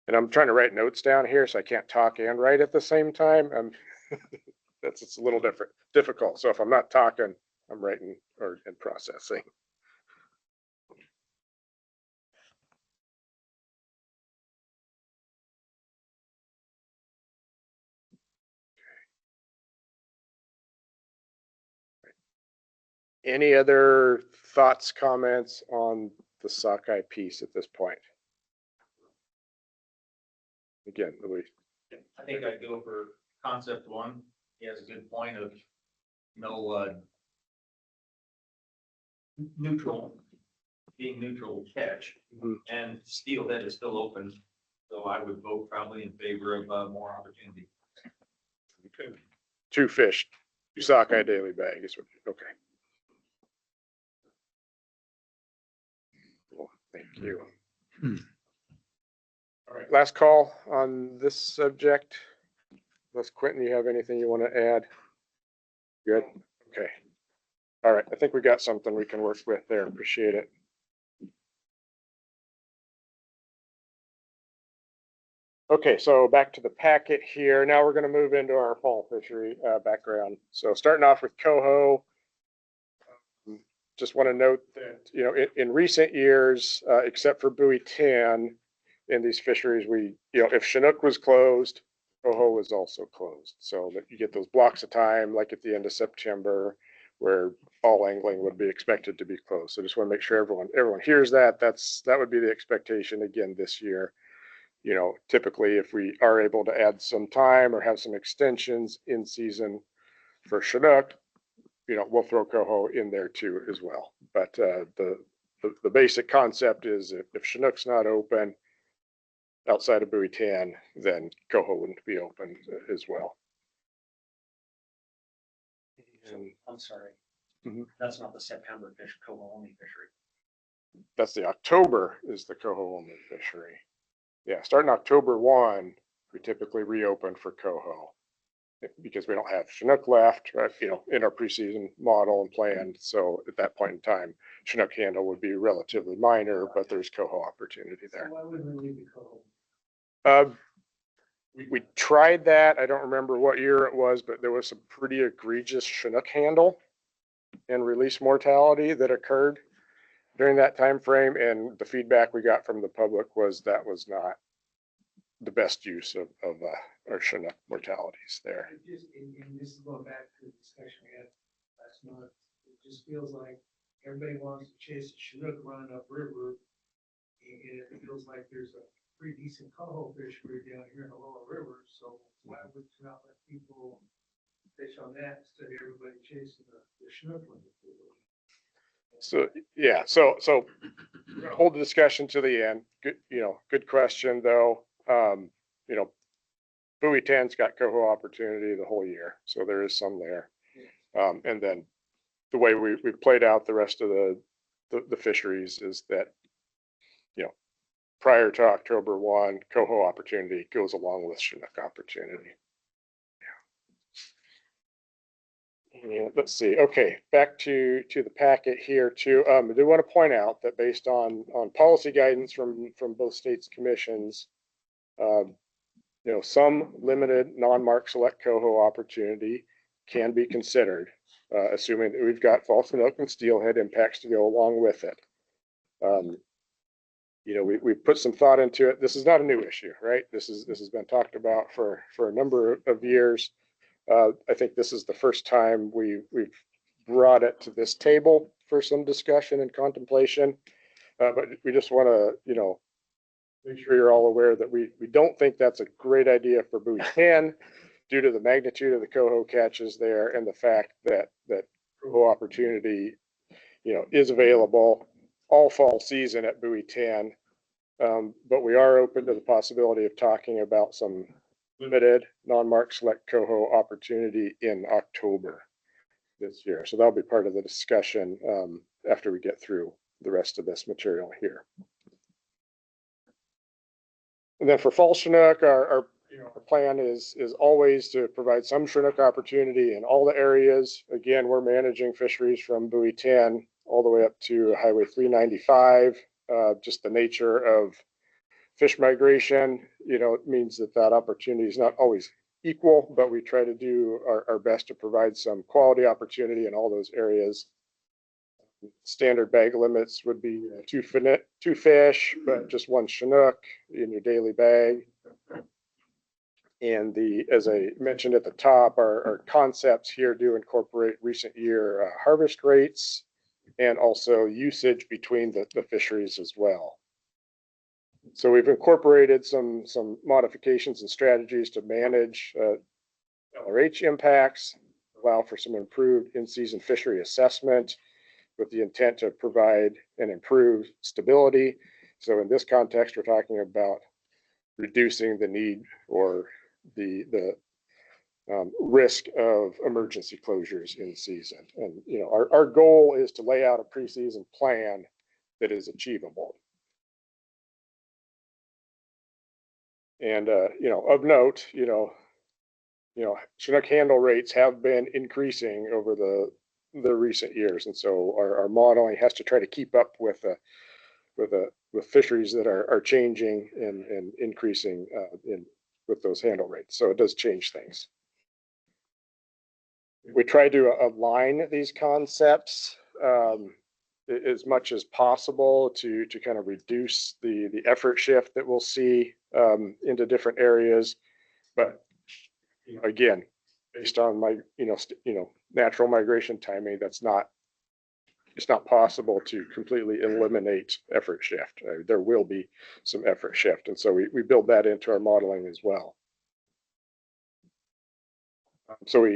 And I'm trying to write notes down here, so I can't talk and write at the same time. It's a little difficult. So if I'm not talking, I'm writing and processing. Any other thoughts, comments on the sockeye piece at this point? Again, Louis. I think I'd go for concept 1. He has a good point of no being neutral catch, and steelhead is still open. So I would vote probably in favor of more opportunity. Okay. 2 fish, 2 sockeye daily bag is what, okay. Thank you. All right, last call on this subject. Unless Quentin, you have anything you want to add? Good, okay. All right, I think we got something we can work with there. Appreciate it. Okay, so back to the packet here. Now we're going to move into our fall fishery background. So starting off with coho. Just want to note that, you know, in recent years, except for buoy 10 in these fisheries, if Chinook was closed, coho was also closed. So that you get those blocks of time, like at the end of September, where all angling would be expected to be closed. So just want to make sure everyone hears that. That would be the expectation again this year. You know, typically if we are able to add some time or have some extensions in season for Chinook, you know, we'll throw coho in there too as well. But the basic concept is if Chinook's not open outside of buoy 10, then coho wouldn't be open as well. I'm sorry. Mhm. That's not the September coho only fishery. That's the October is the coho only fishery. Yeah, starting October 1, we typically reopen for coho because we don't have Chinook left, right? You know, in our preseason model and plan. So at that point in time, Chinook handle would be relatively minor, but there's coho opportunity there. Why would we leave the coho? We tried that. I don't remember what year it was, but there was some pretty egregious Chinook handle and release mortality that occurred during that time frame, and the feedback we got from the public was that was not the best use of our Chinook mortalities there. And this is going back to the discussion we had last month. It just feels like everybody wants to chase a Chinook running up river. And it feels like there's a pretty decent coho fishery down here in the lower river. So why would you not let people fish on that instead of everybody chasing the Chinook one? So, yeah, so we're gonna hold the discussion to the end. Good, you know, good question though. You know, buoy 10's got coho opportunity the whole year, so there is some there. And then the way we've played out the rest of the fisheries is that, you know, prior to October 1, coho opportunity goes along with Chinook opportunity. Yeah, let's see. Okay, back to the packet here too. I do want to point out that based on policy guidance from both states commissions, you know, some limited non-mark select coho opportunity can be considered, assuming that we've got fall Chinook and steelhead impacts to go along with it. You know, we put some thought into it. This is not a new issue, right? This has been talked about for a number of years. I think this is the first time we've brought it to this table for some discussion and contemplation. But we just want to, you know, make sure you're all aware that we don't think that's a great idea for buoy 10 due to the magnitude of the coho catches there and the fact that coho opportunity, you know, is available all fall season at buoy 10. But we are open to the possibility of talking about some limited non-mark select coho opportunity in October this year. So that'll be part of the discussion after we get through the rest of this material here. And then for fall Chinook, our plan is always to provide some Chinook opportunity in all the areas. Again, we're managing fisheries from buoy 10 all the way up to Highway 395. Just the nature of fish migration, you know, it means that opportunity is not always equal, but we try to do our best to provide some quality opportunity in all those areas. Standard bag limits would be two fish, but just one Chinook in your daily bag. And as I mentioned at the top, our concepts here do incorporate recent year harvest rates and also usage between the fisheries as well. So we've incorporated some modifications and strategies to manage LRH impacts, allow for some improved in-season fishery assessment with the intent to provide and improve stability. So in this context, we're talking about reducing the need or the risk of emergency closures in season. And, you know, our goal is to lay out a preseason plan that is achievable. And, of note, Chinook handle rates have been increasing over the recent years. And so our modeling has to try to keep up with fisheries that are changing and increasing with those handle rates. So it does change things. We try to align these concepts as much as possible to kind of reduce the effort shift that we'll see into different areas. But again, based on my natural migration timing, it's not possible to completely eliminate effort shift. There will be some effort shift, and so we build that into our modeling as well. So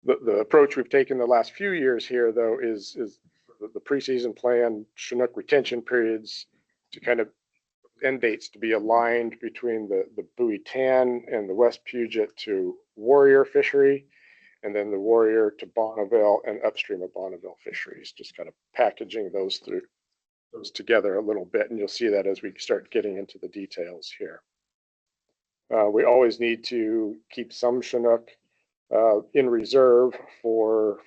the approach we've taken the last few years here, though, is the preseason plan Chinook retention periods to kind of end dates to be aligned between the Bowie Tan and the West Puget to Warrior fishery, and then the Warrior to Bonneville and upstream of Bonneville fisheries, just kind of packaging those together a little bit. And you'll see that as we start getting into the details here. We always need to keep some Chinook in reserve for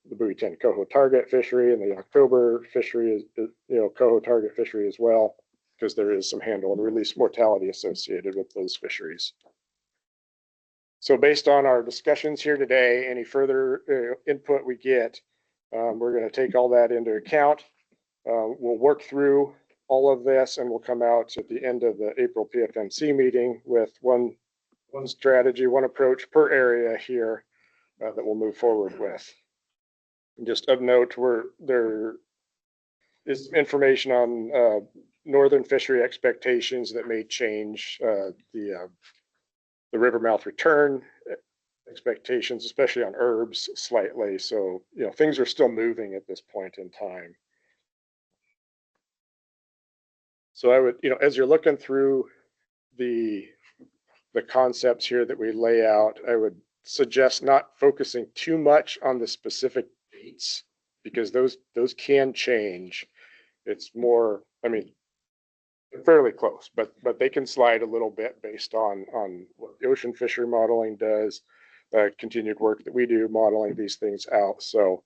the Bowie Tan coho target fishery, and the October fishery is coho target fishery as well, because there is some handle and release mortality associated with those fisheries. So based on our discussions here today, any further input we get, we're going to take all that into account. We'll work through all of this, and we'll come out at the end of the April PFMC meeting with one strategy, one approach per area here that we'll move forward with. And just of note, there is information on northern fishery expectations that may change the river mouth return expectations, especially on herbs, slightly. So, things are still moving at this point in time. So I would, as you're looking through the concepts here that we lay out, I would suggest not focusing too much on the specific dates, because those can change. It's more, they're fairly close, but they can slide a little bit based on what the ocean fishery modeling does, continued work that we do modeling these things out. So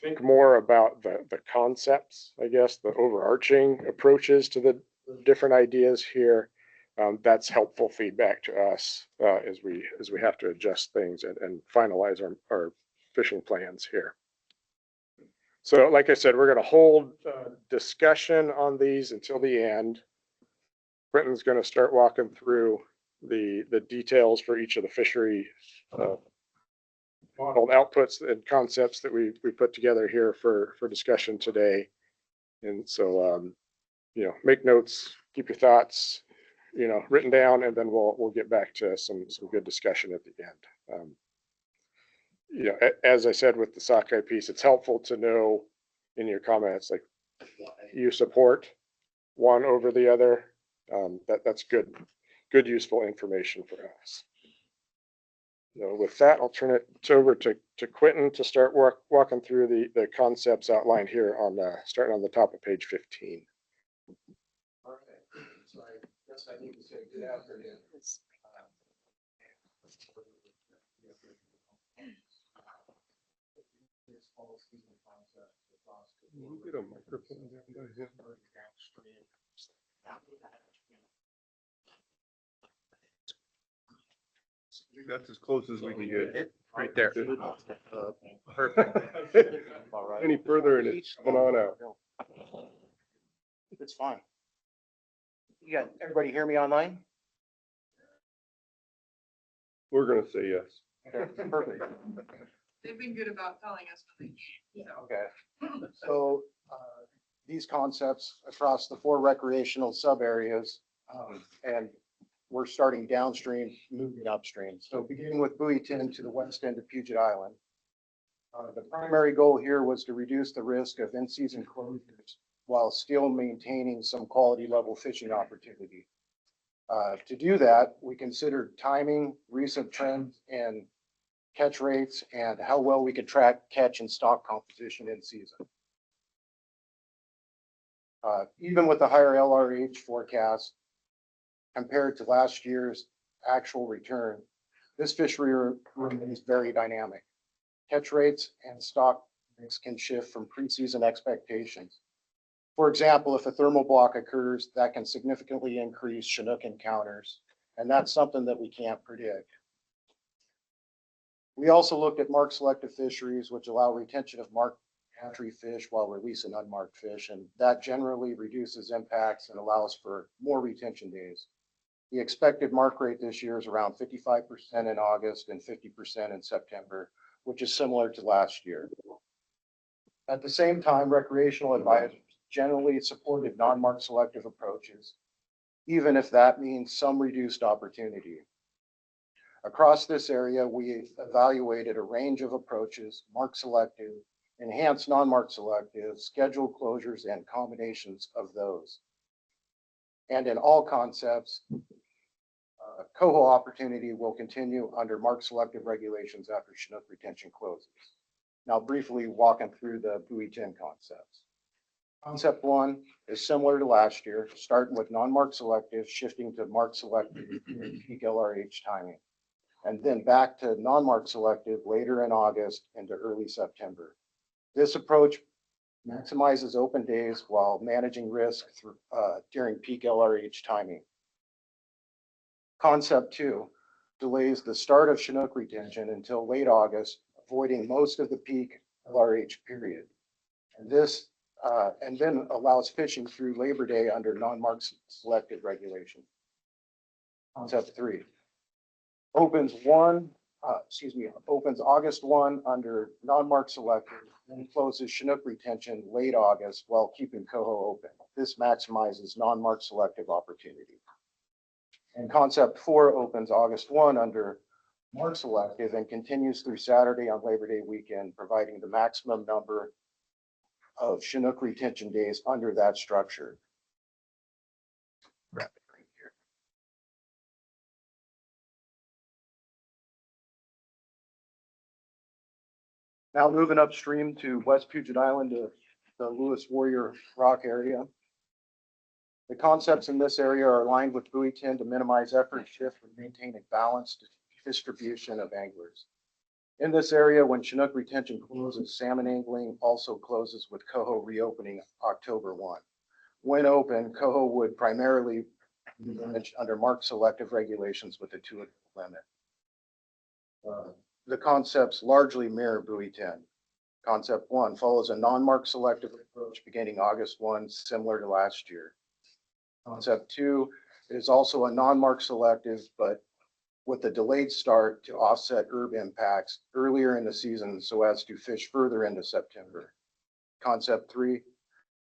think more about the concepts, I guess, the overarching approaches to the different ideas here. That's helpful feedback to us as we have to adjust things and finalize our fishing plans here. So like I said, we're going to hold discussion on these until the end. Quentin's going to start walking through the details for each of the fishery modeled outputs and concepts that we put together here for discussion today. And so, make notes, keep your thoughts, written down, and then we'll get back to some good discussion at the end. As I said with the sockeye piece, it's helpful to know in your comments, like, you support one over the other. That's good, useful information for us. So with that, I'll turn it over to Quentin to start walking through the concepts outlined here on starting on the top of page 15. All right. So I guess I need to say good afternoon. Can you get a microphone down to him? That's as close as we can get. Right there. Perfect. Any further and it's been on out. It's fine. You got everybody hear me online? We're gonna say yes. Okay, perfect. They've been good about telling us when they can't. Okay. So these concepts across the 4 recreational sub areas, and we're starting downstream, moving upstream. So beginning with Bowie Tan to the west end of Puget Island. The primary goal here was to reduce the risk of in-season closures while still maintaining some quality level fishing opportunity. To do that, we considered timing, recent trends, and catch rates, and how well we could track catch and stock composition in season. Even with the higher LRH forecast, compared to last year's actual return, this fishery remains very dynamic. Catch rates and stock mix can shift from preseason expectations. For example, if a thermal block occurs, that can significantly increase Chinook encounters, and that's something that we can't predict. We also looked at mark selective fisheries, which allow retention of marked hatchery fish while releasing unmarked fish, and that generally reduces impacts and allows for more retention days. The expected mark rate this year is around 55% in August and 50% in September, which is similar to last year. At the same time, recreational advisors generally supported non-mark selective approaches, even if that means some reduced opportunity. Across this area, we evaluated a range of approaches: mark selective, enhanced non-mark selective, scheduled closures, and combinations of those. And in all concepts, coho opportunity will continue under mark selective regulations after Chinook retention closes. Now, briefly walking through the buoy 10 concepts. Concept 1 is similar to last year, starting with non-mark selective, shifting to mark selective during peak LRH timing, and then back to non-mark selective later in August into early September. This approach maximizes open days while managing risk during peak LRH timing. Concept 2 delays the start of Chinook retention until late August, avoiding most of the peak LRH period. And then allows fishing through Labor Day under non-mark selected regulation. Concept 3 opens August 1 under non-mark selected and closes Chinook retention late August while keeping coho open. This maximizes non-mark selective opportunity. And concept 4 opens August 1 under mark selective and continues through Saturday on Labor Day weekend, providing the maximum number of Chinook retention days under that structure. Now moving upstream to West Puget Island to the Lewis Warrior Rock area. The concepts in this area are aligned with buoy 10 to minimize effort shift and maintain a balanced distribution of anglers. In this area, when Chinook retention closes, salmon angling also closes, with coho reopening October 1. When open, coho would primarily be managed under mark selective regulations with a 2 limit. The concepts largely mirror buoy 10. Concept 1 follows a non-mark selective approach beginning August 1, similar to last year. Concept 2 is also a non-mark selective, but with a delayed start to offset herb impacts earlier in the season so as to fish further into September. Concept 3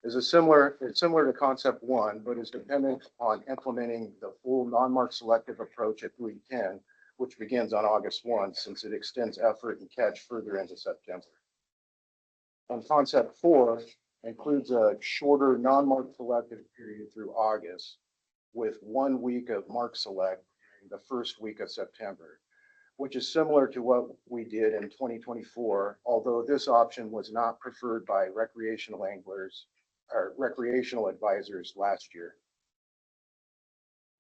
is similar to concept 1, but is dependent on implementing the full non-mark selective approach at buoy 10, which begins on August 1, since it extends effort and catch further into September. And concept 4 includes a shorter non-mark selective period through August, with 1 week of mark select during the first week of September, which is similar to what we did in 2024, although this option was not preferred by recreational anglers or recreational advisors last year.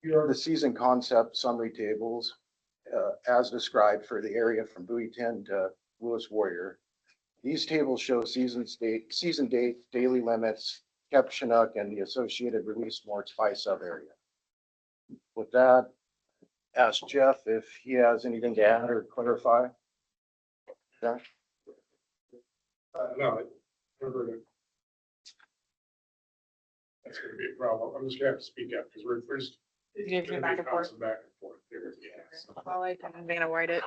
Here are the season concept summary tables as described for the area from buoy 10 to Lewis Warrior. These tables show season date, daily limits, kept Chinook, and the associated release morts by sub-area. With that, ask Jeff if he has anything to add or clarify. Yeah. No, that's going to be a problem. I'm just going to have to speak up because we're just. You're gonna be back and forth. Back and forth there, yes. Well, I can Vanna White it.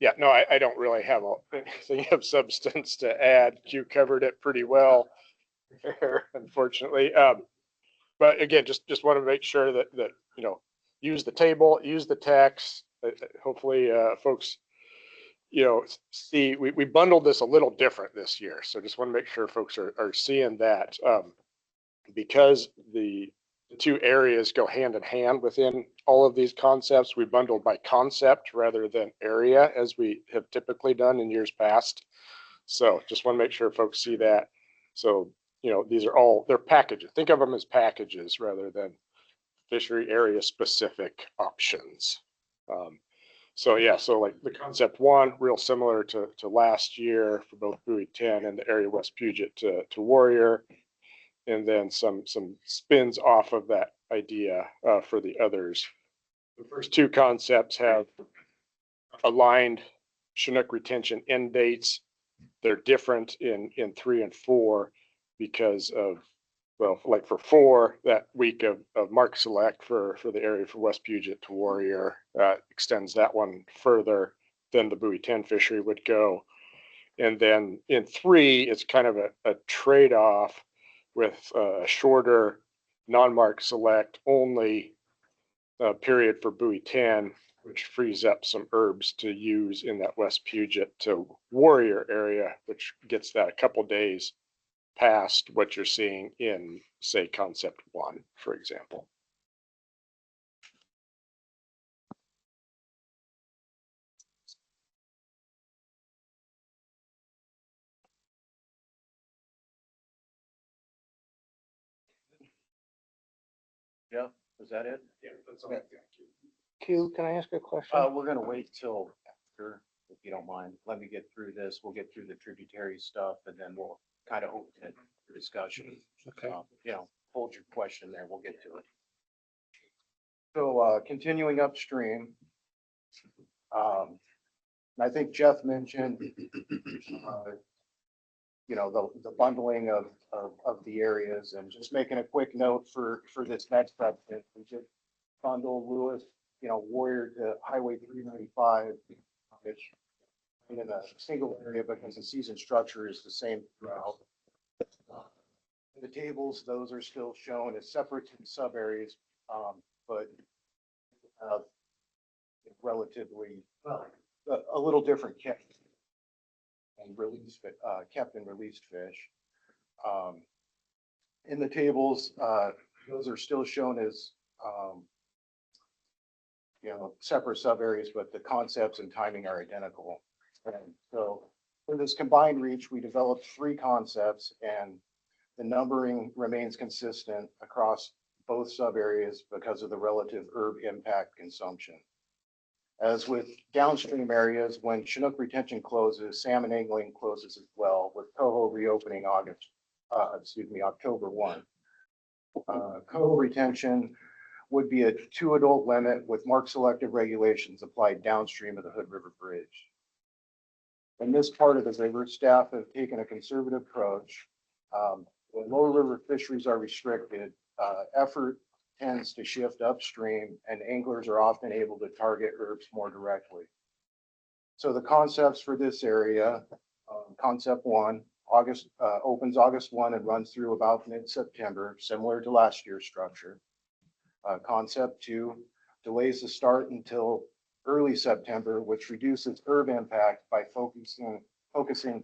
Yeah, no, I don't really have anything of substance to add. You covered it pretty well there, unfortunately. But again, just want to make sure that use the table, use the text. Hopefully, folks, see we bundled this a little different this year. So just want to make sure folks are seeing that. Because the two areas go hand in hand within all of these concepts, we bundled by concept rather than area, as we have typically done in years past. So just want to make sure folks see that. So, these are all, they're packages. Think of them as packages rather than fishery area specific options. So yeah, so like the concept one, real similar to last year for both buoy 10 and the area West Puget to Warrior. And then some spins off of that idea for the others. The first two concepts have aligned Chinook retention end dates. They're different in 3 and 4 because of, well, like for 4, that week of mark select for the area from West Puget to Warrior extends that one further than the buoy 10 fishery would go. And then in 3, it's kind of a trade-off with a shorter non-mark select only period for buoy 10, which frees up some herbs to use in that West Puget to Warrior area, which gets that a couple days past what you're seeing in, say, concept 1, for example. Yeah, is that it? Yeah, that's all. Thank you. Q, can I ask a question? We're gonna wait till after, if you don't mind. Let me get through this. We'll get through the tributary stuff and then we'll kind of open it for discussion. Okay. Hold your question there. We'll get to it. So, continuing upstream. I think Jeff mentioned, the bundling of the areas and just making a quick note for this next section. We just bundle Lewis, Warrior to Highway 395, which in a single area because the season structure is the same throughout. In the tables, those are still shown as separate sub areas, but relatively a little different kept and released, kept and released fish. In the tables, those are still shown as separate sub areas, but the concepts and timing are identical. And so for this combined reach, we developed 3 concepts and the numbering remains consistent across both sub areas because of the relative herb impact consumption. As with downstream areas, when Chinook retention closes, salmon angling closes as well, with Coho reopening October 1. Coho retention would be a 2 adult limit with mark selective regulations applied downstream of the Hood River Bridge. In this part of the river, staff have taken a conservative approach. When lower river fisheries are restricted, effort tends to shift upstream and anglers are often able to target herbs more directly. So the concepts for this area, concept 1, opens August 1 and runs through about mid-September, similar to last year's structure. Concept 2 delays the start until early September, which reduces herb impact by focusing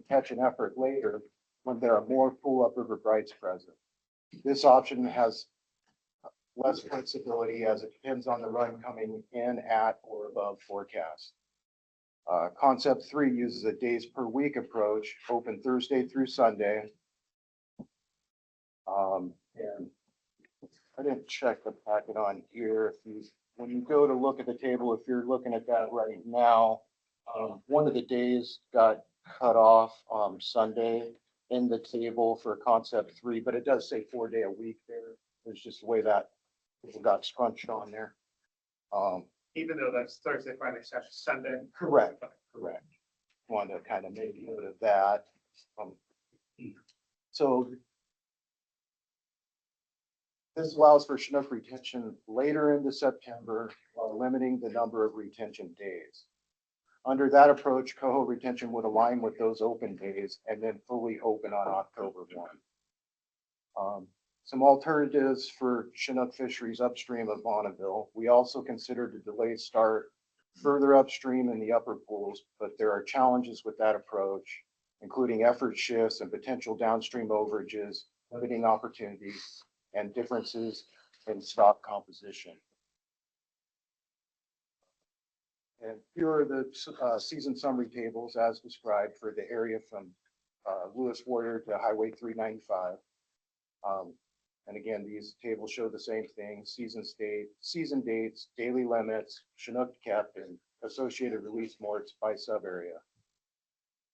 catch and effort later when there are more full upriver brights present. This option has less flexibility as it depends on the run coming in at or above forecast. Concept 3 uses a days per week approach, open Thursday through Sunday. And I didn't check the packet on here. When you go to look at the table, if you're looking at that right now, one of the days got cut off Sunday in the table for concept 3, but it does say 4-day a week there. There's just the way that it got scrunched on there. Even though that's Thursday, Friday, Saturday, Sunday. Correct. Want to kind of make note of that. So this allows for Chinook retention later into September while limiting the number of retention days. Under that approach, coho retention would align with those open days and then fully open on October 1. Some alternatives for Chinook fisheries upstream of Bonneville. We also considered a delayed start further upstream in the upper pools, but there are challenges with that approach, including effort shifts and potential downstream overages, limiting opportunities, and differences in stock composition. And here are the season summary tables as described for the area from Lewis Warrior to Highway 395. And again, these tables show the same thing, season dates, daily limits, Chinook captain, associated release morts by sub area.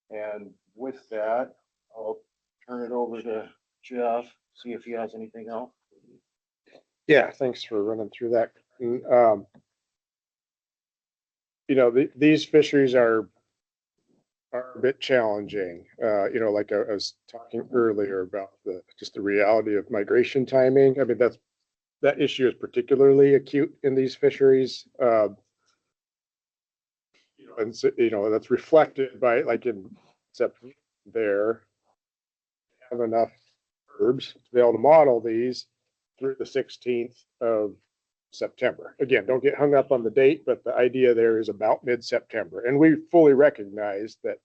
And with that, I'll turn it over to Jeff, see if he has anything else. Yeah, thanks for running through that. These fisheries are a bit challenging. Like I was talking earlier about just the reality of migration timing. I mean, that issue is particularly acute in these fisheries. And so, that's reflected by, like, in September there, have enough herbs to be able to model these through the 16th of September. Again, don't get hung up on the date, but the idea there is about mid-September. And we fully recognize that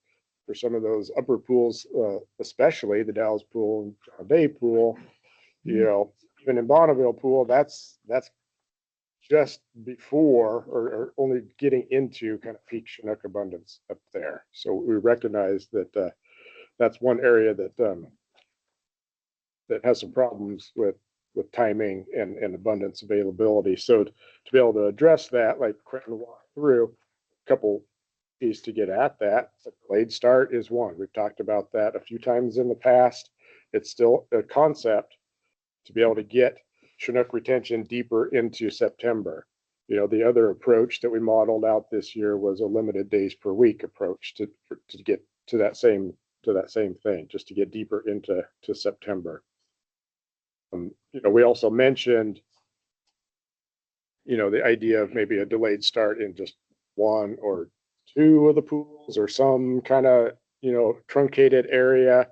for some of those upper pools, especially the Dalles Pool and John Day Pool, even in Bonneville Pool, that's just before or only getting into kind of peak Chinook abundance up there. So we recognize that that's one area that has some problems with timing and abundance availability. So to be able to address that, like Quentin walked through, a couple keys to get at that. The delayed start is one. We've talked about that a few times in the past. It's still a concept to be able to get Chinook retention deeper into September. The other approach that we modeled out this year was a limited days per week approach to get to that same thing, just to get deeper into September. We also mentioned, the idea of maybe a delayed start in just one or two of the pools or some kind of, truncated area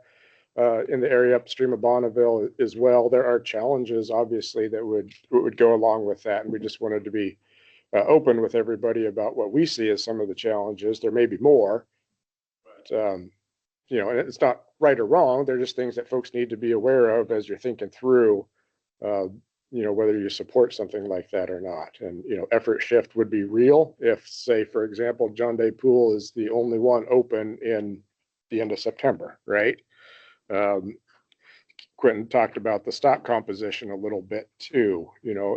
in the area upstream of Bonneville as well. There are challenges, obviously, that would go along with that. And we just wanted to be open with everybody about what we see as some of the challenges. There may be more, but, and it's not right or wrong. They're just things that folks need to be aware of as you're thinking through, whether you support something like that or not. And, effort shift would be real if, say, for example, John Day Pool is the only one open in the end of September, right? Quentin talked about the stock composition a little bit too.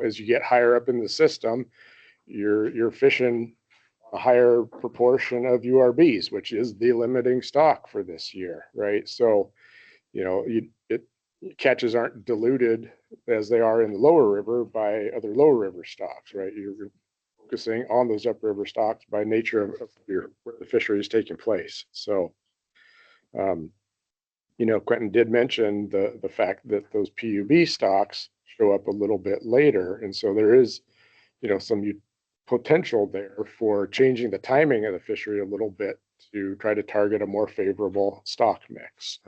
As you get higher up in the system, you're fishing a higher proportion of URBs, which is the limiting stock for this year, right? So, catches aren't diluted as they are in the lower river by other lower river stocks, right? You're focusing on those upriver stocks by nature of where the fishery is taking place. So, Quentin did mention the fact that those PUB stocks show up a little bit later. And so there is, some potential there for changing the timing of the fishery a little bit to try to target a more favorable stock mix.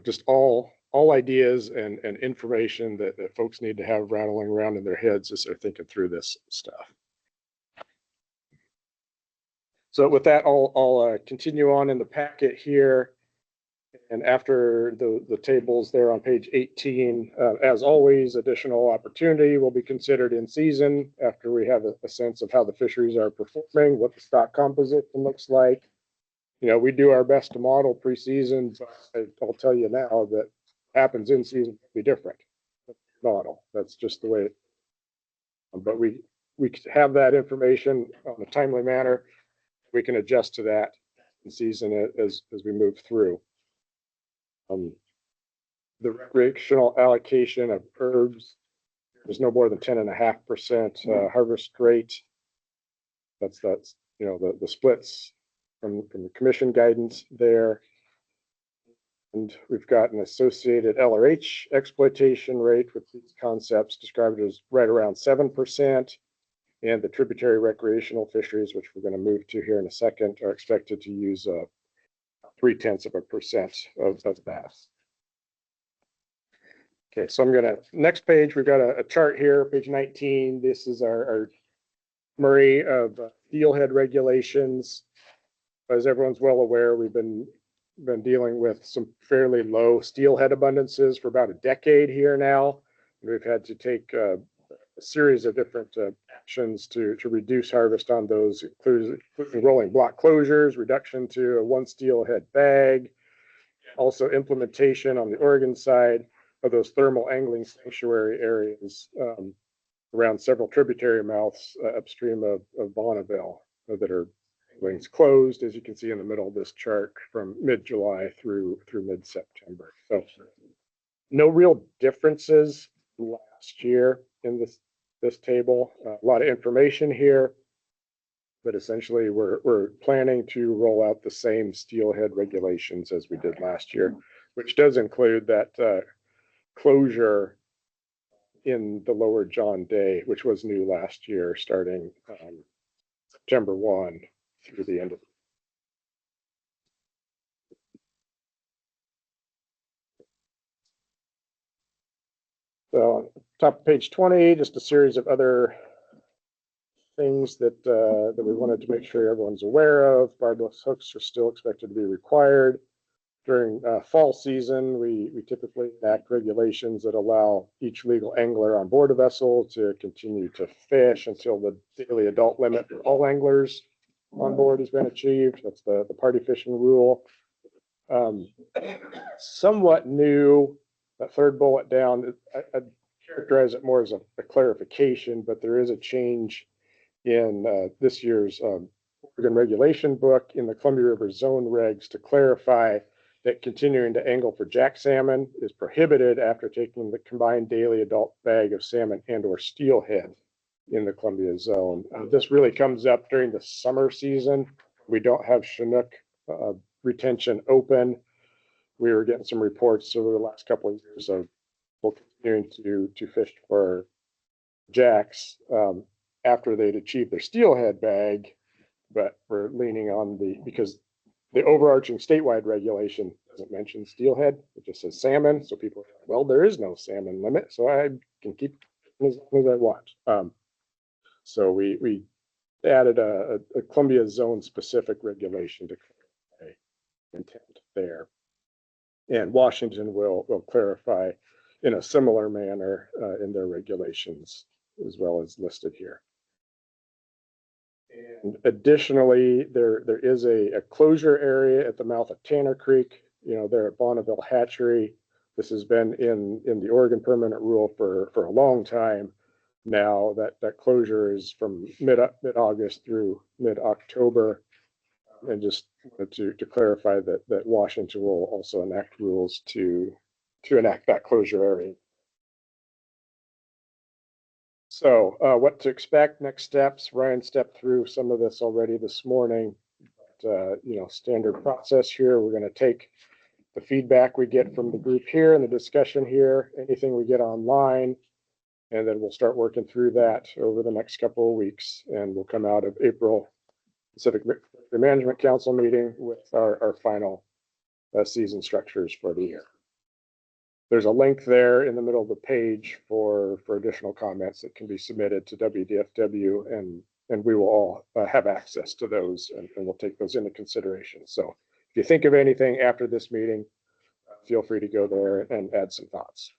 Just all ideas and information that folks need to have rattling around in their heads as they're thinking through this stuff. So with that, I'll continue on in the packet here. And after the tables there on page 18, as always, additional opportunity will be considered in season after we have a sense of how the fisheries are performing, what the stock composition looks like. We do our best to model pre-season, but I'll tell you now that happens in season will be different. Model. That's just the way it. But we have that information on a timely manner. We can adjust to that in season as we move through. The recreational allocation of herbs is no more than 10.5% harvest rate. That's the splits from the commission guidance there. And we've got an associated LRH exploitation rate with these concepts described as right around 7%. And the tributary recreational fisheries, which we're going to move to here in a second, are expected to use 0.3% of that. Okay, so next page, we've got a chart here, page 19. This is our summary of steelhead regulations. As everyone's well aware, we've been dealing with some fairly low steelhead abundances for about a decade here now. We've had to take a series of different actions to reduce harvest on those, including rolling block closures, reduction to a one steelhead bag, also implementation on the Oregon side of those thermal angling sanctuary areas around several tributary mouths upstream of Bonneville that are angling's closed, as you can see in the middle of this chart, from mid-July through mid-September. So no real differences last year in this table. A lot of information here, but essentially we're planning to roll out the same steelhead regulations as we did last year, which does include that closure in the lower John Day, which was new last year, starting September 1 through the end of. So on top of page 20, just a series of other things that we wanted to make sure everyone's aware of. Barbless hooks are still expected to be required. During fall season, we typically enact regulations that allow each legal angler on board a vessel to continue to fish until the daily adult limit for all anglers on board has been achieved. That's the party fishing rule. Somewhat new, that third bullet down, I'd characterize it more as a clarification, but there is a change in this year's Oregon regulation book in the Columbia River zone regs to clarify that continuing to angle for jack salmon is prohibited after taking the combined daily adult bag of salmon and or steelhead in the Columbia zone. This really comes up during the summer season. We don't have Chinook retention open. We were getting some reports over the last couple of years of people continuing to fish for jacks after they'd achieved their steelhead bag, but we're leaning on because the overarching statewide regulation doesn't mention steelhead. It just says salmon. So people are like, well, there is no salmon limit, so I can keep as long as I want. So we added a Columbia zone specific regulation to clarify intent there. And Washington will clarify in a similar manner in their regulations as well as listed here. And additionally, there is a closure area at the mouth of Tanner Creek, there at Bonneville Hatchery. This has been in the Oregon permanent rule for a long time now. That closure is from mid-August through mid-October. And just wanted to clarify that Washington will also enact rules to enact that closure area. So what to expect, next steps. Ryan stepped through some of this already this morning. But, standard process here. We're going to take the feedback we get from the group here and the discussion here, anything we get online, and then we'll start working through that over the next couple of weeks. And we'll come out of April Pacific Management Council meeting with our final season structures for the year. There's a link there in the middle of the page for additional comments that can be submitted to WDFW, and we will all have access to those, and we'll take those into consideration. So if you think of anything after this meeting, feel free to go there and add some thoughts.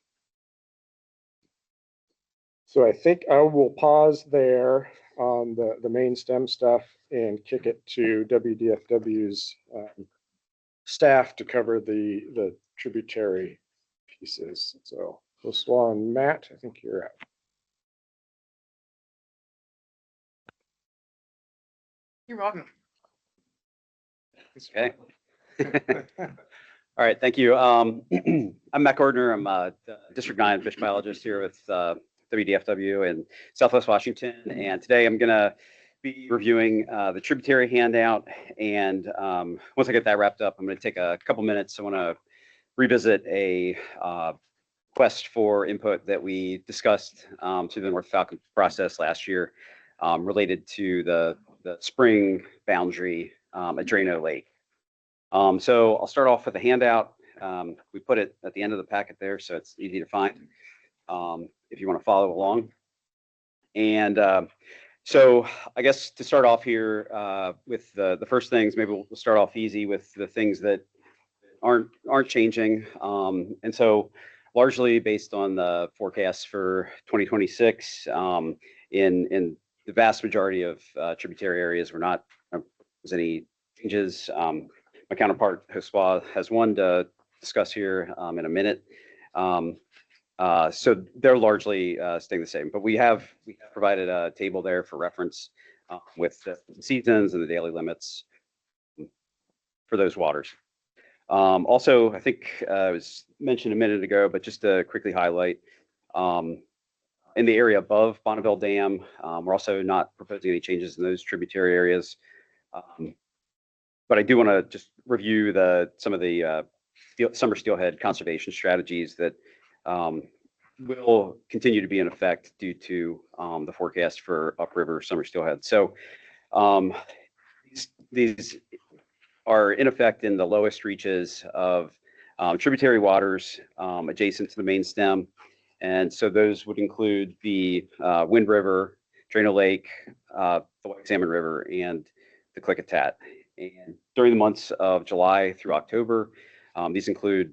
So I think I will pause there on the main STEM stuff and kick it to WDFW's staff to cover the tributary pieces. So this one, Matt, I think you're up. You're welcome. Okay. All right, thank you. I'm Matt Gordner. I'm a District 9 fish biologist here with WDFW in Southwest Washington. And today I'm going to be reviewing the tributary handout. And once I get that wrapped up, I'm going to take a couple minutes. I want to revisit a request for input that we discussed through the North of Falcon process last year related to the spring boundary at Drano Lake. So I'll start off with a handout. We put it at the end of the packet there, so it's easy to find if you want to follow along. And so I guess to start off here with the first things, maybe we'll start off easy with the things that aren't changing. And so largely based on the forecasts for 2026, in the vast majority of tributary areas, there's any changes. My counterpart, Josua, has one to discuss here in a minute. So they're largely staying the same, but we have provided a table there for reference with the seasons and the daily limits for those waters. Also, I think it was mentioned a minute ago, but just to quickly highlight, in the area above Bonneville Dam, we're also not proposing any changes in those tributary areas. But I do want to just review some of the summer steelhead conservation strategies that will continue to be in effect due to the forecast for upriver summer steelhead. So these are in effect in the lowest reaches of tributary waters adjacent to the main stem. And so those would include the Wind River, Drano Lake, the White Salmon River, and the Klickitat. And during the months of July through October, these include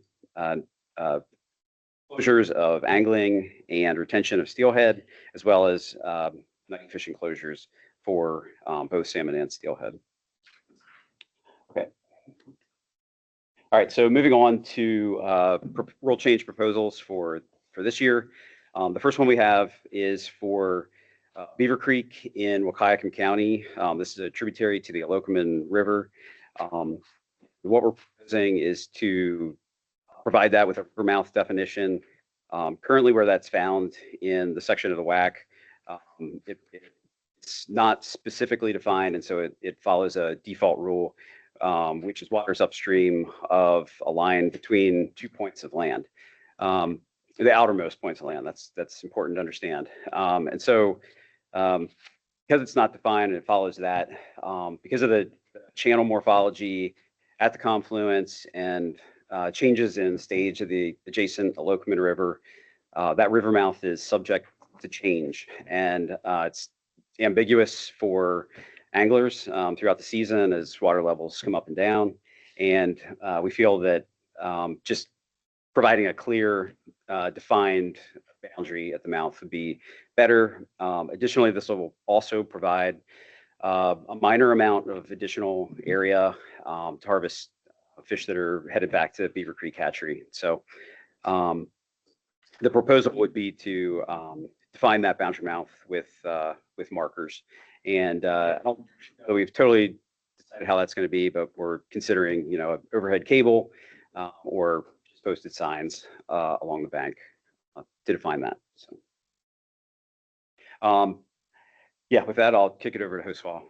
closures of angling and retention of steelhead, as well as night fishing closures for both salmon and steelhead. Okay. All right, so moving on to rule change proposals for this year. The first one we have is for Beaver Creek in Wahkiakum County. This is a tributary to the Alokaman River. What we're proposing is to provide that with a river mouth definition. Currently where that's found in the section of the WAC, it's not specifically defined, and so it follows a default rule, which is waters upstream of a line between 2 points of land. The outermost points of land, that's important to understand. And so because it's not defined and it follows that, because of the channel morphology at the confluence and changes in stage of the adjacent Alokaman River, that river mouth is subject to change, and it's ambiguous for anglers throughout the season as water levels come up and down. And we feel that just providing a clear, defined boundary at the mouth would be better. Additionally, this will also provide a minor amount of additional area to harvest fish that are headed back to Beaver Creek Hatchery. So the proposal would be to define that boundary mouth with markers. And I don't know we've totally decided how that's going to be, but we're considering, an overhead cable or posted signs along the bank to define that. So, yeah, with that, I'll kick it over to Hoswal.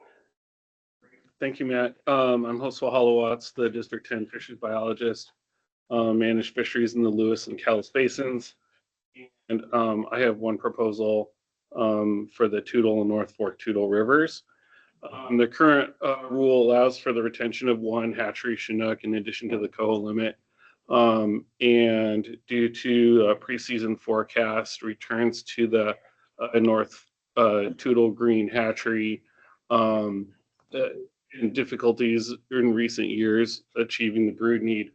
Thank you, Matt. I'm Hoswal Holowatz, the District 10 fisheries biologist, manage fisheries in the Lewis and Calais basins. And I have one proposal for the Toutle and North Fork Toutle rivers. The current rule allows for the retention of one hatchery Chinook in addition to the coho limit. And due to a preseason forecast returns to the North Toutle Green hatchery and difficulties in recent years achieving the brood need,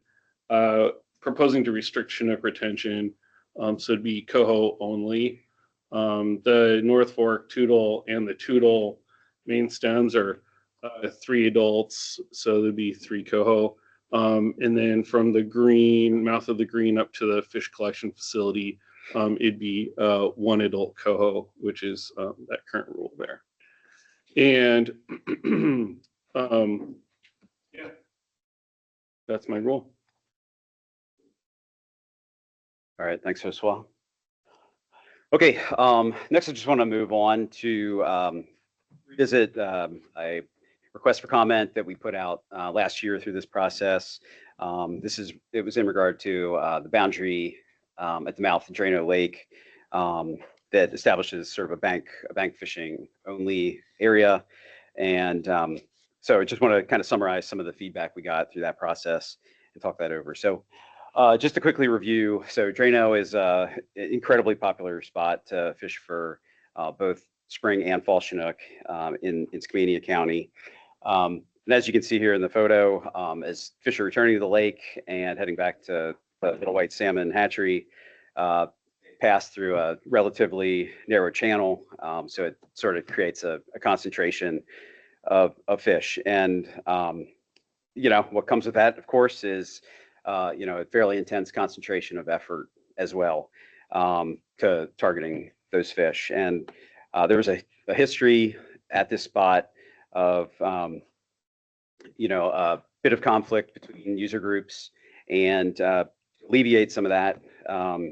proposing to restrict Chinook retention, so it'd be coho only. The North Fork Toutle and the Toutle main stems are 3 adults, so there'd be 3 coho. And then from the mouth of the green up to the fish collection facility, it'd be 1 adult coho, which is that current rule there. And yeah, that's my rule. All right, thanks, Hoswal. Okay, next I just want to move on to revisit a request for comment that we put out last year through this process. It was in regard to the boundary at the mouth of Drano Lake that establishes sort of a bank fishing only area. And so I just want to kind of summarize some of the feedback we got through that process and talk that over. So just to quickly review, so Drano is an incredibly popular spot to fish for both spring and fall Chinook in Skamania County. And as you can see here in the photo, as fish are returning to the lake and heading back to the Little White Salmon hatchery, pass through a relatively narrow channel. So it sort of creates a concentration of fish. And, what comes with that, of course, is, a fairly intense concentration of effort as well. to targeting those fish. And there was a history at this spot of, a bit of conflict between user groups, and alleviate some of that,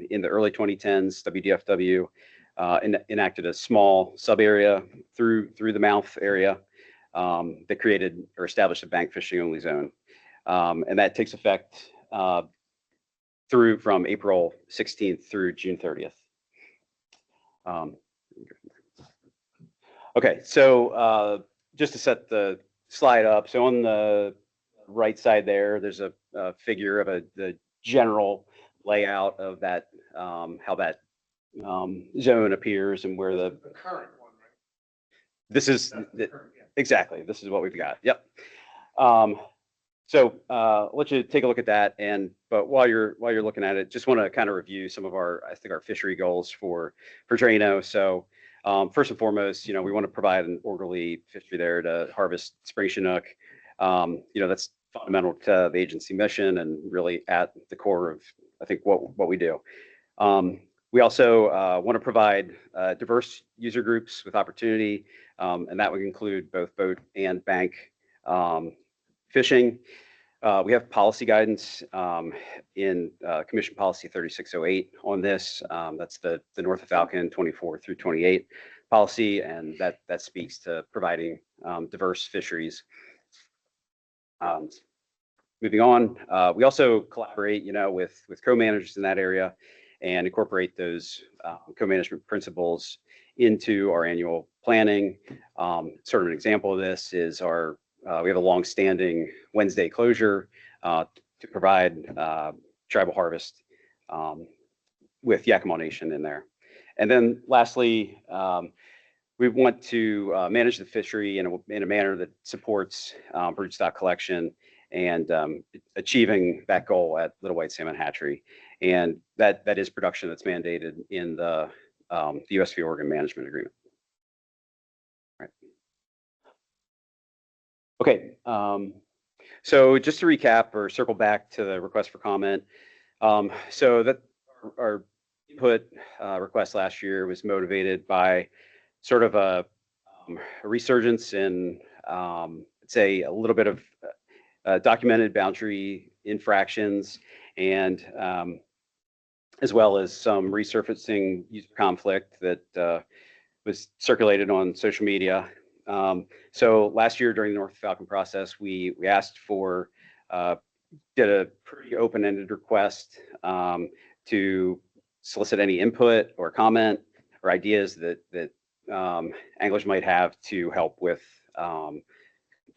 in the early 2010s, WDFW enacted a small sub area through the mouth area that created or established a bank fishing only zone. And that takes effect through from April 16th through June 30th. Okay, so just to set the slide up, so on the right side there's a figure of the general layout of that, how that zone appears and where the current one, right? this is exactly, this is what we've got. Yep. So I'll let you take a look at that. But while you're looking at it, just want to kind of review some of our fishery goals for Drano. So first and foremost, we want to provide an orderly fishery there to harvest spring Chinook. That's fundamental to the agency mission and really at the core of, I think, what we do. We also want to provide diverse user groups with opportunity, and that would include both boat and bank fishing. We have policy guidance in Commission Policy 3608 on this. That's the North of Falcon 24 through 28 policy, and that speaks to providing diverse fisheries. Moving on, we also collaborate, with co-managers in that area and incorporate those co-management principles into our annual planning. Sort of an example of this is we have a long-standing Wednesday closure to provide tribal harvest with Yakima Nation in there. And then lastly, we want to manage the fishery in a manner that supports broodstock collection and achieving that goal at Little White Salmon Hatchery. And that is production that's mandated in the USV Oregon Management Agreement. All right. Okay, so just to recap or circle back to the request for comment. So that our input request last year was motivated by sort of a resurgence in, say, a little bit of documented boundary infractions, and as well as some resurfacing user conflict that was circulated on social media. So last year during the North of Falcon process, we asked for, did a pretty open-ended request to solicit any input or comment or ideas that anglers might have to help with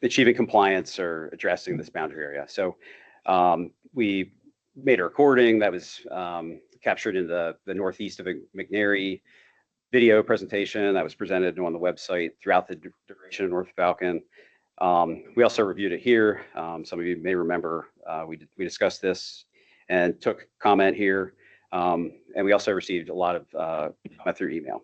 achieving compliance or addressing this boundary area. So we made a recording that was captured in the northeast of McNary video presentation that was presented on the website throughout the duration of North Falcon. We also reviewed it here. Some of you may remember we discussed this and took comment here. And we also received a lot of comment through email.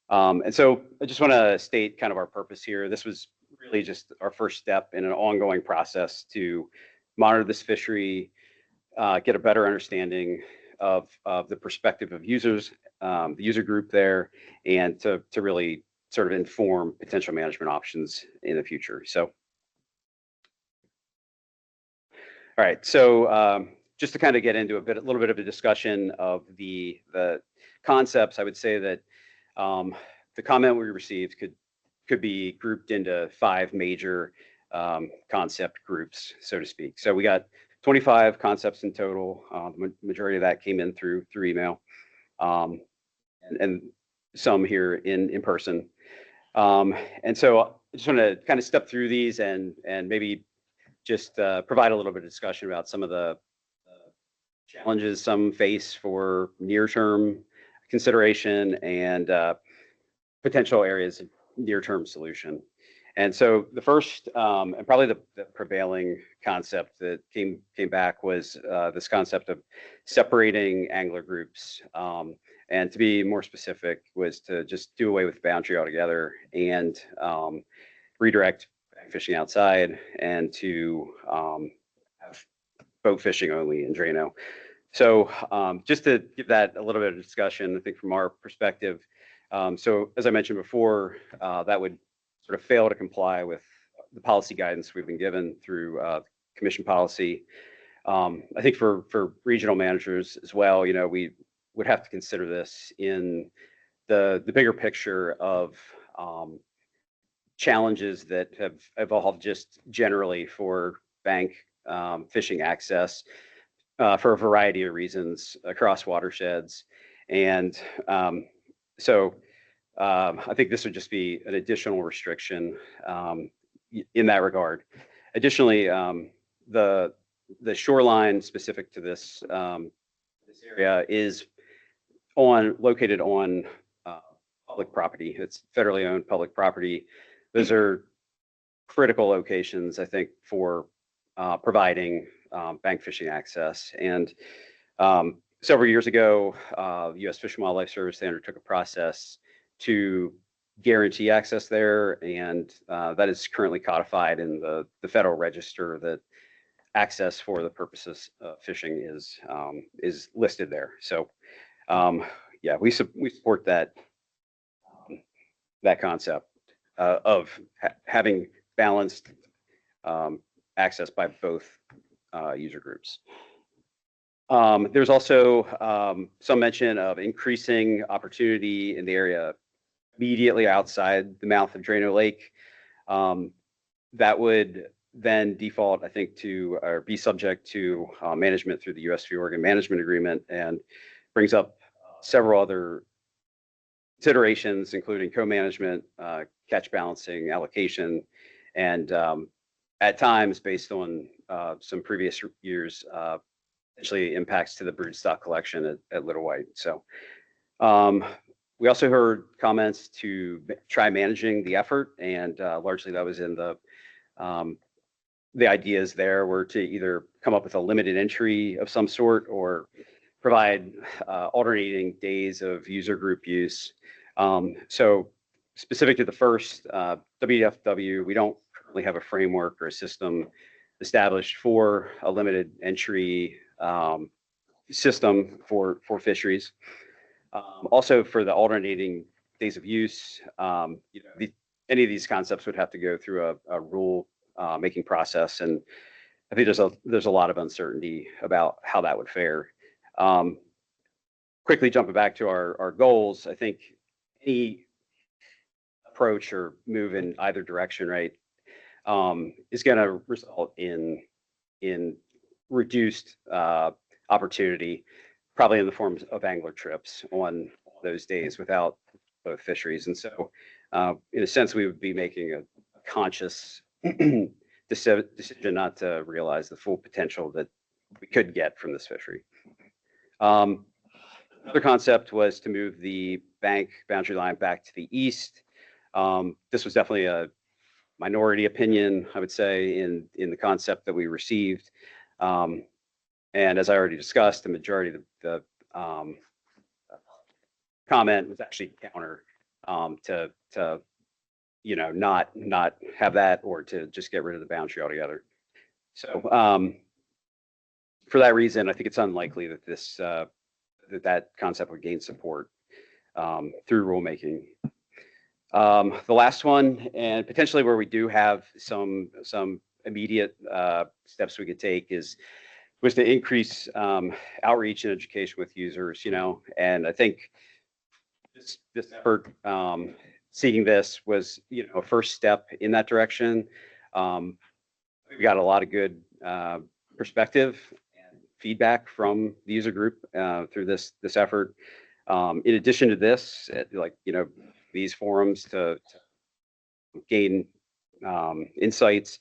And so I just want to state kind of our purpose here. This was really just our first step in an ongoing process to monitor this fishery, get a better understanding of the perspective of users, the user group there, and to really sort of inform potential management options in the future. So, all right, so just to kind of get into a little bit of a discussion of the concepts, I would say that the comment we received could be grouped into 5 major concept groups, so to speak. So we got 25 concepts in total. The majority of that came in through email, and some here in person. And so I just want to kind of step through these and maybe just provide a little bit of discussion about some of the challenges some face for near-term consideration and potential areas of near-term solution. And so the first and probably the prevailing concept that came back was this concept of separating angler groups. And to be more specific, was to just do away with boundary altogether and redirect fishing outside and to have boat fishing only in Drano. So just to give that a little bit of discussion, I think from our perspective, so as I mentioned before, that would sort of fail to comply with the policy guidance we've been given through commission policy. I think for regional managers as well, we would have to consider this in the bigger picture of challenges that have evolved just generally for bank fishing access for a variety of reasons across watersheds. And so I think this would just be an additional restriction in that regard. Additionally, the shoreline specific to this area is located on public property. It's federally owned public property. Those are critical locations, I think, for providing bank fishing access. And several years ago, U.S. Fish and Wildlife Service, they undertook a process to guarantee access there, and that is currently codified in the Federal Register that access for the purposes of fishing is listed there. So yeah, we support that concept of having balanced access by both user groups. There's also some mention of increasing opportunity in the area immediately outside the mouth of Drano Lake. That would then default, I think, to or be subject to management through the U.S. Fee Oregon Management Agreement, and brings up several other considerations, including co-management, catch balancing, allocation, and at times, based on some previous years, potentially impacts to the broodstock collection at Little White. So we also heard comments to try managing the effort, and largely that was in the ideas there were to either come up with a limited entry of some sort or provide alternating days of user group use. So specific to the first, WDFW, we don't currently have a framework or a system established for a limited entry system for fisheries. Also for the alternating days of use, any of these concepts would have to go through a rule making process, and I think there's a lot of uncertainty about how that would fare. Quickly jumping back to our goals, I think any approach or move in either direction, right, is going to result in reduced opportunity, probably in the form of angler trips on those days without both fisheries. And so, in a sense, we would be making a conscious decision not to realize the full potential that we could get from this fishery. Another concept was to move the bank boundary line back to the east. This was definitely a minority opinion, I would say, in the concept that we received. And as I already discussed, the majority of the comment was actually counter to not have that, or to just get rid of the boundary altogether. So for that reason, I think it's unlikely that that concept would gain support through rulemaking. The last one, and potentially where we do have some immediate steps we could take, was to increase outreach and education with users. And I think this effort, seeing this, was a first step in that direction. We got a lot of good perspective and feedback from the user group through this effort. In addition to this, these forums to gain insights.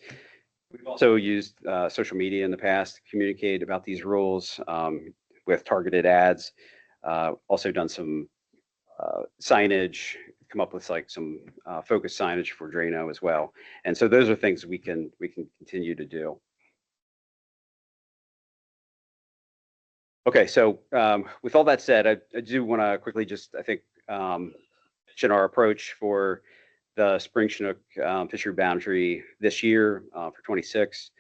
We've also used social media in the past to communicate about these rules with targeted ads. Also done some signage, come up with some focused signage for Drano as well. And so those are things we can continue to do. Okay, so with all that said, I do want to quickly just, I think, mention our approach for the spring Chinook fishery boundary this year for 26.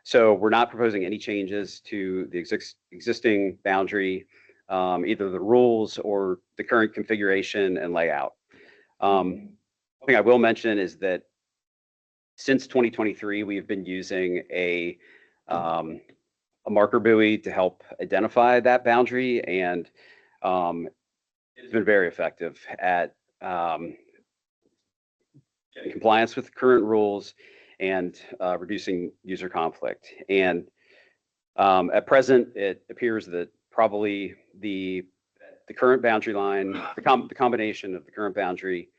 So we're not proposing any changes to the existing boundary, either the rules or the current configuration and layout. One thing I will mention is that since 2023, we've been using a marker buoy to help identify that boundary, and it's been very effective at getting compliance with current rules and reducing user conflict. And at present, it appears that probably the current boundary line, the combination of the current boundary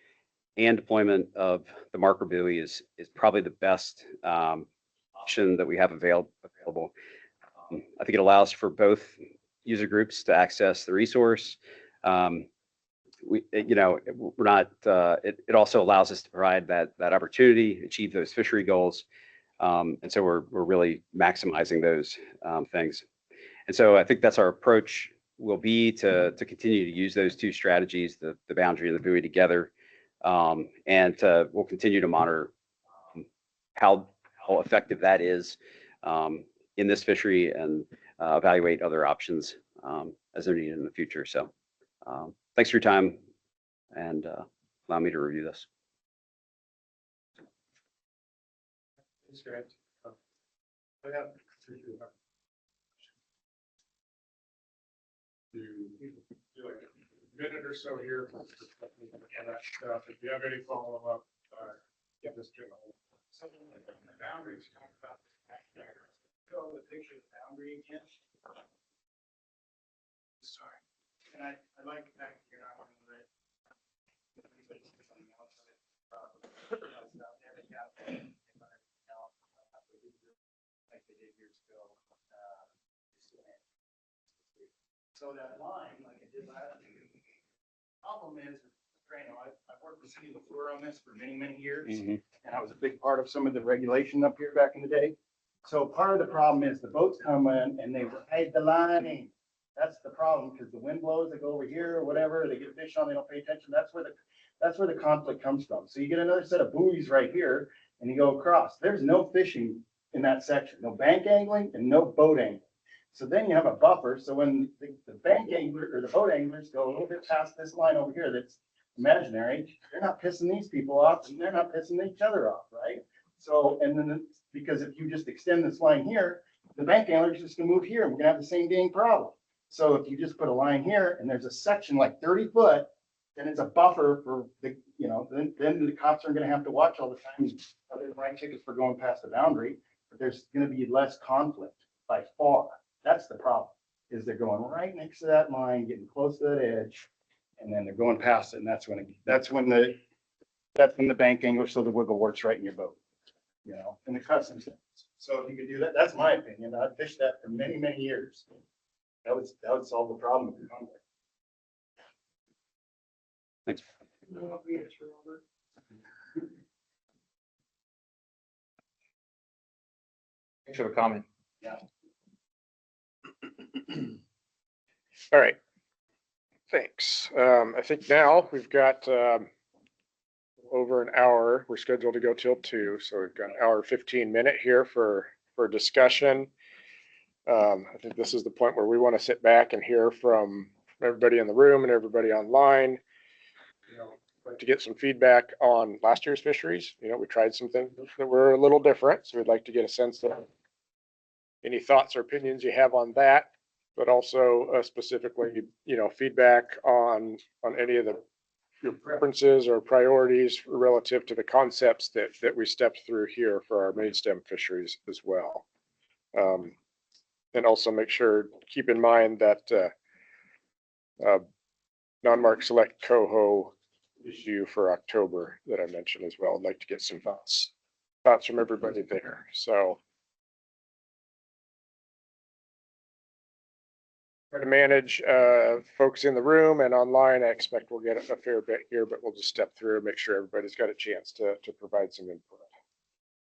and deployment of the marker buoy is probably the best option that we have available. I think it allows for both user groups to access the resource. It also allows us to provide that opportunity, achieve those fishery goals. And so we're really maximizing those things. And so I think that's our approach will be to continue to use those two strategies, the boundary and the buoy together. And we'll continue to monitor how effective that is in this fishery and evaluate other options as they're needed in the future. So thanks for your time and allow me to review this. Thanks, Grant. I have do like a minute or so here. For that stuff. If you have any follow-up, get this to the boundaries. Talk about show the picture of the boundary again. Sorry. And I like the fact that you're not going to let anybody sit on the outside. Like they did years ago. So that line, like I did last year, problem is, I've worked with City before on this for many, many years. And I was a big part of some of the regulation up here back in the day. So part of the problem is the boats come in and they ride the line. That's the problem, because the wind blows, they go over here or whatever, they get fish on, they don't pay attention. That's where the conflict comes from. So you get another set of buoys right here and you go across. There's no fishing in that section, no bank angling and no boat angling. So then you have a buffer. So when the bank angler or the boat anglers go a little bit past this line over here that's imaginary, they're not pissing these people off and they're not pissing each other off, right? So, and then because if you just extend this line here, the bank angler is just gonna move here and we're gonna have the same dang problem. So if you just put a line here and there's a section like 30 foot, then it's a buffer for the, then the cops are gonna have to watch all the time. Other than write tickets for going past the boundary, but there's gonna be less conflict by far. That's the problem, is they're going right next to that line, getting close to that edge, and then they're going past it, and that's when the bank angler, so the wiggle works right in your boat, and the customs. So if you could do that, that's my opinion. I've fished that for many, many years. That would solve the problem with the conflict. Thanks. Thanks for the comment. Yeah. All right. Thanks. I think now we've got over an hour. We're scheduled to go till 2, so we've got an hour 15-minute here for discussion. I think this is the point where we want to sit back and hear from everybody in the room and everybody online. Like to get some feedback on last year's fisheries. We tried some things that were a little different, so we'd like to get a sense of any thoughts or opinions you have on that, but also specifically, feedback on any of your preferences or priorities relative to the concepts that we stepped through here for our main stem fisheries as well. And also keep in mind that non-mark select coho issue for October that I mentioned as well. I'd like to get some thoughts from everybody there. So try to manage folks in the room and online. I expect we'll get a fair bit here, but we'll just step through and make sure everybody's got a chance to provide some input.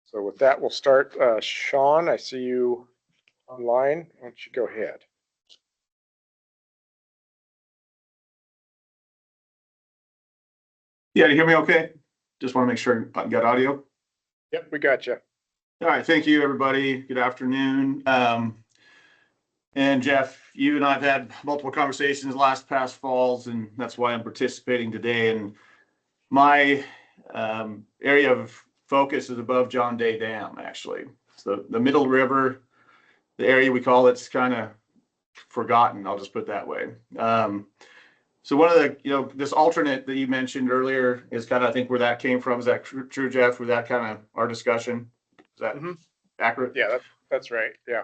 So with that, we'll start. Sean, I see you online. Why don't you go ahead? Yeah, you hear me okay? Just want to make sure I got audio. Yep, we got you. All right, thank you, everybody. Good afternoon. And Jeff, you and I've had multiple conversations last past falls, and that's why I'm participating today. And my area of focus is above John Day Dam, actually. So the middle river, the area we call it's kind of forgotten. I'll just put it that way. So one of the, this alternate that you mentioned earlier is kind of, I think, where that came from. Is that true, Jeff? Was that kind of our discussion? Is that accurate? Yeah, that's right. Yeah.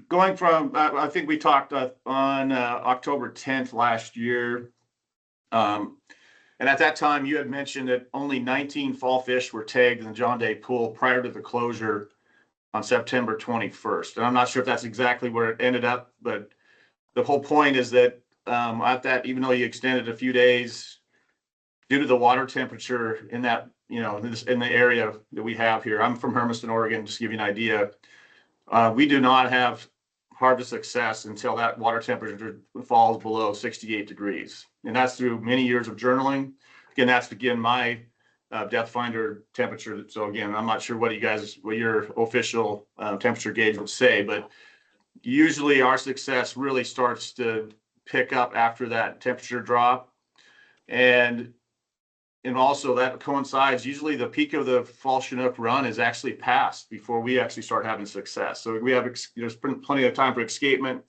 Going from, I think we talked on October 10th last year. And at that time, you had mentioned that only 19 fall fish were tagged in the John Day pool prior to the closure on September 21st. And I'm not sure if that's exactly where it ended up, but the whole point is that at that, even though you extended a few days, due to the water temperature in that, in the area that we have here, I'm from Hermiston, Oregon, just to give you an idea. We do not have harvest success until that water temperature falls below 68 degrees. And that's through many years of journaling. Again, that's my depth finder temperature. So again, I'm not sure what your official temperature gauge would say, but usually our success really starts to pick up after that temperature drop. And also that coincides, usually the peak of the fall Chinook run is actually passed before we actually start having success. So we have, there's plenty of time for escapement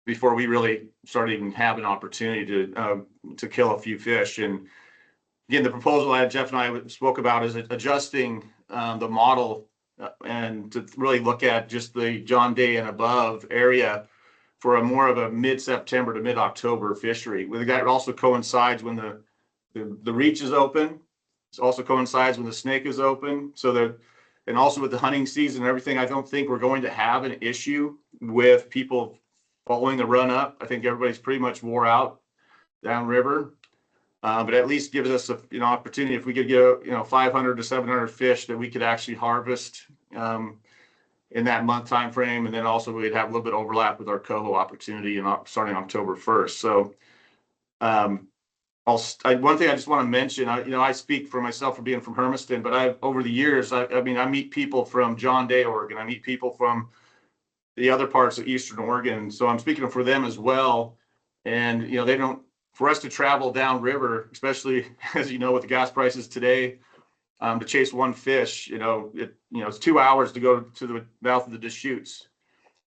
before we really start even having an opportunity to kill a few fish. And again, the proposal that Jeff and I spoke about is adjusting the model and to really look at just the John Day and above area for more of a mid-September to mid-October fishery. That also coincides when the reach is open. It also coincides when the snake is open. And also with the hunting season and everything, I don't think we're going to have an issue with people following the run up. I think everybody's pretty much wore out downriver. But at least gives us an opportunity if we could get 500 to 700 fish that we could actually harvest in that month time frame, and then also we'd have a little bit overlap with our coho opportunity starting October 1st. So one thing I just want to mention, I speak for myself for being from Hermiston, but over the years, I meet people from John Day, Oregon. I meet people from the other parts of Eastern Oregon. So I'm speaking for them as well. And, for us to travel downriver, especially as with the gas prices today, to chase one fish, it's 2 hours to go to the mouth of the Deschutes.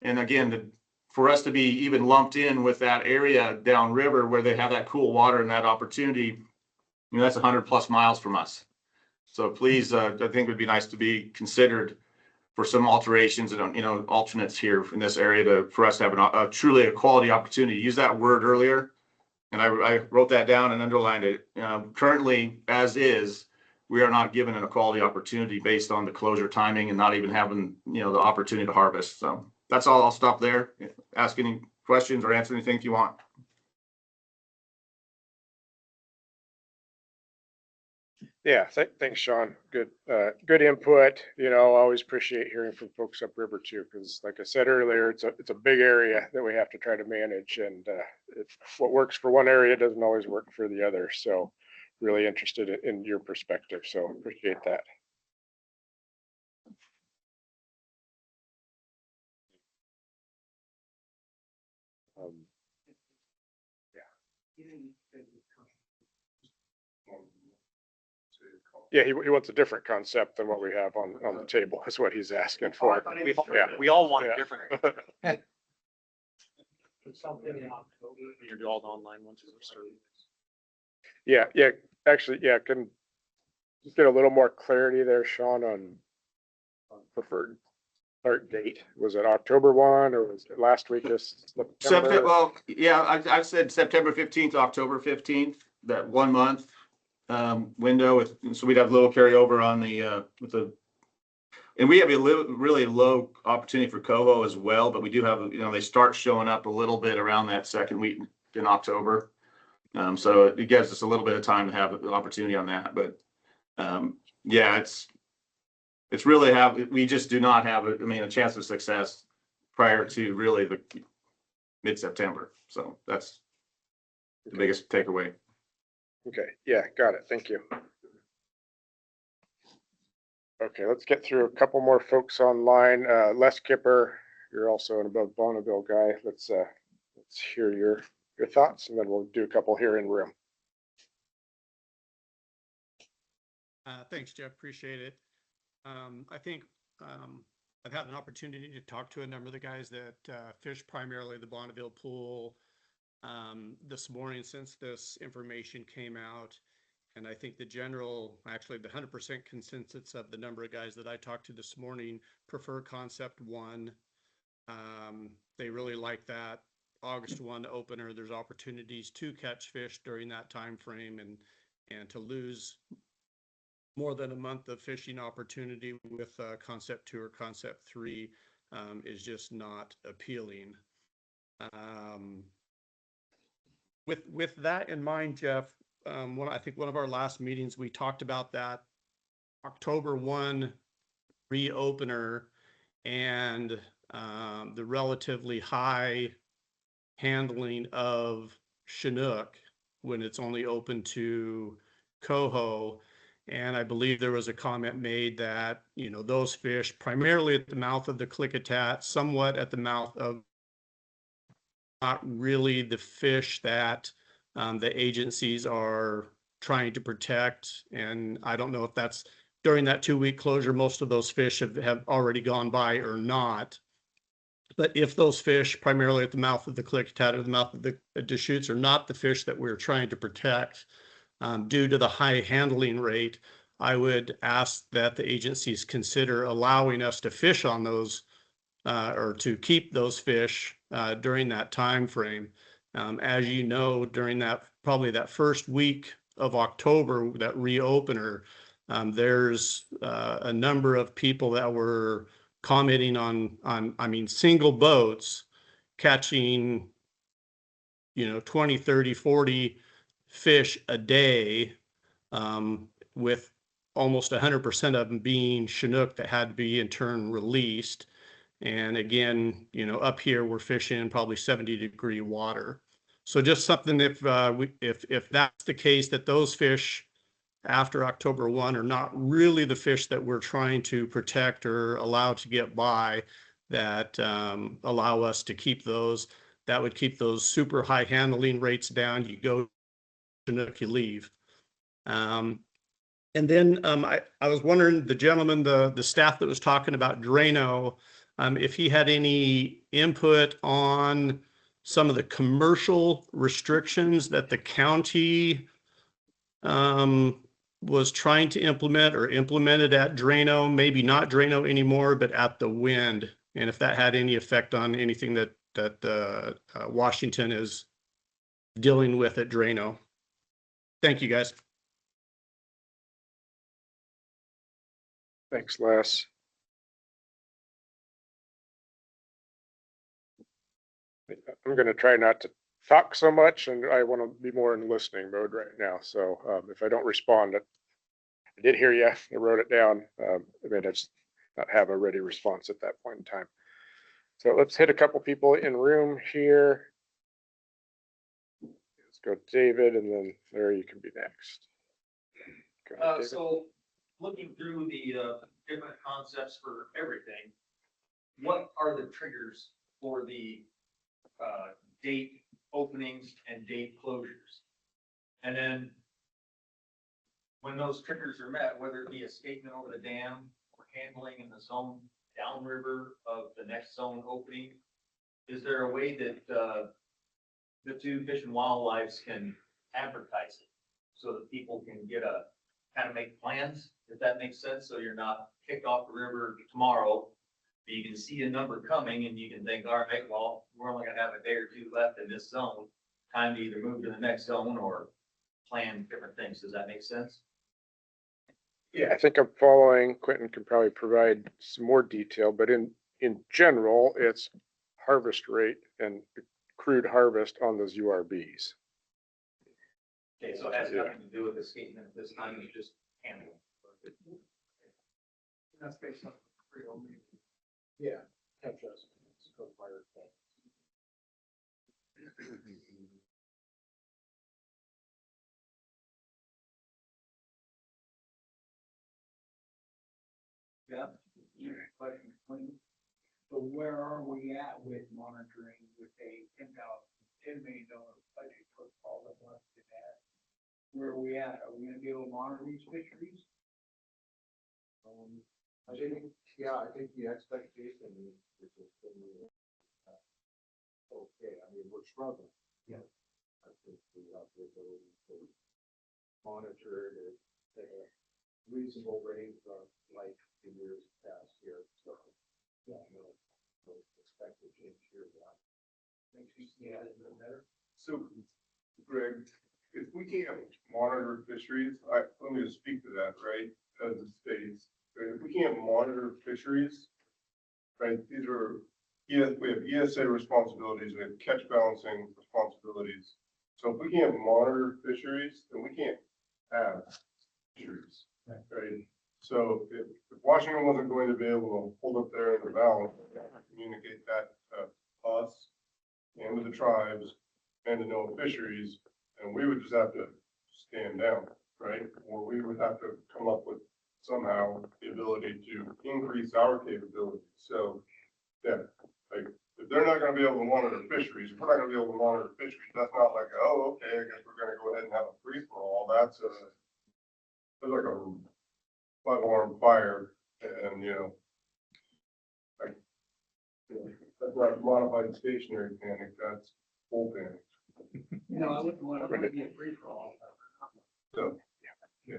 And again, for us to be even lumped in with that area downriver where they have that cool water and that opportunity, that's 100+ miles from us. So please, I think it would be nice to be considered for some alterations and, alternates here in this area for us to have truly a quality opportunity. Use that word earlier. And I wrote that down and underlined it. Currently, as is, we are not given a quality opportunity based on the closure timing and not even having, the opportunity to harvest. So that's all. I'll stop there. Ask any questions or answer anything if you want. Yeah, thanks, Sean. Good input. Always appreciate hearing from folks upriver too, because like I said earlier, it's a big area that we have to try to manage, and what works for one area doesn't always work for the other. So really interested in your perspective. So appreciate that. Yeah, he wants a different concept than what we have on the table, is what he's asking for. Yeah, We all want a different. Something in October. You do all the online ones. Yeah, actually, can you get a little more clarity there, Sean, on preferred start date? Was it October 1 or was it last week? September? Well, yeah, I've said September 15th, October 15th, that 1 month window. So we'd have a little carryover on and we have a really low opportunity for coho as well, but we do have, they start showing up a little bit around that second week in October. So it gives us a little bit of time to have an opportunity on that. But yeah, it's really we just do not have a chance of success prior to really the mid-September. So that's the biggest takeaway. Okay, yeah, got it. Thank you. Okay, let's get through a couple more folks online. Les Kipper, you're also an above Bonneville guy. Let's hear your thoughts, and then we'll do a couple here in room. Thanks, Jeff. Appreciate it. I think I've had an opportunity to talk to a number of the guys that fish primarily the Bonneville pool this morning since this information came out. And I think the 100% consensus of the number of guys that I talked to this morning prefer concept one. They really like that August 1 opener. There's opportunities to catch fish during that time frame, and to lose more than a month of fishing opportunity with concept 2 or concept 3 is just not appealing. With that in mind, Jeff, I think one of our last meetings, we talked about that October 1 reopener and the relatively high handling of Chinook when it's only open to coho. And I believe there was a comment made that, those fish primarily at the mouth of the Klickitat, somewhat at the mouth of, not really the fish that the agencies are trying to protect. And I don't know if that's during that 2-week closure, most of those fish have already gone by or not. But if those fish primarily at the mouth of the Klickitat or the mouth of the Deschutes are not the fish that we're trying to protect, due to the high handling rate, I would ask that the agencies consider allowing us to fish on those or to keep those fish during that time frame. As you know, during probably that first week of October, that reopener, there's a number of people that were commenting on single boats catching 20, 30, 40 fish a day, with almost 100% of them being Chinook that had to be in turn released. And again, up here we're fishing probably 70-degree water. So just something, if that's the case, that those fish after October 1 are not really the fish that we're trying to protect or allow to get by, that allow us to keep those. That would keep those super high handling rates down. You go Chinook, you leave. And then I was wondering, the gentleman, the staff that was talking about Drano, if he had any input on some of the commercial restrictions that the county was trying to implement or implemented at Drano, maybe not Drano anymore, but at the Wind, and if that had any effect on anything that Washington is dealing with at Drano. Thank you, guys. Thanks, Les. I'm going to try not to talk so much, and I want to be more in listening mode right now. So if I don't respond, I did hear you. I wrote it down. I just not have a ready response at that point in time. So let's hit a couple people in room here. Let's go David, and then Larry, you can be next. Go ahead, David. So looking through the different concepts for everything, what are the triggers for the date openings and date closures? And then when those triggers are met, whether it be escapement over the dam or handling in the zone downriver of the next zone opening, is there a way that the two Fish and Wildlife can advertise it so that people can get kind of make plans, if that makes sense? So you're not kicked off the river tomorrow, but you can see a number coming and you can think, all right, well, we're only gonna have a day or two left in this zone. Time to either move to the next zone or plan different things. Does that make sense? Yeah, I think I'm following. Quentin can probably provide some more detail, but in general, it's harvest rate and crude harvest on those URBs. Okay, so it has nothing to do with escapement at this time, it's just handling. That's based on real. Yeah. Catch us. Yeah. Question, clean. So where are we at with monitoring with a $10 million budget for all of us to that? Where are we at? Are we gonna be able to monitor these fisheries? I think, yeah, I think the expectation is it's gonna be, okay, I mean, we're struggling. Yeah. I think we have the ability to monitor it at a reasonable rate of like the years past here, so. Yeah, no expected change here, yeah. Makes you see that a little better. So, Greg, if we can't monitor fisheries, let me just speak to that, right, as it states. Right, if we can't monitor fisheries, right, these are, yeah, we have ESA responsibilities, we have catch balancing responsibilities. So if we can't monitor fisheries, then we can't have fisheries, right? So if Washington wasn't going to be able to hold up there in the balance, communicate that to us and to the tribes and to know fisheries, and we would just have to stand down, right? Or we would have to come up with somehow the ability to increase our capabilities. So, yeah, like, if they're not gonna be able to monitor fisheries, if we're not gonna be able to monitor fisheries, that's not like, oh, okay, I guess we're gonna go ahead and have a free for all. That's like a five-alarm fire, and, you know, like, that's not modified stationary panic, that's full panic. No, I wouldn't want to be a free for all. So, yeah,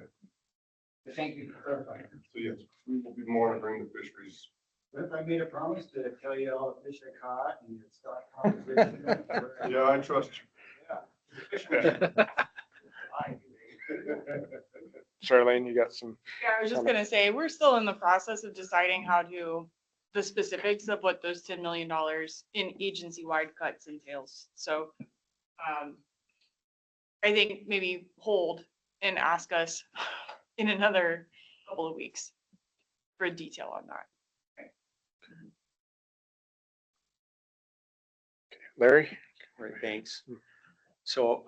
Thank you for clarifying. so yes, we will be monitoring the fisheries. If I made a promise to tell you all the fish I caught and start conversation. Yeah, I trust Yeah. Charlene, you got some? Yeah, I was just gonna say, we're still in the process of deciding the specifics of what those $10 million in agency-wide cuts entails. So, I think maybe hold and ask us in another couple of weeks for detail on that. Larry? Right, thanks. So,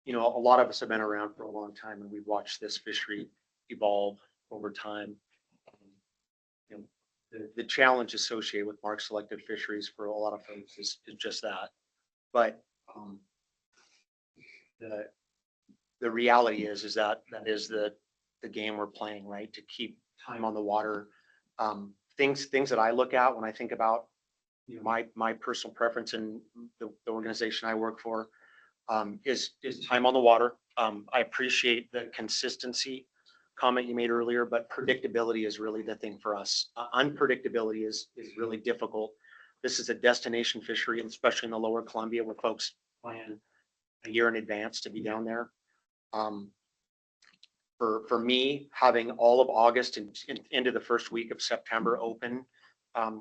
you know, a lot of us have been around for a long time and we've watched this fishery evolve over time. You know, the challenge associated with mark selected fisheries for a lot of folks is just that. But, the reality is that is the game we're playing, right? To keep time on the water. Things that I look at when I think about, you know, my personal preference in the organization I work for, is time on the water. I appreciate the consistency comment you made earlier, but predictability is really the thing for us. Unpredictability is really difficult. This is a destination fishery, and especially in the lower Columbia where folks plan a year in advance to be down there. For me, having all of August and into the first week of September open,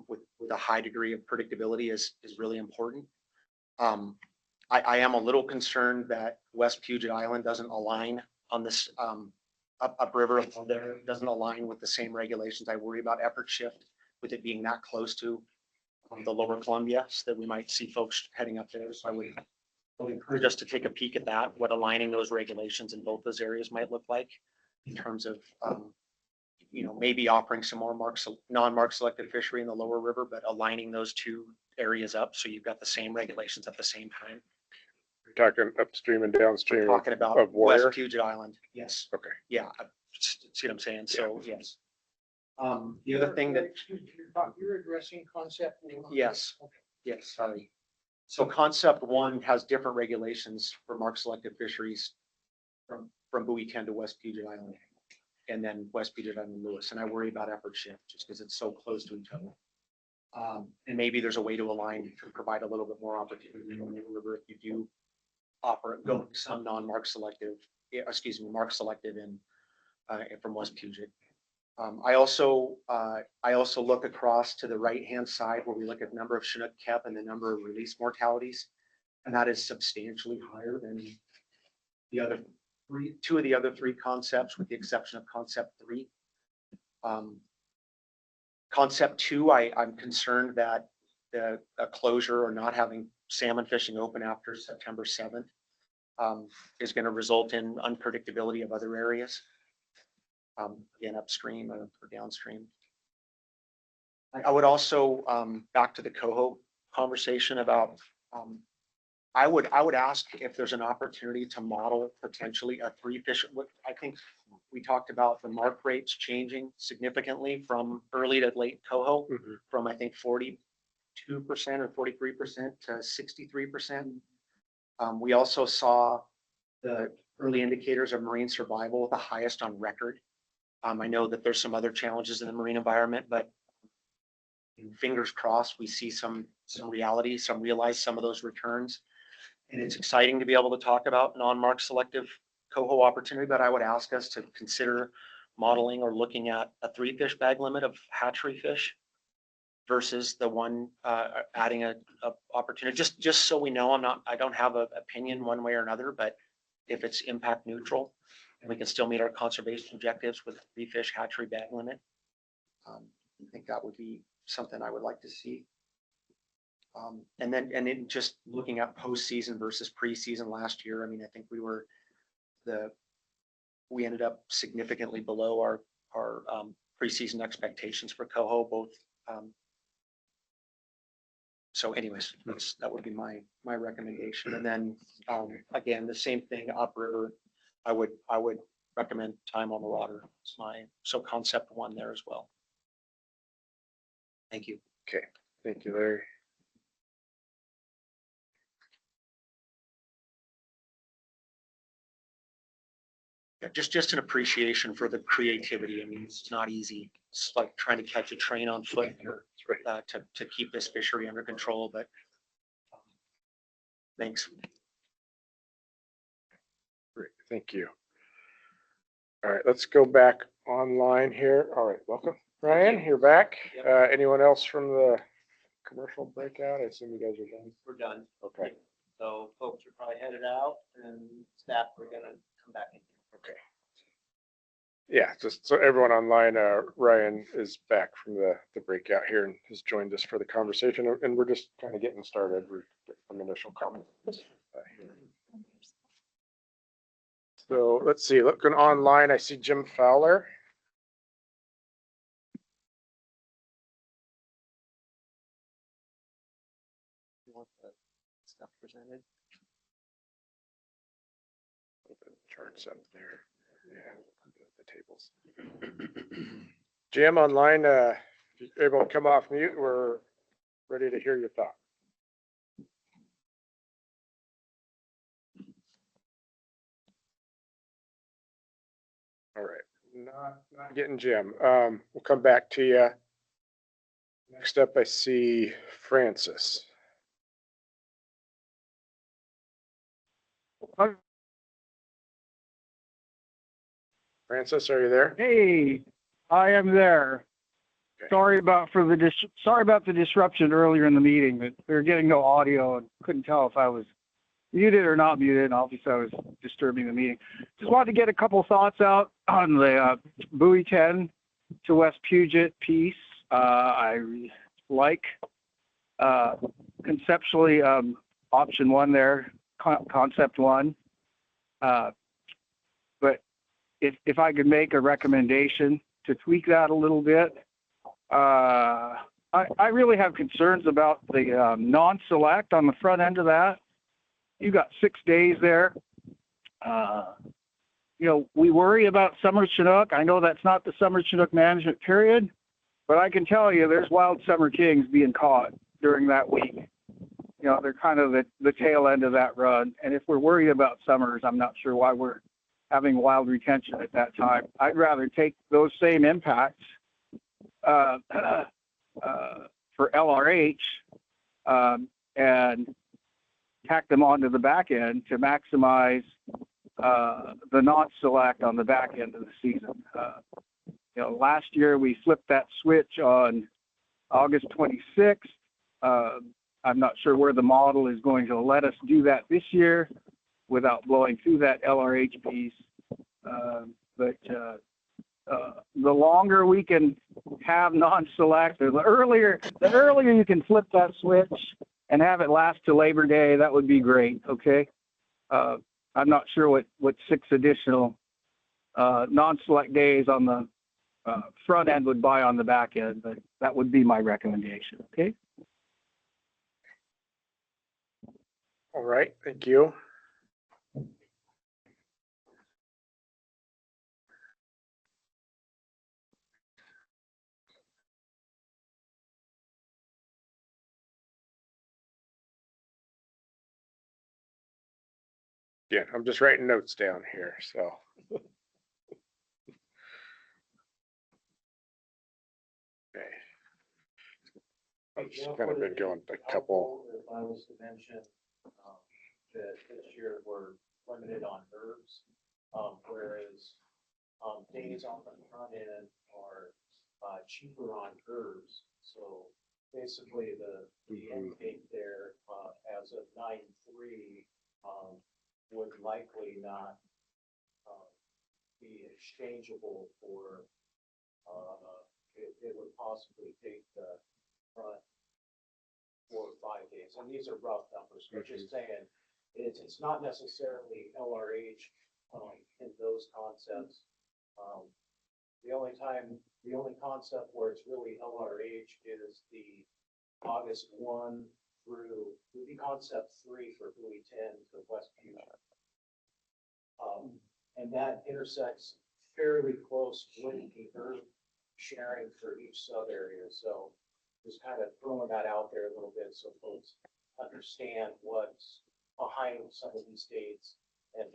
with a high degree of predictability is really important. I am a little concerned that West Puget Island doesn't align on this, upriver there, doesn't align with the same regulations. I worry about effort shift with it being that close to the lower Columbia, so that we might see folks heading up there. So I would encourage us to take a peek at that, what aligning those regulations in both those areas might look like in terms of, you know, maybe offering some more non-mark selected fishery in the lower river, but aligning those two areas up so you've got the same regulations at the same time. You're talking upstream and downstream Talking about of West Warrior? Puget Island. Yes. Okay. Yeah. See what I'm saying? So, yes. The other thing that, You're addressing concept one. yes, yes, sorry. So concept one has different regulations for mark selected fisheries from Bowie 10 to West Puget Island, and then West Puget Island and Lewis. And I worry about effort shift just because it's so close to each other. And maybe there's a way to align to provide a little bit more opportunity on the river if you do go some non-mark selective, mark selective in from West Puget. I also look across to the right-hand side where we look at number of Chinook Kep and the number of release mortalities, and that is substantially higher than two of the other three concepts, with the exception of concept 3. Concept 2, I'm concerned that a closure or not having salmon fishing open after September 7th is going to result in unpredictability of other areas. again, upstream or downstream. I would also, back to the coho conversation about, I would ask if there's an opportunity to model potentially a three fish. I think we talked about the mark rates changing significantly from early to late coho, from I think 42% or 43% to 63%. We also saw the early indicators of marine survival, the highest on record. I know that there's some other challenges in the marine environment, but fingers crossed, we see some reality, realize some of those returns. And it's exciting to be able to talk about non-mark selective coho opportunity, but I would ask us to consider modeling or looking at a 3 fish bag limit of hatchery fish versus the one adding a opportunity, just so we know. I don't have an opinion one way or another, but if it's impact neutral and we can still meet our conservation objectives with 3 fish hatchery bag limit, I think that would be something I would like to see. And then just looking at postseason versus preseason last year, I mean, I think we ended up significantly below our preseason expectations for coho, both. So anyways, that would be my recommendation. And then again, the same thing upriver, I would recommend time on the water. It's so concept 1 there as well. Thank you. Okay, thank you, Larry. Yeah, just an appreciation for the creativity. I mean, it's not easy. It's like trying to catch a train on foot here, to keep this fishery under control, but thanks. Great, thank you. All right, let's go back online here. All right, welcome, Ryan, you're back. Anyone else from the commercial breakout? I assume you guys are done. We're done. Okay. So folks are probably headed out and staff are gonna come back in. Okay. Yeah, just so everyone online, Ryan is back from the breakout here and has joined us for the conversation, and we're just kind of getting started. We're some initial comments. So let's see, looking online, I see Jim Fowler. You want the stuff presented? Open charts up there. Yeah, the tables. Jim online, if you're able to come off mute, we're ready to hear your thought. All right, not getting Jim. We'll come back to you. Next up, I see Francis. Francis, are you there? Hey, I am there. Okay. Sorry about the disruption earlier in the meeting, but we were getting no audio and couldn't tell if I was muted or not muted, and obviously I was disturbing the meeting. Just wanted to get a couple thoughts out on the Buoy 10 to West Puget piece. I like conceptually option 1 there, concept 1. But if I could make a recommendation to tweak that a little bit, I really have concerns about the non-select on the front end of that. You got 6 days there. We worry about summer Chinook. I know that's not the summer Chinook management period, but I can tell you there's wild summer kings being caught during that week. They're kind of the tail end of that run. And if we're worried about summers, I'm not sure why we're having wild retention at that time. I'd rather take those same impacts for LRH and tack them onto the back end to maximize the non-select on the back end of the season. Last year we flipped that switch on August 26th. I'm not sure where the model is going to let us do that this year without blowing through that LRH piece. But the longer we can have non-select, or the earlier you can flip that switch and have it last to Labor Day, that would be great. Okay. I'm not sure what 6 additional non-select days on the front end would buy on the back end, but that would be my recommendation, okay? All right, thank you. Yeah, I'm just writing notes down here, so. Okay. I've just kind of been going a couple. If I was to mention, that this year we're limited on herbs, whereas, days on the front end are, cheaper on herbs. So basically the intake there, as of 9/3, would likely not, be exchangeable for, it would possibly take the front 4 or 5 days. And these are rough numbers, but just saying, it's not necessarily LRH, in those concepts. The only concept where it's really LRH is the August 1 through, would be concept 3 for buoy 10 to West Puget. And that intersects fairly close with the herb sharing for each sub area. So just kind of throwing that out there a little bit so folks understand what's behind some of these dates and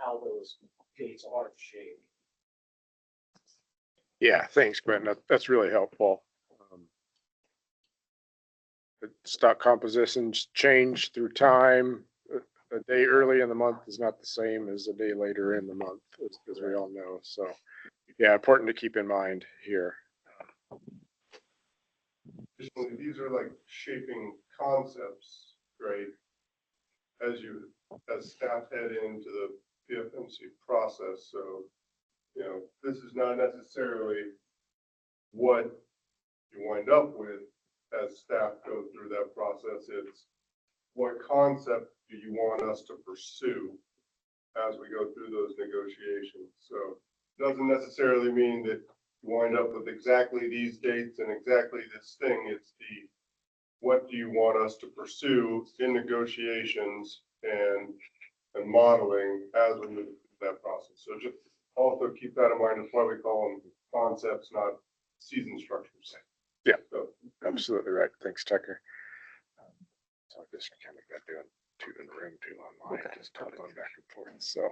how those dates are shaped. Yeah, thanks, Quentin. That's really helpful. The stock compositions change through time. A day early in the month is not the same as a day later in the month, as we all know. So, yeah, important to keep in mind here. Additionally, these are like shaping concepts, right? As staff head into the PFMC process. So, this is not necessarily what you wind up with as staff go through that process. It's what concept do you want us to pursue as we go through those negotiations? So it doesn't necessarily mean that you wind up with exactly these dates and exactly this thing. It's what do you want us to pursue in negotiations and modeling as we move through that process. So just also keep that in mind. That's why we call them concepts, not season structures. Yeah, so, absolutely right. Thanks, Tucker. So I just kind of got doing 2 in the room, 2 online, just talking back and forth. So,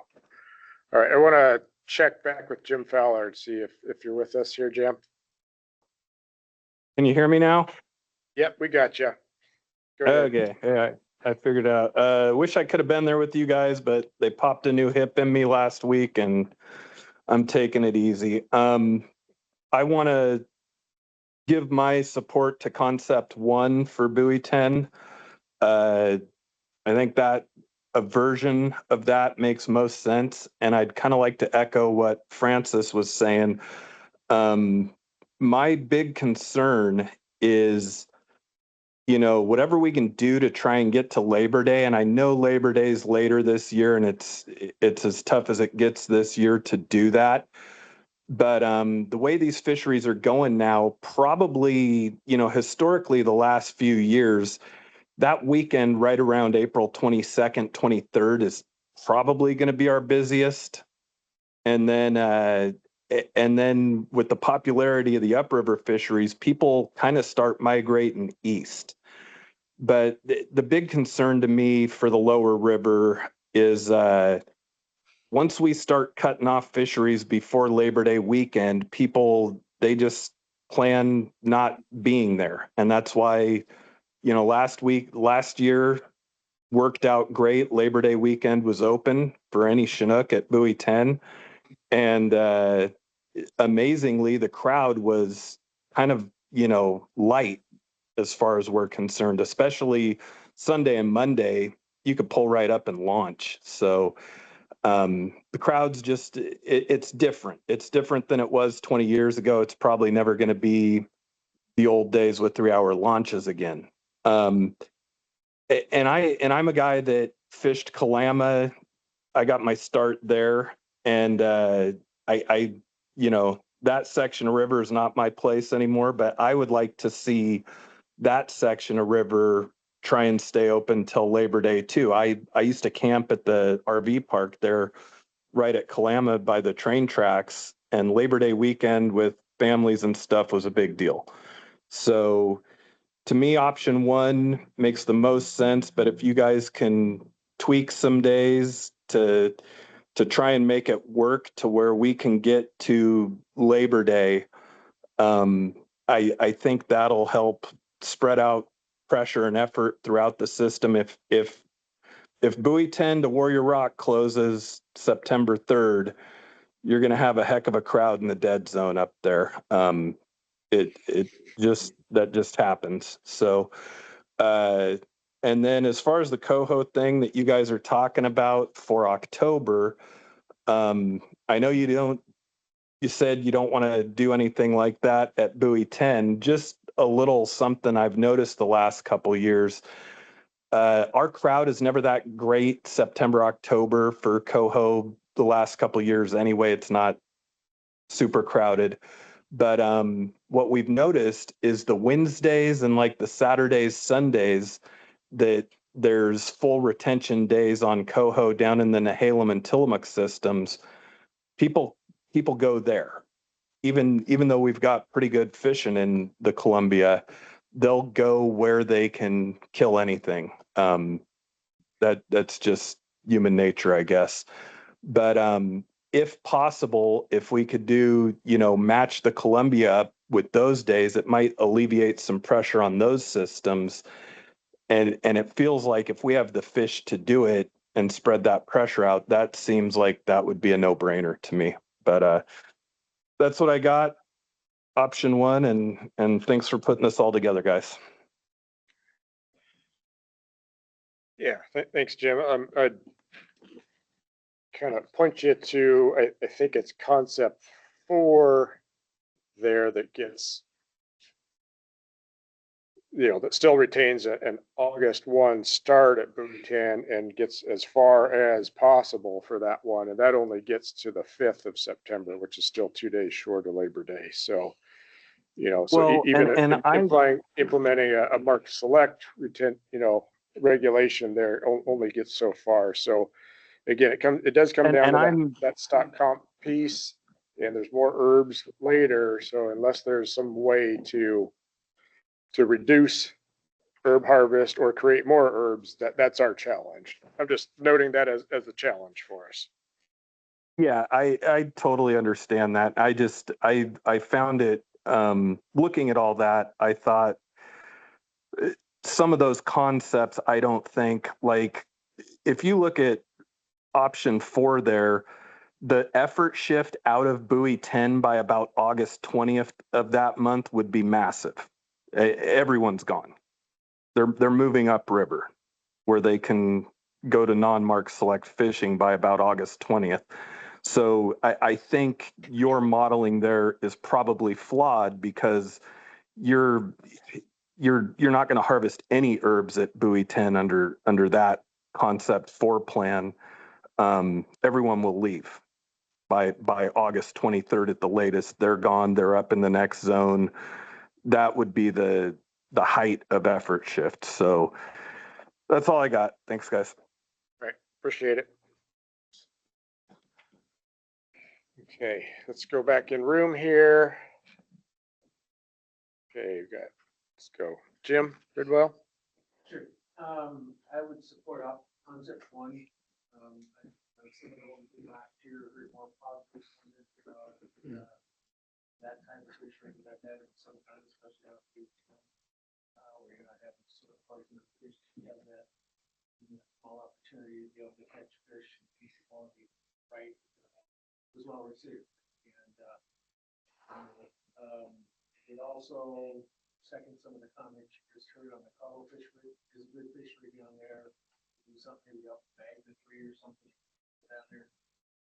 all right, I want to check back with Jim Fowler and see if you're with us here, Jim. Can you hear me now? Yep, we got you. Okay, yeah, I figured out. Wish I could have been there with you guys, but they popped a new hip in me last week and I'm taking it easy. I want to give my support to concept 1 for buoy 10. I think that a version of that makes most sense. And I'd kind of like to echo what Francis was saying. My big concern is, whatever we can do to try and get to Labor Day. And I know Labor Day is later this year and it's as tough as it gets this year to do that. But the way these fisheries are going now, probably, historically the last few years, that weekend right around April 22nd, 23rd is probably going to be our busiest. And then with the popularity of the upriver fisheries, people kind of start migrating east. But the big concern to me for the lower river is once we start cutting off fisheries before Labor Day weekend, people, they just plan not being there. And that's why, last year worked out great. Labor Day weekend was open for any Chinook at buoy 10. And amazingly, the crowd was kind of, light as far as we're concerned, especially Sunday and Monday, you could pull right up and launch. So the crowd's just, it's different. It's different than it was 20 years ago. It's probably never going to be the old days with 3-hour launches again. And I'm a guy that fished Kalama. I got my start there. And I, you know, that section of river is not my place anymore, but I would like to see that section of river try and stay open till Labor Day too. I used to camp at the RV park there right at Kalama by the train tracks, and Labor Day weekend with families and stuff was a big deal. So to me, option one makes the most sense, but if you guys can tweak some days to try and make it work to where we can get to Labor Day, I think that'll help spread out pressure and effort throughout the system. If buoy 10 to Warrior Rock closes September 3rd, you're going to have a heck of a crowd in the dead zone up there. It just happens. So, and then as far as the coho thing that you guys are talking about for October, I know you said you don't want to do anything like that at buoy 10. Just a little something I've noticed the last couple years. Our crowd is never that great September, October for coho the last couple years. Anyway, it's not super crowded. But what we've noticed is the Wednesdays and like the Saturdays, Sundays, that there's full retention days on coho down in the Nehalem and Tillamook systems. People go there. Even though we've got pretty good fishing in the Columbia, they'll go where they can kill anything. That's just human nature, I guess. But if possible, if we could do, match the Columbia up with those days, it might alleviate some pressure on those systems. And it feels like if we have the fish to do it and spread that pressure out, that seems like that would be a no-brainer to me. But that's what I got. Option one, and thanks for putting this all together, guys. Yeah, thanks, Jim. I'd kind of point you to, I think it's concept 4 there that gets, that still retains an August 1 start at buoy 10 and gets as far as possible for that one. And that only gets to the 5th of September, which is still 2 days short of Labor Day. So, implementing a mark select regulation there only gets so far. So again, it does come down to that stock comp piece, and there's more herbs later. So unless there's some way to reduce herb harvest or create more herbs, that's our challenge. I'm just noting that as a challenge for us. Yeah, I totally understand that. I found it, looking at all that, I thought some of those concepts, I don't think, like, if you look at option 4 there, the effort shift out of buoy 10 by about August 20th of that month would be massive. Everyone's gone. They're moving upriver where they can go to non-mark select fishing by about August 20th. So I think your modeling there is probably flawed because you're not going to harvest any herbs at buoy 10 under that concept 4 plan. Everyone will leave by August 23rd at the latest. They're gone. They're up in the next zone. That would be the height of effort shift. So that's all I got. Thanks, guys. All right. Appreciate it. Okay, let's go back in room here. Okay, let's go. Jim Bidwell. Sure. I would support concept 1. I've seen it over the last year, heard more positive about that kind of fishery that I've had sometimes, especially out here, where you're not having sort of poison the fish. You have that small opportunity to be able to catch fish and piece quality right was well received. And it also seconds some of the comments you just heard on the coho fishery. There's a good fishery down there. Do something maybe up Magna 3 or something down there.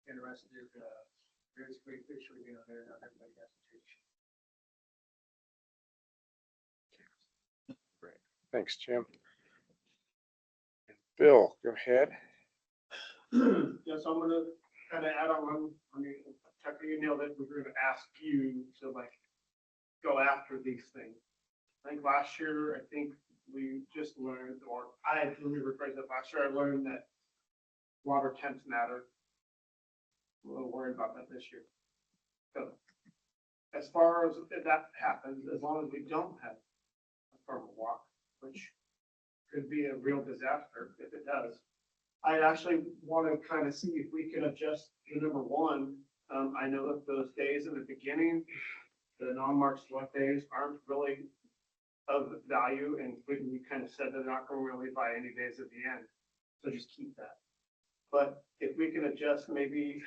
Interested, there's a great fishery down there. Not everybody has to fish. Great. Thanks, Jim. Bill, go ahead. Yes, I'm gonna kind of add on, I mean, Tucker, you nailed it. We're gonna ask you to like go after these things. I think last year, I think we just learned, or let me rephrase it, last year I learned that water temps matter. I'm a little worried about that this year. So as far as if that happens, as long as we don't have a thermal walk, which could be a real disaster if it does. I actually want to kind of see if we can adjust to number one. I know that those days in the beginning, the non-marked select days aren't really of value, and we kind of said they're not going to really buy any days at the end. So just keep that. But if we can adjust maybe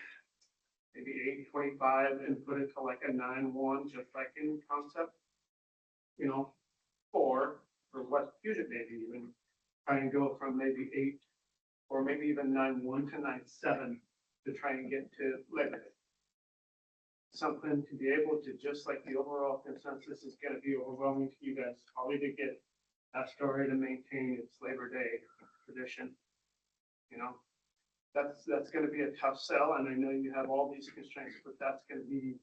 8:25 and put it to like a 9:1, just like in concept, you know, or West Puget maybe even try and go from maybe 8 or maybe even 9:1 to 9:7 to try and get to Labor Day. Something to be able to, just like the overall consensus is going to be overwhelming to you guys, probably to get Astoria to maintain its Labor Day tradition. You know, that's going to be a tough sell, and I know you have all these constraints, but that's going to be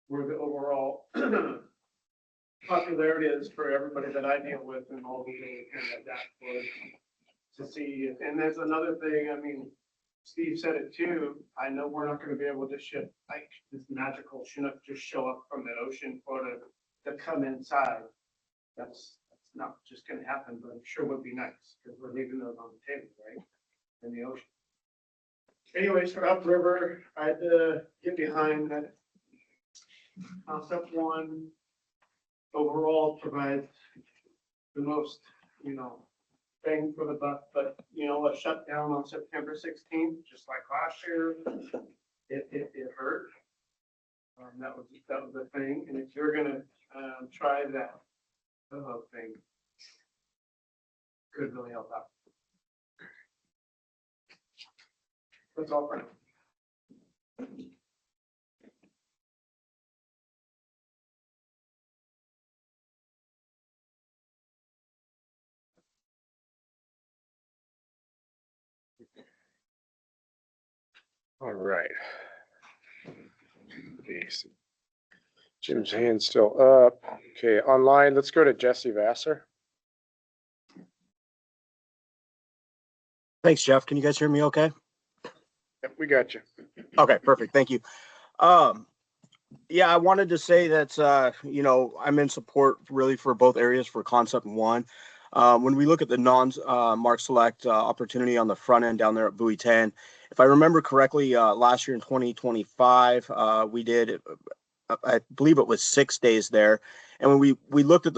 where the overall popularity is for everybody that I deal with, and all the kind of dashboard to see. And there's another thing, I mean, Steve said it too. I know we're not going to be able to ship like this magical Chinook just show up from the ocean for to come inside. That's not just going to happen, but I'm sure would be nice because we're leaving those on the table, right? In the ocean. Anyways, for upriver, I had to get behind that. Concept one overall provides the most, you know, bang for the buck, but you know what, shut down on September 16th, just like last year, it hurt. That was the thing, and if you're gonna try that thing, could really help out. That's all for now. All right. Jim's hand's still up. Okay, online, let's go to Jesse Vassar. Thanks, Jeff. Can you guys hear me okay? Yep, we got you. Okay, perfect. Thank you. Yeah, I wanted to say that, you know, I'm in support really for both areas for concept one. When we look at the non-mark select opportunity on the front end down there at Buoy 10, if I remember correctly, last year in 2025, we did, I believe it was 6 days there. And when we looked at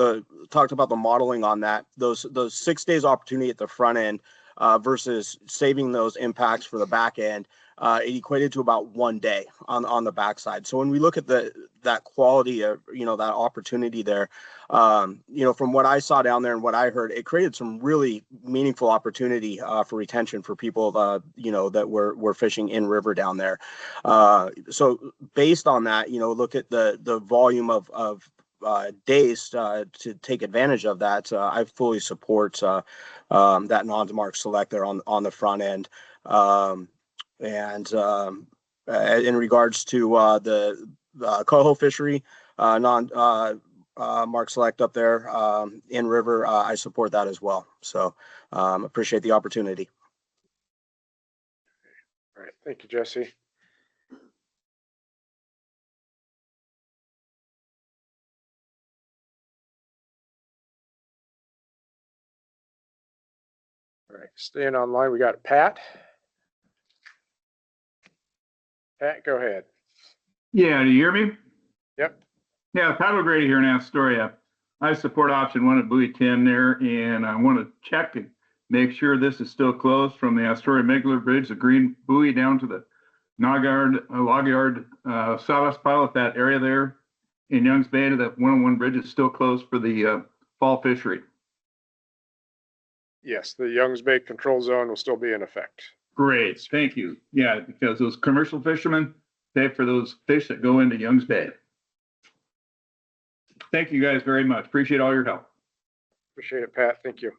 talked about the modeling on that, those 6 days opportunity at the front end versus saving those impacts for the back end, it equated to about 1 day on the backside. So when we look at that quality of, you know, that opportunity there, you know, from what I saw down there and what I heard, it created some really meaningful opportunity for retention for people, you know, that were fishing in river down there. So based on that, you know, look at the volume of days to take advantage of that. I fully support that non-mark select there on the front end. And in regards to the coho fishery, mark select up there in river, I support that as well. So appreciate the opportunity. All right, thank you, Jesse. All right, staying online, we got Pat. Pat, go ahead. Yeah, do you hear me? Yep. Yeah, Pat O'Grady here in Astoria. I support option one at Buoy 10 there, and I want to check to make sure this is still closed from the Astoria Megler Bridge, the green buoy down to the log yard sawdust pile at that area there in Youngs Bay. That 101 bridge is still closed for the fall fishery. Yes, the Youngs Bay control zone will still be in effect. Great, thank you. Yeah, because those commercial fishermen pay for those fish that go into Youngs Bay. Thank you guys very much. Appreciate all your help. Appreciate it, Pat. Thank you.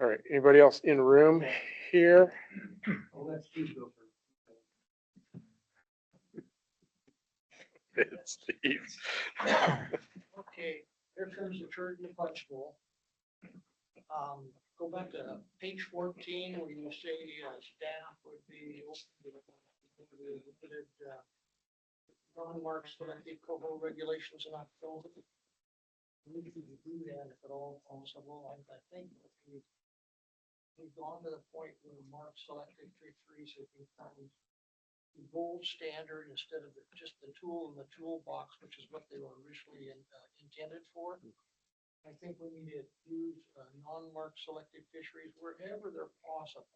All right, anybody else in room here? Well, let's keep going. It's Steve. Okay, here comes the turd in the punch bowl. Go back to page 14 where you say staff would be limited non-mark selective coho regulations in October. We need to do that if at all possible. I think we've gone to the point where mark selective fisheries have become the gold standard instead of just the tool in the toolbox, which is what they were originally intended for. I think we need to use non-mark selective fisheries wherever they're possible.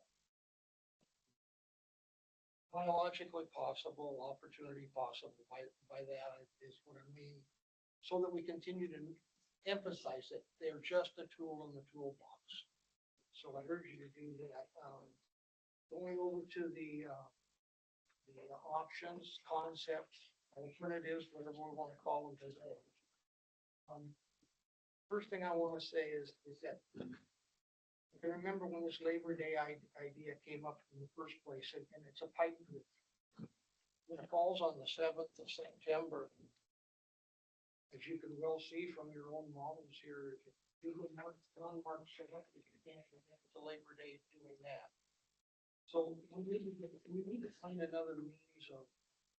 Biologically possible, opportunity possible by that is what I mean. So that we continue to emphasize that they're just a tool in the toolbox. So I urge you to do that. Going over to the options, concepts, alternatives, whatever we want to call them today. First thing I want to say is that I can remember when this Labor Day idea came up in the first place, and it's a pipe dream. When it falls on the 7th of September, as you can well see from your own models here, you would non-mark selected, you can't connect to Labor Day doing that. So we need to find another means of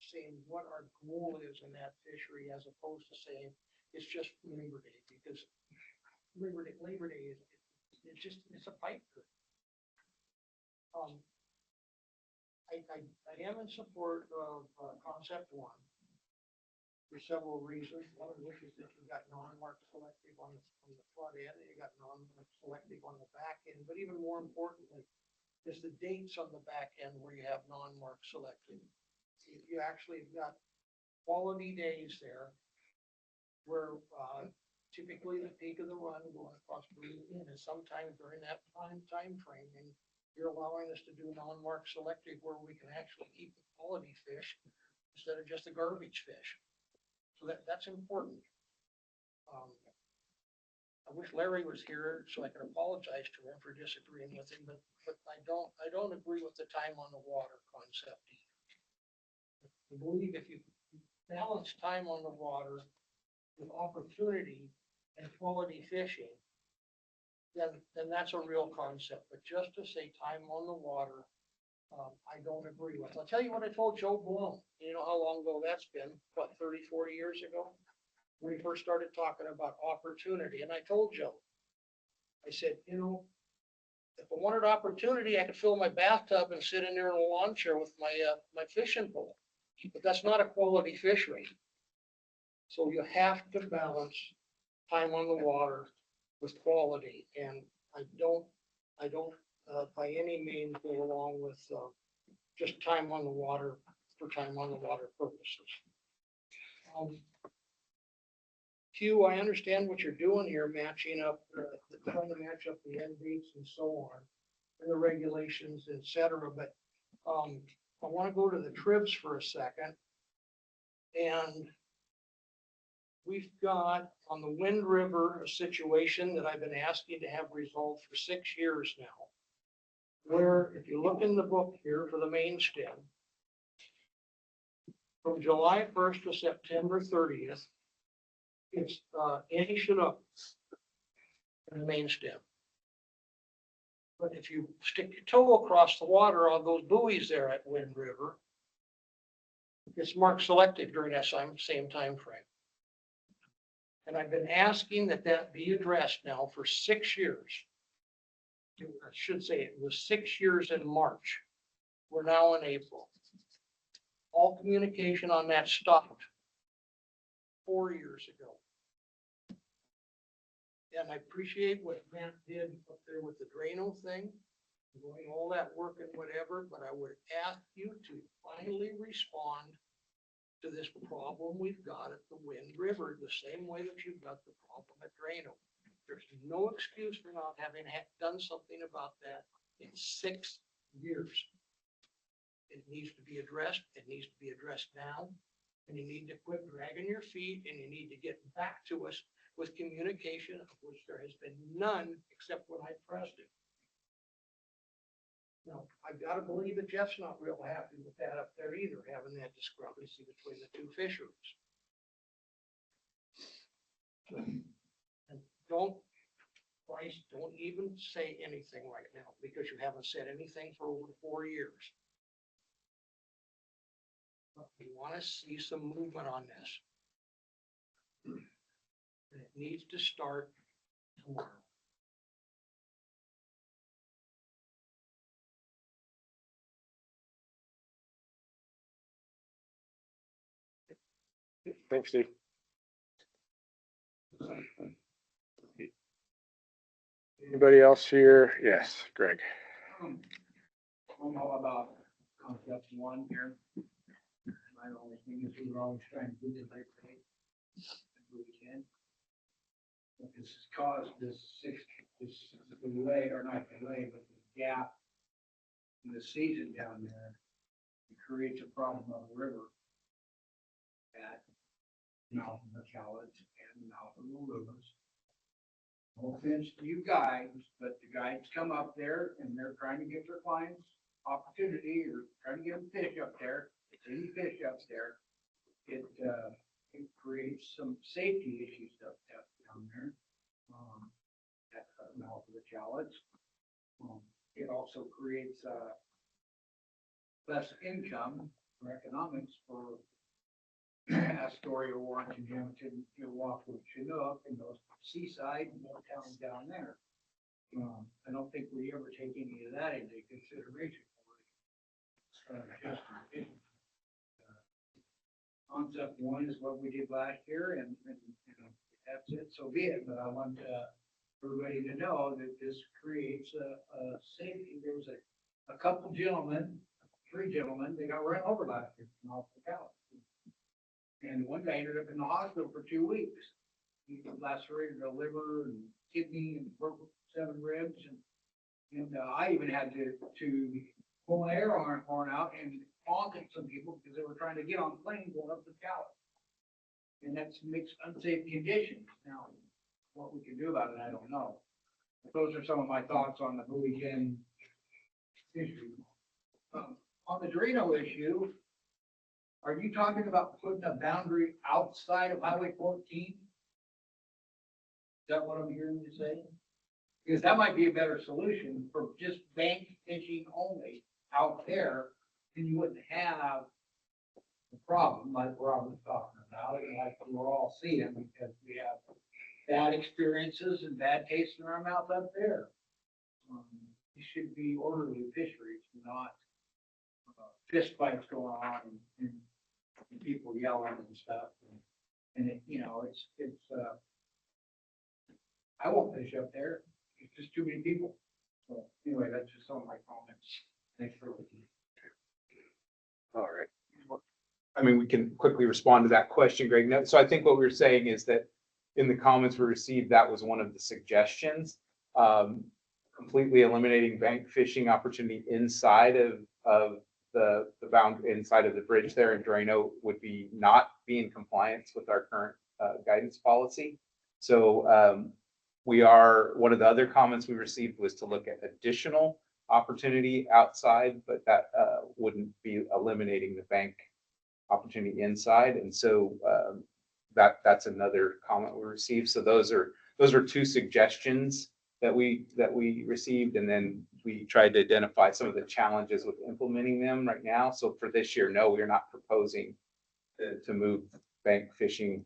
saying what our goal is in that fishery as opposed to saying it's just Labor Day, because Labor Day is it's a pipe dream. I am in support of concept one for several reasons. One of which is that you got non-mark selective on the front end, and you got non-mark selective on the back end. But even more importantly, is the dates on the back end where you have non-mark selective. You actually have got quality days there where typically the peak of the run going across Blue is sometime during that time frame, and you're allowing us to do non-mark selective where we can actually keep the quality fish instead of just the garbage fish. So that's important. I wish Larry was here so I could apologize to him for disagreeing with him, but I don't agree with the time on the water concept either. I believe if you balance time on the water with opportunity and quality fishing, then that's a real concept. But just to say time on the water, I don't agree with. I'll tell you what I told Joe Bloom. You know how long ago that's been? What, 30, 40 years ago? When we first started talking about opportunity. And I told Joe, I said, you know, if I wanted opportunity, I could fill my bathtub and sit in there in a lawn chair with my my fishing pole. But that's not a quality fishery. So you have to balance time on the water with quality. And I don't by any means go along with just time on the water for time on the water purposes. Q, I understand what you're doing here, matching up, trying to match up the end dates and so on, and the regulations, et cetera. But I want to go to the tribs for a second. And we've got on the Wind River a situation that I've been asking to have resolved for 6 years now, where if you look in the book here for the main stem, from July 1st to September 30th, it's any Chinook in the main stem. But if you stick your toe across the water on those buoys there at Wind River, it's marked selective during that same time frame. And I've been asking that be addressed now for 6 years. I should say it was 6 years in March. We're now in April. All communication on that stopped 4 years ago. And I appreciate what Matt did up there with the Drano thing, doing all that work and whatever, but I would ask you to finally respond to this problem we've got at the Wind River, the same way that you've got the problem at Drano. There's no excuse for not having done something about that in 6 years. It needs to be addressed. It needs to be addressed now. And you need to quit dragging your feet, and you need to get back to us with communication, of which there has been none except when I pressed it. No, I've got to believe that Jeff's not real happy with that up there either, having that discrepancy between the two fisheries. So, and don't, Bryce, don't even say anything right now because you haven't said anything for over 4 years. But we want to see some movement on this. And it needs to start tomorrow. Thanks, Steve. Anybody else here? Yes, Greg. I'm all about concept one here. My only thing is we were always trying to do the right thing. We can. But this has caused this delay, or not delay, but the gap in the season down there. It creates a problem on the river at mouth of the Cowlitz and mouth of the Lewis. No offense to you guys, but the guides come up there and they're trying to get their clients opportunity or trying to get them fish up there. If any fish up there, it creates some safety issues up down there. At the mouth of the Cowlitz. It also creates less income or economics for Astoria, Warrenton, Hamilton, Milwaukee, Chinook, and those seaside and more towns down there. I don't think we ever take any of that into consideration. Concept one is what we did last year, and that's it, so be it. But I want everybody to know that this creates a safety. There was a couple gentlemen, 3 gentlemen, they got run over last year from off the Cowlitz. And one guy ended up in the hospital for 2 weeks. He lacerated a liver and kidney and broke 7 ribs. And I even had to pull my air horn out and honk at some people because they were trying to get on the plane going up the Cowlitz. And that makes unsafe conditions. Now, what we can do about it, I don't know. But those are some of my thoughts on the Bowie 10 issue. On the Drano issue, are you talking about putting a boundary outside of Highway 14? Is that what I'm hearing you say? Because that might be a better solution for just bank fishing only out there, then you wouldn't have the problem like Rob was talking about, and like we're all seeing, because we have bad experiences and bad taste in our mouth up there. It should be orderly fisheries, not fist fights going on and people yelling and stuff. And it, it's I won't fish up there. It's just too many people. So anyway, that's just some of my comments. Thanks for listening. All right. I mean, we can quickly respond to that question, Greg. No, so I think what we were saying is that in the comments we received, that was one of the suggestions. Completely eliminating bank fishing opportunity inside of the bound inside of the bridge there in Drano would be not be in compliance with our current guidance policy. So one of the other comments we received was to look at additional opportunity outside, but that wouldn't be eliminating the bank opportunity inside. And so that's another comment we received. So those are 2 suggestions that we received, and then we tried to identify some of the challenges with implementing them right now. So for this year, no, we're not proposing to move bank fishing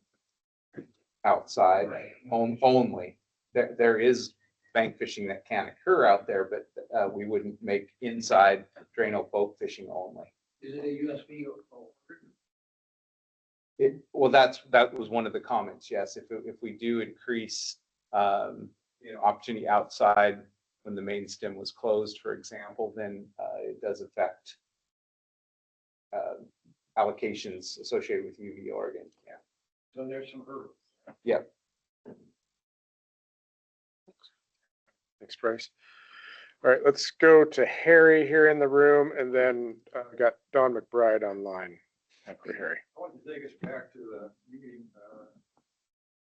outside only. There is bank fishing that can occur out there, but we wouldn't make inside Drano boat fishing only. Is it a USB or? Well, that was one of the comments. Yes, if we do increase, opportunity outside when the main stem was closed, for example, then it does affect allocations associated with UV Oregon. Yeah. So there's some hurdles. Yep. Thanks, Bryce. All right, let's go to Harry here in the room, and then got Don McBride online after Harry. I want to take us back to the meeting,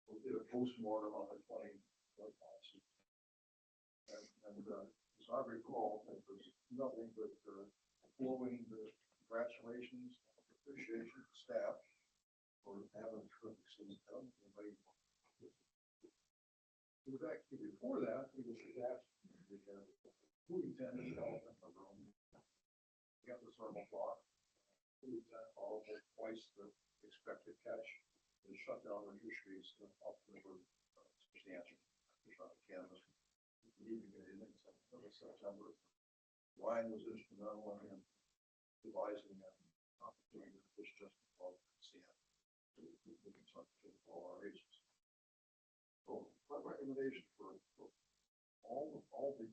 we did a postmortem on the 20 policy. And as I recall, it was nothing but flowing the congratulations, appreciation to staff for having a terrific season. Everybody. It was actually before that, it was asked the food attendant development of our own. We got the thermal block. Food attendant all twice the expected catch. They shut down the fisheries off the river substantial. Fish on the canvas. We need to get in September. Ryan was instrumental in devising that opportunity to fish just above sand. We can start to fish all our ages. So my recommendation for all the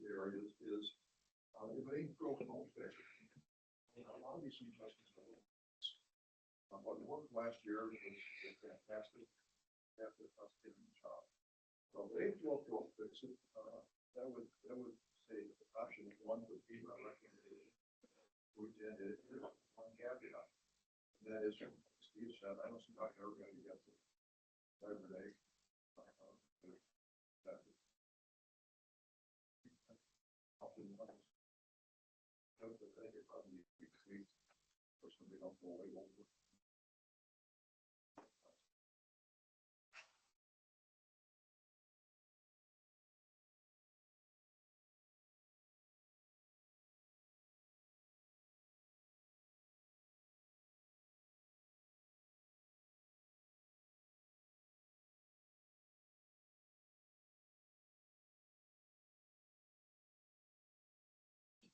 areas is if it ain't broken, don't fix it. A lot of these suggestions. What worked last year was fantastic. After us getting the job. So if it ain't broke, don't fix it. That would say option one would be my recommendation. We did it. One caveat. That is, Steve said, I don't see how you're going to get to every day.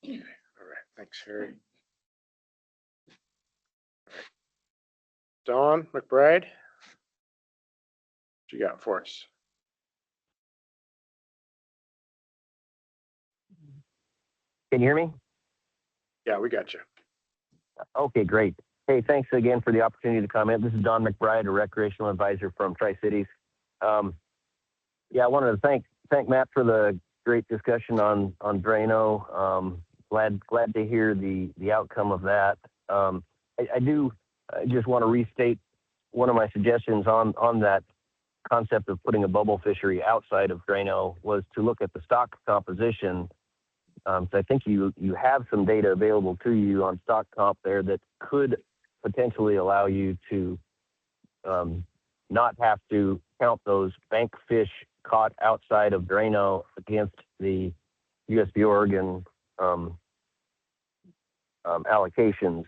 All right, thanks, Harry. Dawn McBride, what you got for us? Can you hear me? Yeah, we got you. Okay, great. Hey, thanks again for the opportunity to comment. This is Don McBride, a recreational advisor from Tri-Cities. Yeah, I wanted to thank Matt for the great discussion on Drano. Glad to hear the outcome of that. I just want to restate one of my suggestions on that concept of putting a bubble fishery outside of Drano was to look at the stock composition. So I think you have some data available to you on stock comp there that could potentially allow you to not have to count those bank fish caught outside of Drano against the USP Oregon allocations.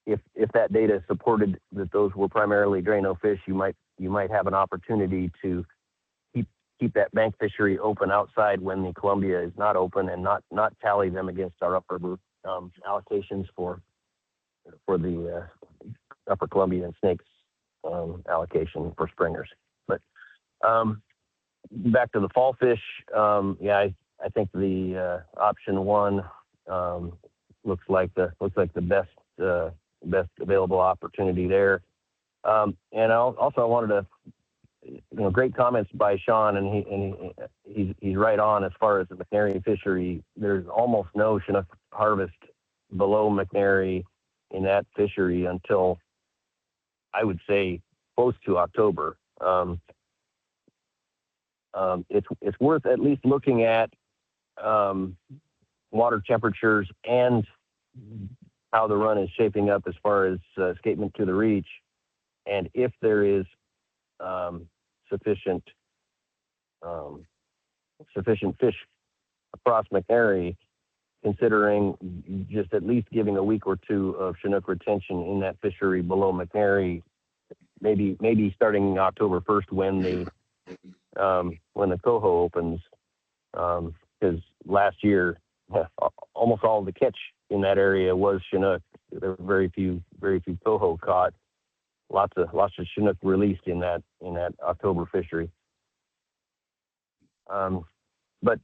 If that data supported that those were primarily Drano fish, you might have an opportunity to keep that bank fishery open outside when the Columbia is not open and not tally them against our upper allocations for the upper Columbia and snakes allocation for springers. But back to the fall fish, yeah, I think the option one looks like the best available opportunity there. And I wanted to, great comments by Sean, and he's right on as far as the McNary fishery. There's almost no Chinook harvest below McNary in that fishery until I would say close to October. It's worth at least looking at water temperatures and how the run is shaping up as far as escapement to the reach, and if there is sufficient fish across McNary, considering just at least giving a week or two of Chinook retention in that fishery below McNary, maybe starting October 1st when the coho opens, because last year almost all the catch in that area was Chinook. There were very few coho caught. Lots of Chinook released in that October fishery. But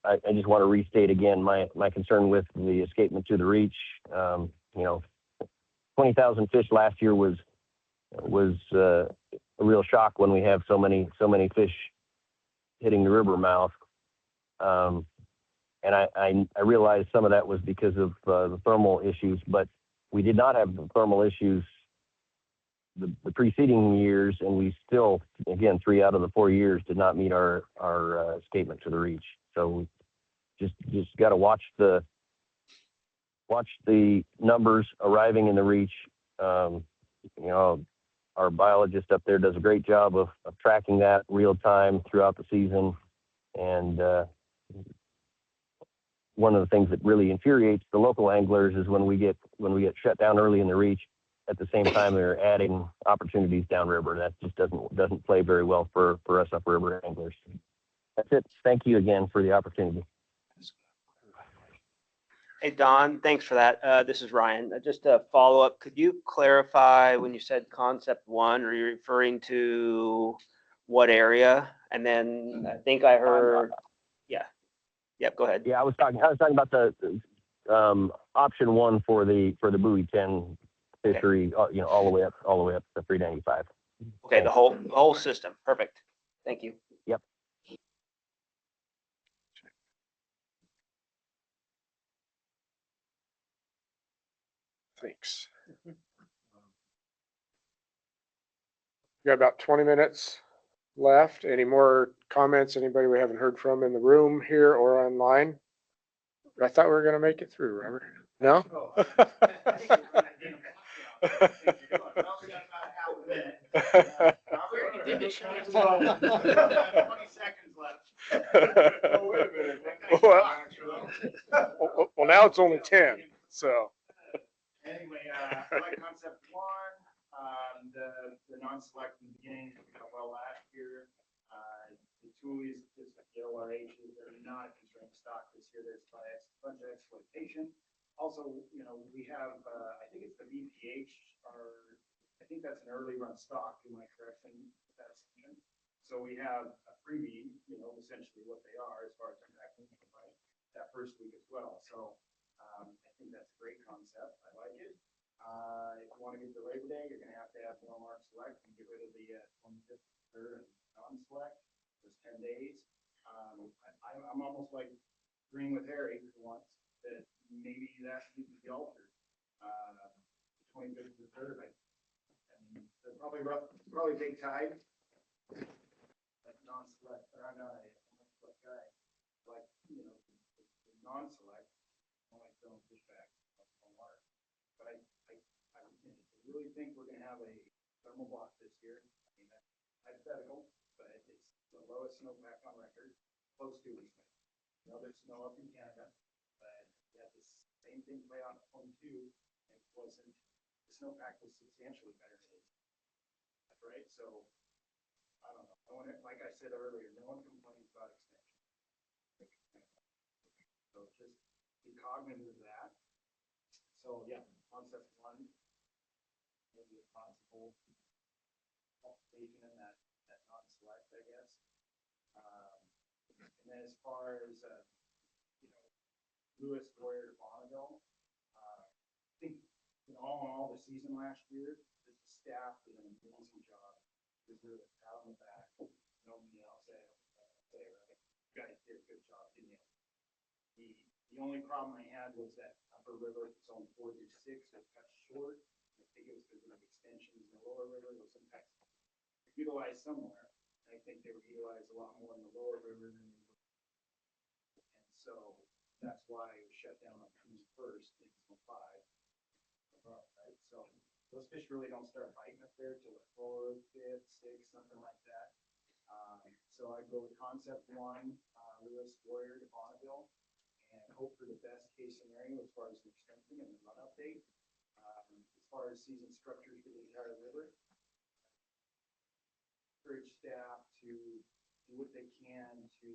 I just want to restate again my concern with the escapement to the reach. 20,000 fish last year was a real shock when we have so many fish hitting the river mouth. And I realized some of that was because of the thermal issues, but we did not have the thermal issues the preceding years, and we still, again, 3 out of the 4 years did not meet our escapement to the reach. So we just got to watch the watch the numbers arriving in the reach. Our biologist up there does a great job of tracking that real time throughout the season. And one of the things that really infuriates the local anglers is when we get shut down early in the reach. At the same time, they're adding opportunities downriver. That just doesn't play very well for us upriver anglers. That's it. Thank you again for the opportunity. Hey, Don, thanks for that. This is Ryan. Just a follow up. Could you clarify when you said concept one, are you referring to what area? And then I think I heard, yeah. Yep, go ahead. Yeah, I was talking about the option one for the buoy 10 fishery, all the way up to 395. Okay, the whole system. Perfect. Thank you. Yep. Thanks. Got about 20 minutes left. Any more comments? Anybody we haven't heard from in the room here or online? I thought we were going to make it through, Robert. No? Well, now it's only 10, so. Anyway, I like concept one, the non-select in the beginning, well last year. The tulies, just like the ORHs, they're not a constrained stock this year. There's a bunch of exploitation. Also, we have, I think it's the VPH, I think that's an early run stock, in my correction, that's, so we have a freebie, essentially what they are as far as impacting, right, that first week as well. So I think that's a great concept. I like it. If you want to get to Labor Day, you're going to have no mark select and get rid of the 25th, 3rd, and non-select. Those 10 days. I'm almost like agreeing with Harry for once that maybe that needs to be altered. 25th to 3rd. They're probably big tide. Like non-select, or I'm not a non-select guy. Like, the non-select, I like throwing fish back on water. But I really think we're going to have a thermal block this year. I mean, that's hypothetical, but it's the lowest snowpack on record, close to it. There's snow up in Canada, but we had this same thing play out in 22, and it wasn't, the snowpack was substantially better than it is. Right? So, I don't know. Like I said earlier, no one complains about extension. So just be cognizant of that. So yeah, concept one, maybe a possible application in that non-select, I guess. And then as far as Lewis, Boyer, Bonneville, I think all the season last year, the staff did an amazing job. Deserve a pat on the back. Nobody else say right. You guys did a good job, didn't you? The only problem I had was that upper river, it's on 4 through 6, it cut short. I think it was because of extensions in the lower river. Those impacts utilized somewhere. I think they were utilized a lot more in the lower river than they were. And so that's why it was shut down on June 1st in 5. Right? So those fish really don't start biting up there till the 4th, 5th, 6th, something like that. So I go with concept one, Lewis, Warrior to Bonneville, and hope for the best case scenario as far as the extension and the run update. As far as season structures for the entire river, encourage staff to do what they can to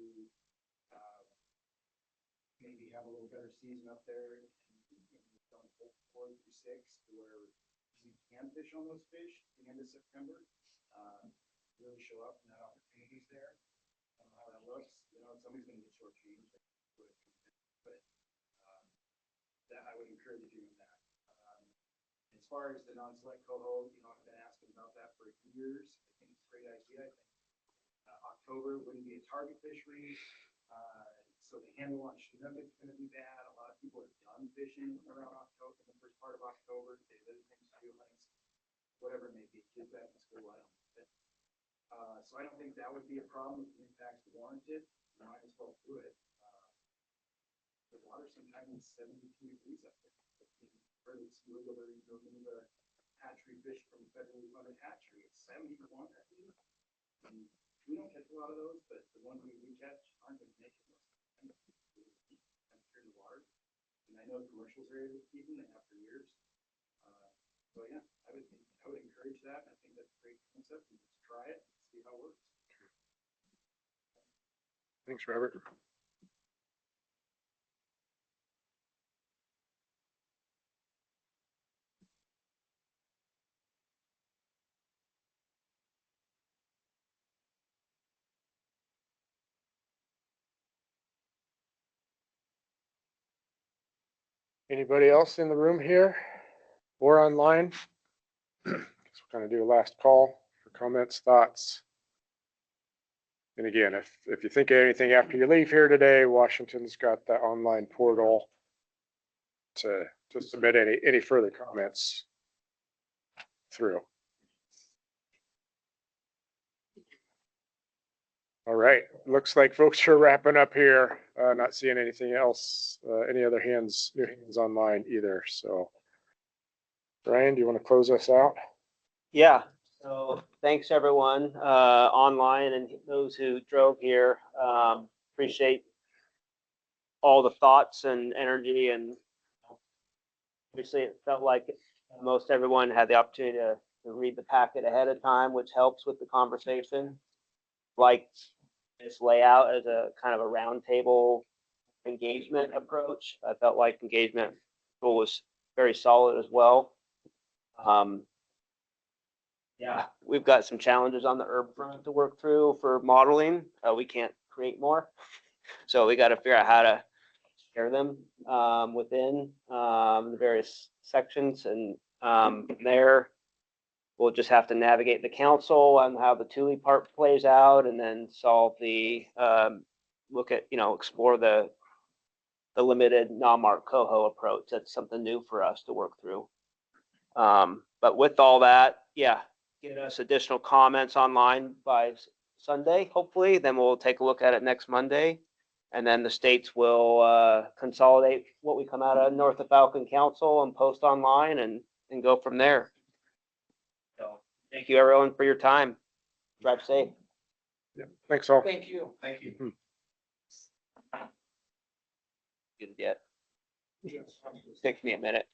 maybe have a little better season up there and from 4 through 6 to where you can fish on those fish at the end of September. Really show up and that opportunity's there. I don't know how that looks. Somebody's going to get shortchanged. But that I would encourage doing that. As far as the non-select coho, I've been asking about that for years. I think it's a great idea. I think October wouldn't be a target fishery. So the handle on Chinook is going to be bad. A lot of people are done fishing around October, in the first part of October. They have other things to do, whatever it may be, kids back in school, I don't know. So I don't think that would be a problem if the impact's warranted. Might as well do it. The water sometimes is 72 degrees up there. where it's regular, the hatchery fish from federally funded hatchery, it's 71, I think. And we don't catch a lot of those, but the ones we do catch aren't gonna make it. In the water. And I know commercials are able to keep them, they have for years. So yeah, I would encourage that. I think that's a great concept. And just try it, see how it works. Thanks, Robert. Anybody else in the room here or online? Guess we'll kind of do a last call for comments, thoughts. And again, if you think of anything after you leave here today, Washington's got that online portal to submit any further comments through. All right, looks like folks are wrapping up here. Not seeing anything else, any other new hands online either. So Brian, do you want to close us out? Yeah, so thanks everyone online and those who drove here. Appreciate all the thoughts and energy, and obviously it felt like most everyone had the opportunity to read the packet ahead of time, which helps with the conversation. Like this layout as a kind of a roundtable engagement approach. I felt like engagement was very solid as well. Yeah, we've got some challenges on the herb front to work through for modeling. We can't create more. So we got to figure out how to share them within the various sections. And from there, we'll just have to navigate the council on how the Thule part plays out, and then solve the, look at, explore the limited non-mark coho approach. That's something new for us to work through. But with all that, yeah, get us additional comments online by Sunday, hopefully. Then we'll take a look at it next Monday. And then the states will consolidate what we come out of North of Falcon Council and post online and go from there. So thank you everyone for your time. Drive safe. Yeah, thanks all. Thank you. Thank you. Good yet. Takes me a minute.